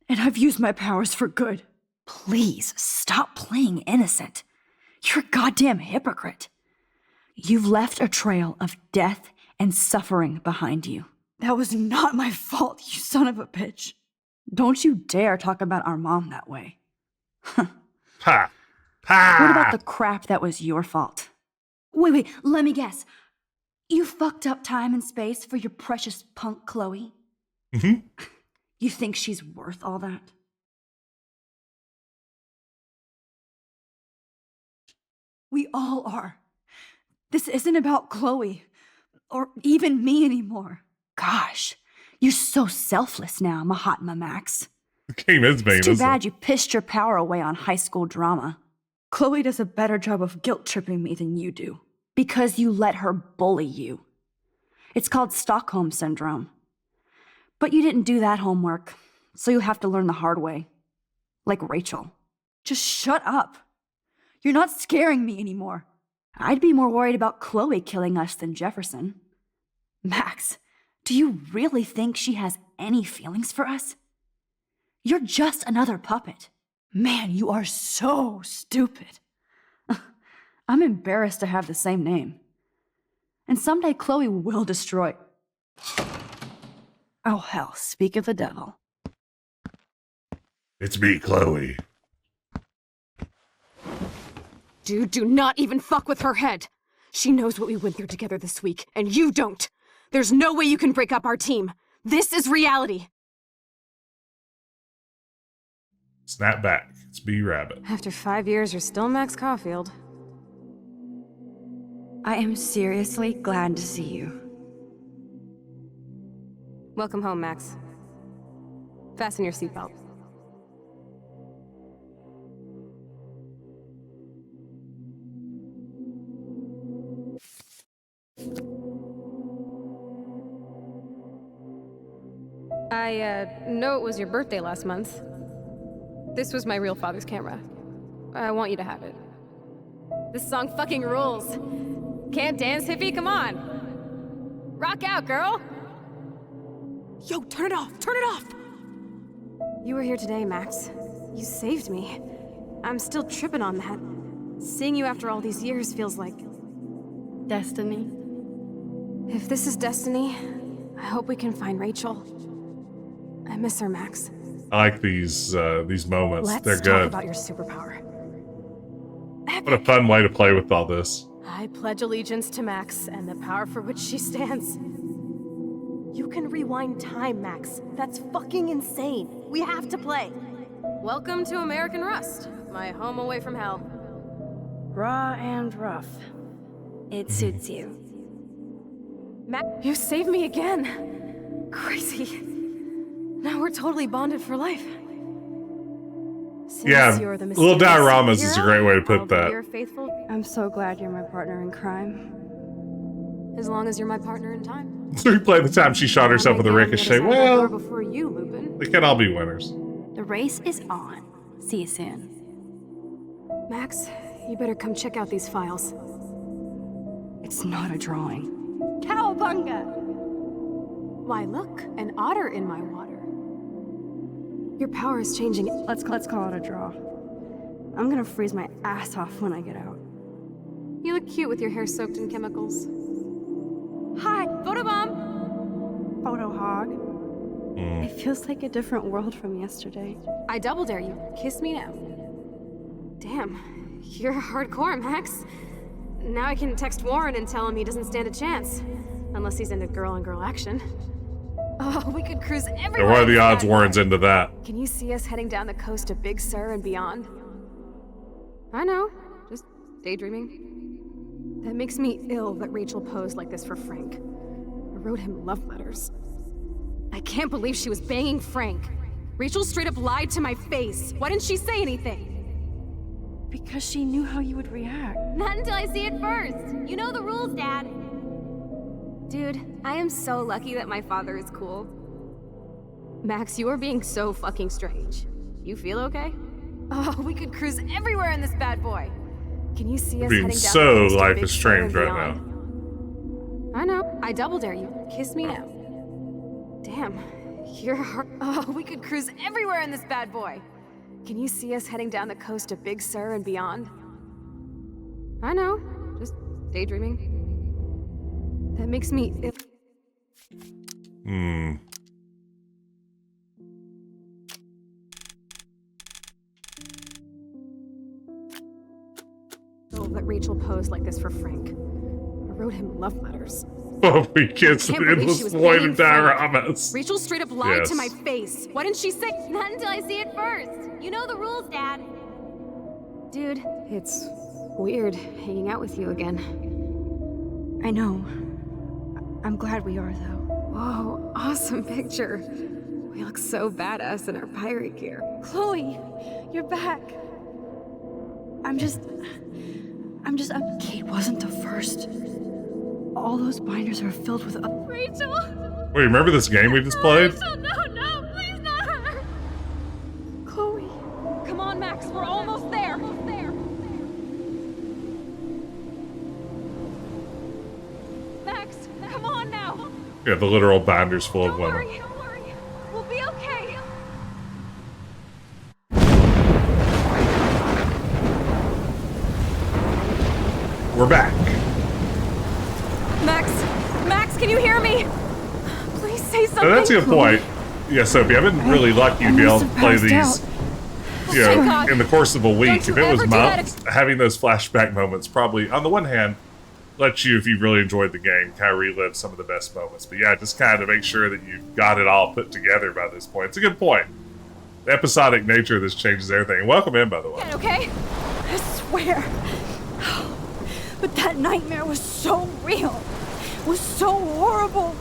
and I've used my powers for good. Please, stop playing innocent. You're a goddamn hypocrite. You've left a trail of death and suffering behind you. That was not my fault, you son of a bitch. Don't you dare talk about our mom that way.
Ha! Ha!
What about the crap that was your fault? Wait, let me guess. You fucked up time and space for your precious punk Chloe?
Mm-hmm.
You think she's worth all that? We all are. This isn't about Chloe, or even me anymore. Gosh, you're so selfless now, Mahatma Max.
The game is vain,
It's too bad you pissed your power away on high school drama. Chloe does a better job of guilt-tripping me than you do. Because you let her bully you. It's called Stockholm Syndrome. But you didn't do that homework, so you'll have to learn the hard way. Like Rachel. Just shut up. You're not scaring me anymore. I'd be more worried about Chloe killing us than Jefferson. Max, do you really think she has any feelings for us? You're just another puppet. Man, you are so stupid. I'm embarrassed to have the same name. And someday Chloe will destroy... Oh hell, speak of the devil.
It's me, Chloe.
Dude, do not even fuck with her head. She knows what we went through together this week, and you don't. There's no way you can break up our team. This is reality.
Snap back. It's B-Rabbit.
After 5 years, you're still Max Caulfield.
I am seriously glad to see you.
Welcome home, Max. Fasten your seatbelt. I know it was your birthday last month. This was my real father's camera. I want you to have it. This song fucking rules. Can't dance, hippie? Come on. Rock out, girl. Yo, turn it off. Turn it off. You were here today, Max. You saved me. I'm still tripping on that. Seeing you after all these years feels like... destiny. If this is destiny, I hope we can find Rachel. I miss her, Max.
I like these moments. They're good.
Let's talk about your superpower.
What a fun way to play with all this.
I pledge allegiance to Max and the power for which she stands. You can rewind time, Max. That's fucking insane. We have to play. Welcome to American Rust, my home away from hell.
Raw and rough. It suits you.
Max, you saved me again. Crazy. Now we're totally bonded for life. Since
Yeah,
you're the
little
mysterious
dioramas is a
hero,
great way to
I'll
put
be
that.
your faithful.
I'm so glad you're my partner in crime.
As long as you're my partner in time.
So replay the time she shot herself with a ricochet. Well,
Before you, Lupin.
they can't all be winners.
The race is on. See you soon.
Max, you better come check out these files.
It's not a drawing.
Cowabunga! Why, look, an otter in my water. Your power is changing.
Let's call it a draw. I'm gonna freeze my ass off when I get out.
You look cute with your hair soaked in chemicals. Hi, photobomb!
Photo hog. It feels like a different world from yesterday.
I double dare you. Kiss me now. Damn, you're hardcore, Max. Now I can text Warren and tell him he doesn't stand a chance. Unless he's into girl-on-girl action. Oh, we could cruise everywhere.
And what are the odds Warren's into that?
Can you see us heading down the coast to Big Sur and beyond? I know, just daydreaming. That makes me ill that Rachel posed like this for Frank. A wrote him love letters. I can't believe she was banging Frank. Rachel straight up lied to my face. Why didn't she say anything?
Because she knew how you would react.
Not until I see it first. You know the rules, Dad. Dude, I am so lucky that my father is cool.
Max, you are being so fucking strange. You feel okay?
Oh, we could cruise everywhere in this bad boy.
Can you see us
Being
heading down
so
the coast to
life
Big
is
Sur
strange
and
right
beyond?
now.
I know. I double dare you. Kiss me now. Damn. You're hard.
Oh, we could cruise everywhere in this bad boy.
Can you see us heading down the coast to Big Sur and beyond? I know. Just daydreaming. That makes me ill. That Rachel posed like this for Frank. I wrote him love letters.
Oh, we can't see
I can't believe
endless
she was
void
banging
of dioramas.
Rachel straight up lied
Yes.
to my face. Why didn't she say?
Not until I see it first. You know the rules, Dad.
Dude, it's weird hanging out with you again.
I know. I'm glad we are, though.
Whoa, awesome picture. We look so badass in our pirate gear.
Chloe, you're back. Kate wasn't the first. All those binders are filled with...
Rachel!
Wait, remember this game we just played?
Rachel, no, please not her!
Chloe.
Come on, Max, we're almost there.
Max, come on now!
Yeah, the literal binders full of women.
Don't worry. We'll be okay.
We're back.
Max, can you hear me? Please say something.
So that's a good point. Yeah, Sophie, I've been really lucky to be able to play these, you know, in the course of a week. If it was months, having those flashback moments probably, on the one hand, lets you, if you really enjoyed the game, kind of relive some of the best moments. But yeah, just kind of make sure that you've got it all put together by this point. It's a good point. The episodic nature of this changes everything. And welcome in, by the way.
Okay? I swear. But that nightmare was so real. It was so horrible.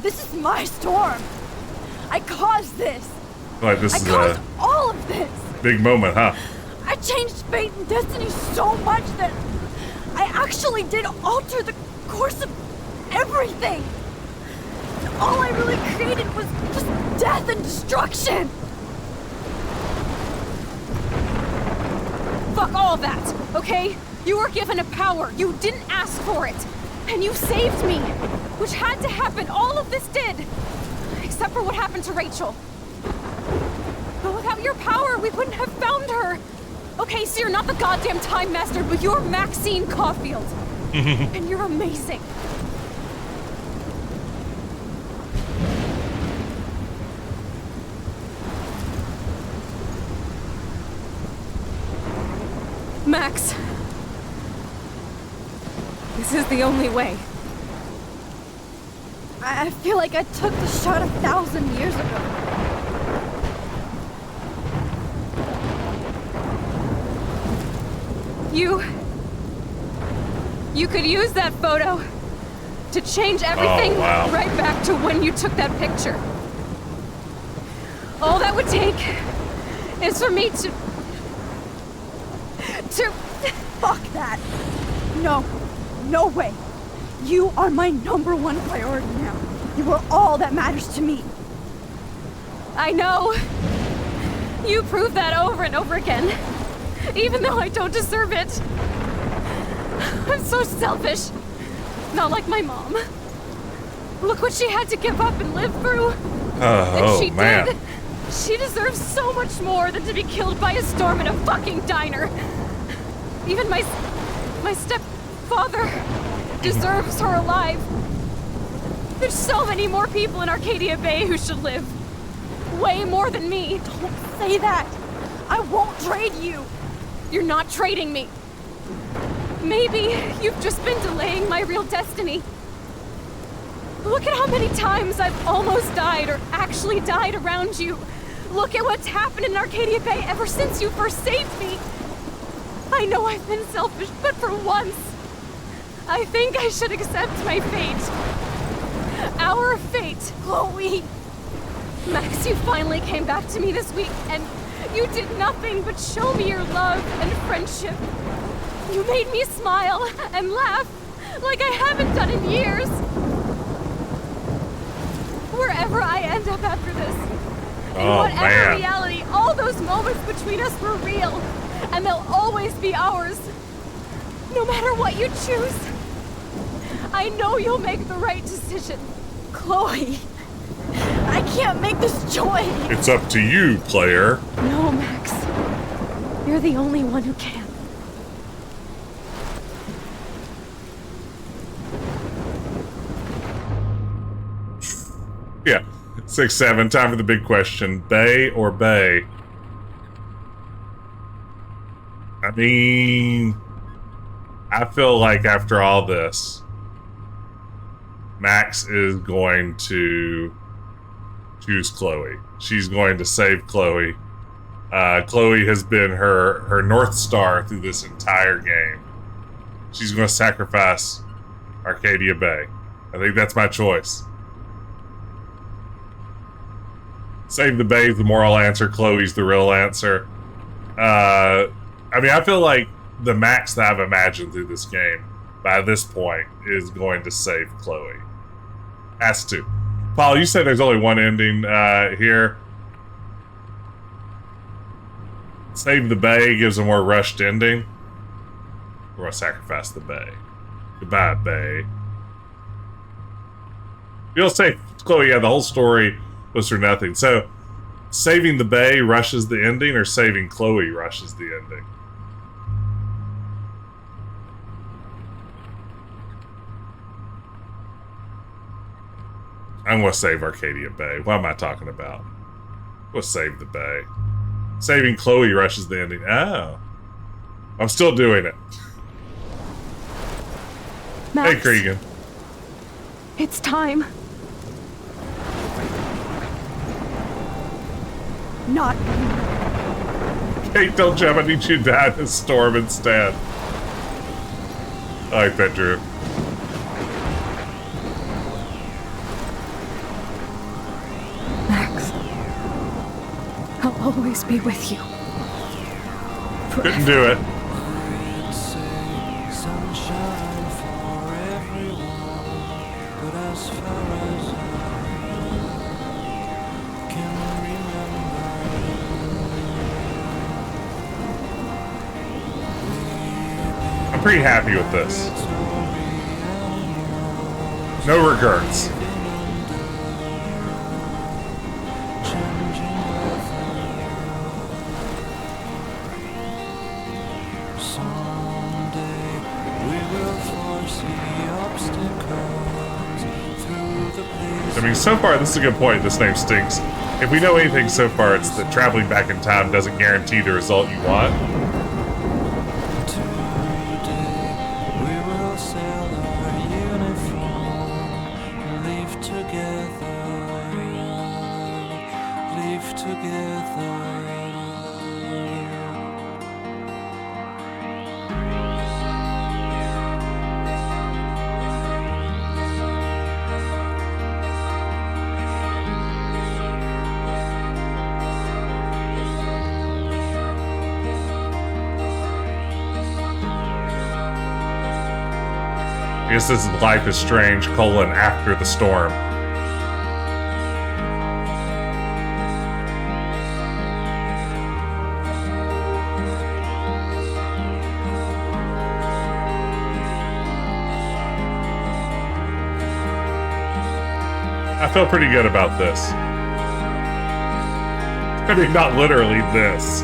This is my storm. I caused this.
Like, this is
caused
a
all of this.
big moment, huh?
I changed fate and destiny so much that I actually did alter the course of everything. And all I really created was just death and destruction.
Fuck all that, okay? You were given a power. You didn't ask for it. And you saved me, which had to happen. All of this did. Except for what happened to Rachel. But without your power, we wouldn't have found her. Okay, so you're not the goddamn Time Master, but you're Maxine Caulfield. And you're amazing. Max. This is the only way.
I feel like I took the shot 1,000 years ago.
You could use that photo to change everything right back to when you took that picture. All that would take is for me to...
Fuck that. No. No way. You are my #1 priority now. You are all that matters to me.
I know. You prove that over and over again. Even though I don't deserve it. I'm so selfish. Not like my mom. Look what she had to give up and live through. And she did. She deserves so much more than to be killed by a storm in a fucking diner. Even my stepfather deserves her alive. There's so many more people in Arcadia Bay who should live. Way more than me.
Don't say that. I won't trade you.
You're not trading me. Maybe you've just been delaying my real destiny. Look at how many times I've almost died or actually died around you. Look at what's happened in Arcadia Bay ever since you first saved me. I know I've been selfish, but for once, I think I should accept my fate. Our fate, Chloe. Max, you finally came back to me this week, and you did nothing but show me your love and friendship. You made me smile and laugh like I haven't done in years. Wherever I end up after this, in whatever reality, all those moments between us were real, and they'll always be ours. No matter what you choose, I know you'll make the right decision. Chloe, I can't make this choice.
It's up to you, player.
No, Max. You're the only one who can.
Yeah. 6-7. Time for the big question. Bay or Bay? I mean, I feel like after all this, Max is going to choose Chloe. She's going to save Chloe. Chloe has been her North Star through this entire game. She's going to sacrifice Arcadia Bay. I think that's my choice. Save the Bay is the moral answer. Chloe's the real answer. I mean, I feel like the Max that I've imagined through this game, by this point, is going to save Chloe. Has to. Paul, you said there's only one ending here. Save the Bay gives a more rushed ending. We're going to sacrifice the Bay. Goodbye, Bay. You'll say, Chloe, yeah, the whole story was for nothing. So, saving the Bay rushes the ending, or saving Chloe rushes the ending? I'm going to save Arcadia Bay. What am I talking about? We'll save the Bay. Saving Chloe rushes the ending. Oh. I'm still doing it.
Max,
hey, Cregan.
It's time. Not.
Kate, don't jump. I need you to die in the storm instead. I like that, Drew.
Max, I'll always be with you.
Couldn't do it. I'm pretty happy with this. No regrets. I mean, so far, this is a good point. This name stinks. If we know anything so far, it's that traveling back in time doesn't guarantee the result you want. I guess this is Life is Strange, after the storm. I feel pretty good about this. I mean, not literally this,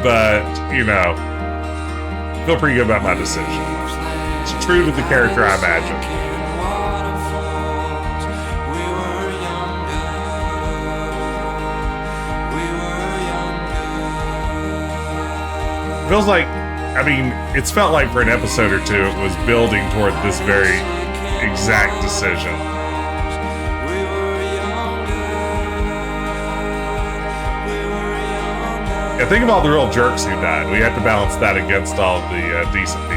but, you know, I feel pretty good about my decision. It's true to the character I imagined. Feels like I mean, it's felt like for an episode or two it was building toward this very exact decision. Yeah, think of all the real jerks who died. We have to balance that against all the decent people.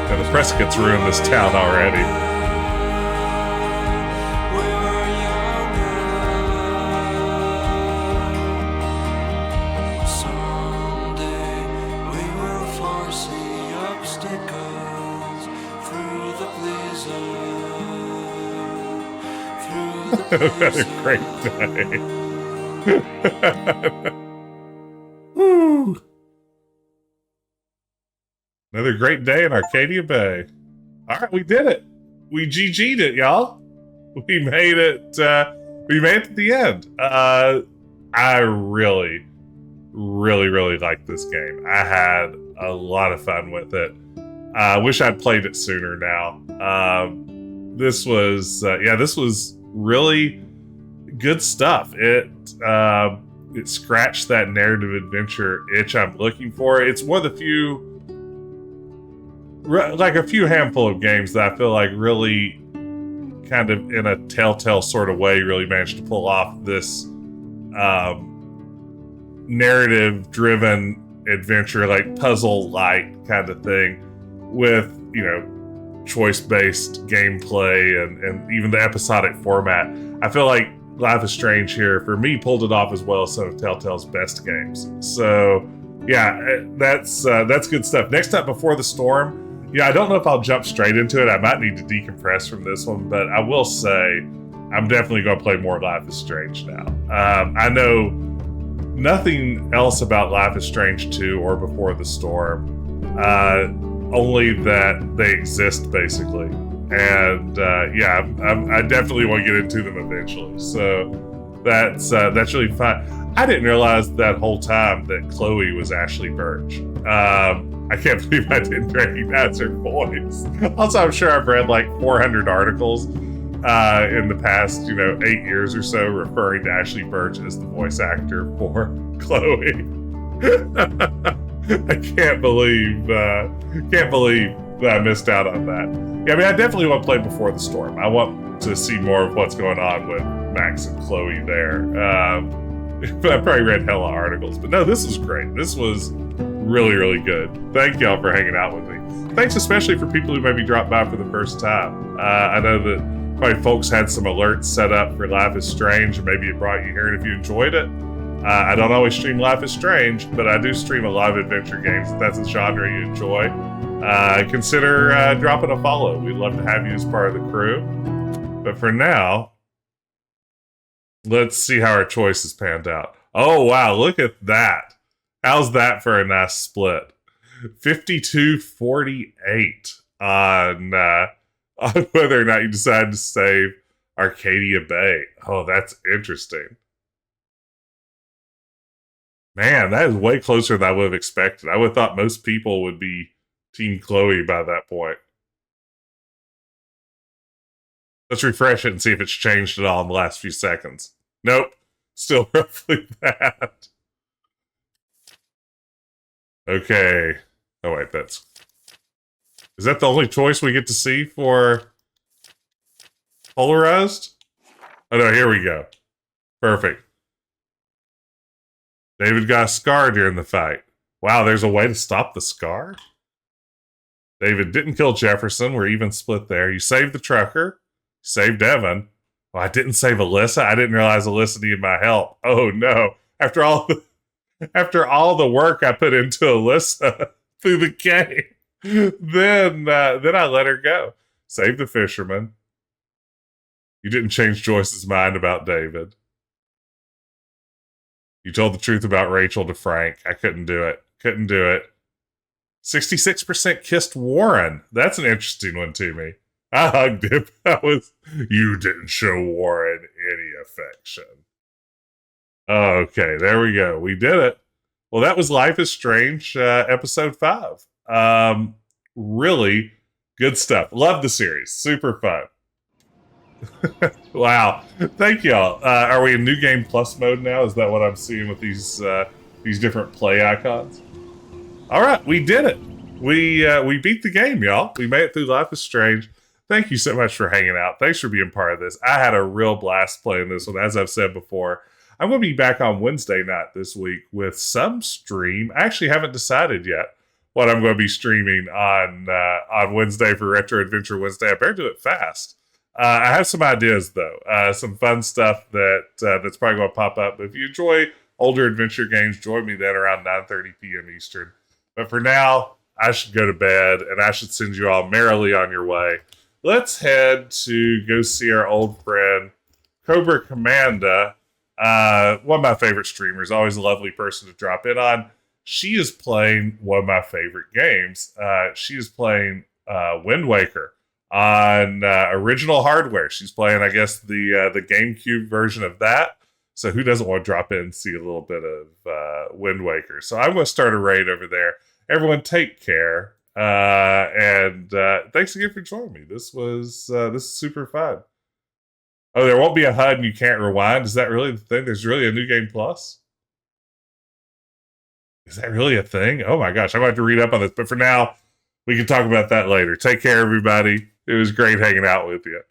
Yeah, the Prescott's ruined this town already. Another great day. Woo. Another great day in Arcadia Bay. All right, we did it. We GG'd it, y'all. We made it. We made it to the end. I really, really, really liked this game. I had a lot of fun with it. I wish I'd played it sooner. Now, this was really good stuff. It scratched that narrative adventure itch I'm looking for. It's one of the few, like a few handful of games that I feel like really kind of in a telltale sort of way really managed to pull off this narrative driven adventure, like puzzle like kind of thing with, you know, choice-based gameplay and even the episodic format. I feel like Life is Strange here, for me, pulled it off as well as some of Telltale's best games. So, yeah, that's good stuff. Next up, Before the Storm. Yeah, I don't know if I'll jump straight into it. I might need to decompress from this one, but I will say I'm definitely going to play more Life is Strange now. I know nothing else about Life is Strange 2 or Before the Storm. Only that they exist, basically. And I definitely want to get into them eventually. So that's really fun. I didn't realize that whole time that Chloe was Ashley Birch. I can't believe I didn't recognize her voice. Also, I'm sure I've read like 400 articles in the past, 8 years or so, referring to Ashley Birch as the voice actor for Chloe. I can't believe that I missed out on that. Yeah, I mean, I definitely want to play Before the Storm. I want to see more of what's going on with Max and Chloe there. But I probably read hella articles. But no, this was great. This was really, really good. Thank y'all for hanging out with me. Thanks especially for people who maybe dropped by for the first time. I know that probably folks had some alerts set up for Life is Strange, or maybe it brought you here, and if you enjoyed it, I don't always stream Life is Strange, but I do stream a lot of adventure games. If that's a genre you enjoy, consider dropping a follow. We'd love to have you as part of the crew. But for now, let's see how our choices panned out. Oh, wow, look at that. How's that for a nice split? 52-48 on whether or not you decide to save Arcadia Bay. Oh, that's interesting. Man, that is way closer than I would have expected. I would have thought most people would be Team Chloe by that point. Let's refresh it and see if it's changed at all in the last few seconds. Nope. Still roughly that. Okay. Oh, wait, is that the only choice we get to see for Polarized? Oh, no, here we go. Perfect. David got a scar during the fight. Wow, there's a way to stop the scar? David didn't kill Jefferson. We're even split there. You saved the trucker. You saved Evan. Oh, I didn't save Alyssa. I didn't realize Alyssa needed my help. Oh, no. After all the work I put into Alyssa through the game, then I let her go. Save the fisherman. You didn't change Joyce's mind about David. You told the truth about Rachel to Frank. I couldn't do it. 66% kissed Warren. That's an interesting one to me. I hugged him. You didn't show Warren any affection. Okay, there we go. We did it. Well, that was Life is Strange, episode 5. Really good stuff. Love the series. Super fun. Wow. Thank y'all. Are we in New Game Plus mode now? Is that what I'm seeing with these different play icons? All right, we did it. We beat the game, y'all. We made it through Life is Strange. Thank you so much for hanging out. Thanks for being part of this. I had a real blast playing this one. As I've said before, I'm going to be back on Wednesday night this week with some stream. I actually haven't decided yet what I'm going to be streaming on Wednesday for Retro Adventure Wednesday. I better do it fast. I have some ideas, though. Some fun stuff that's probably going to pop up. But if you enjoy older adventure games, join me then around 9:30 p.m. Eastern. But for now, I should go to bed, and I should send you all merrily on your way. Let's head to go see our old friend, Cobra Commanda. One of my favorite streamers, always a lovely person to drop in on. She is playing one of my favorite games. She is playing Wind Waker on original hardware. She's playing, I guess, the GameCube version of that. So who doesn't want to drop in and see a little bit of Wind Waker? So I'm going to start a raid over there. Everyone take care. And thanks again for joining me. This is super fun. Oh, there won't be a HUD and you can't rewind. Is that really the thing? There's really a New Game Plus? Is that really a thing? Oh my gosh, I'm going to have to read up on this. But for now, we can talk about that later. Take care, everybody. It was great hanging out with you.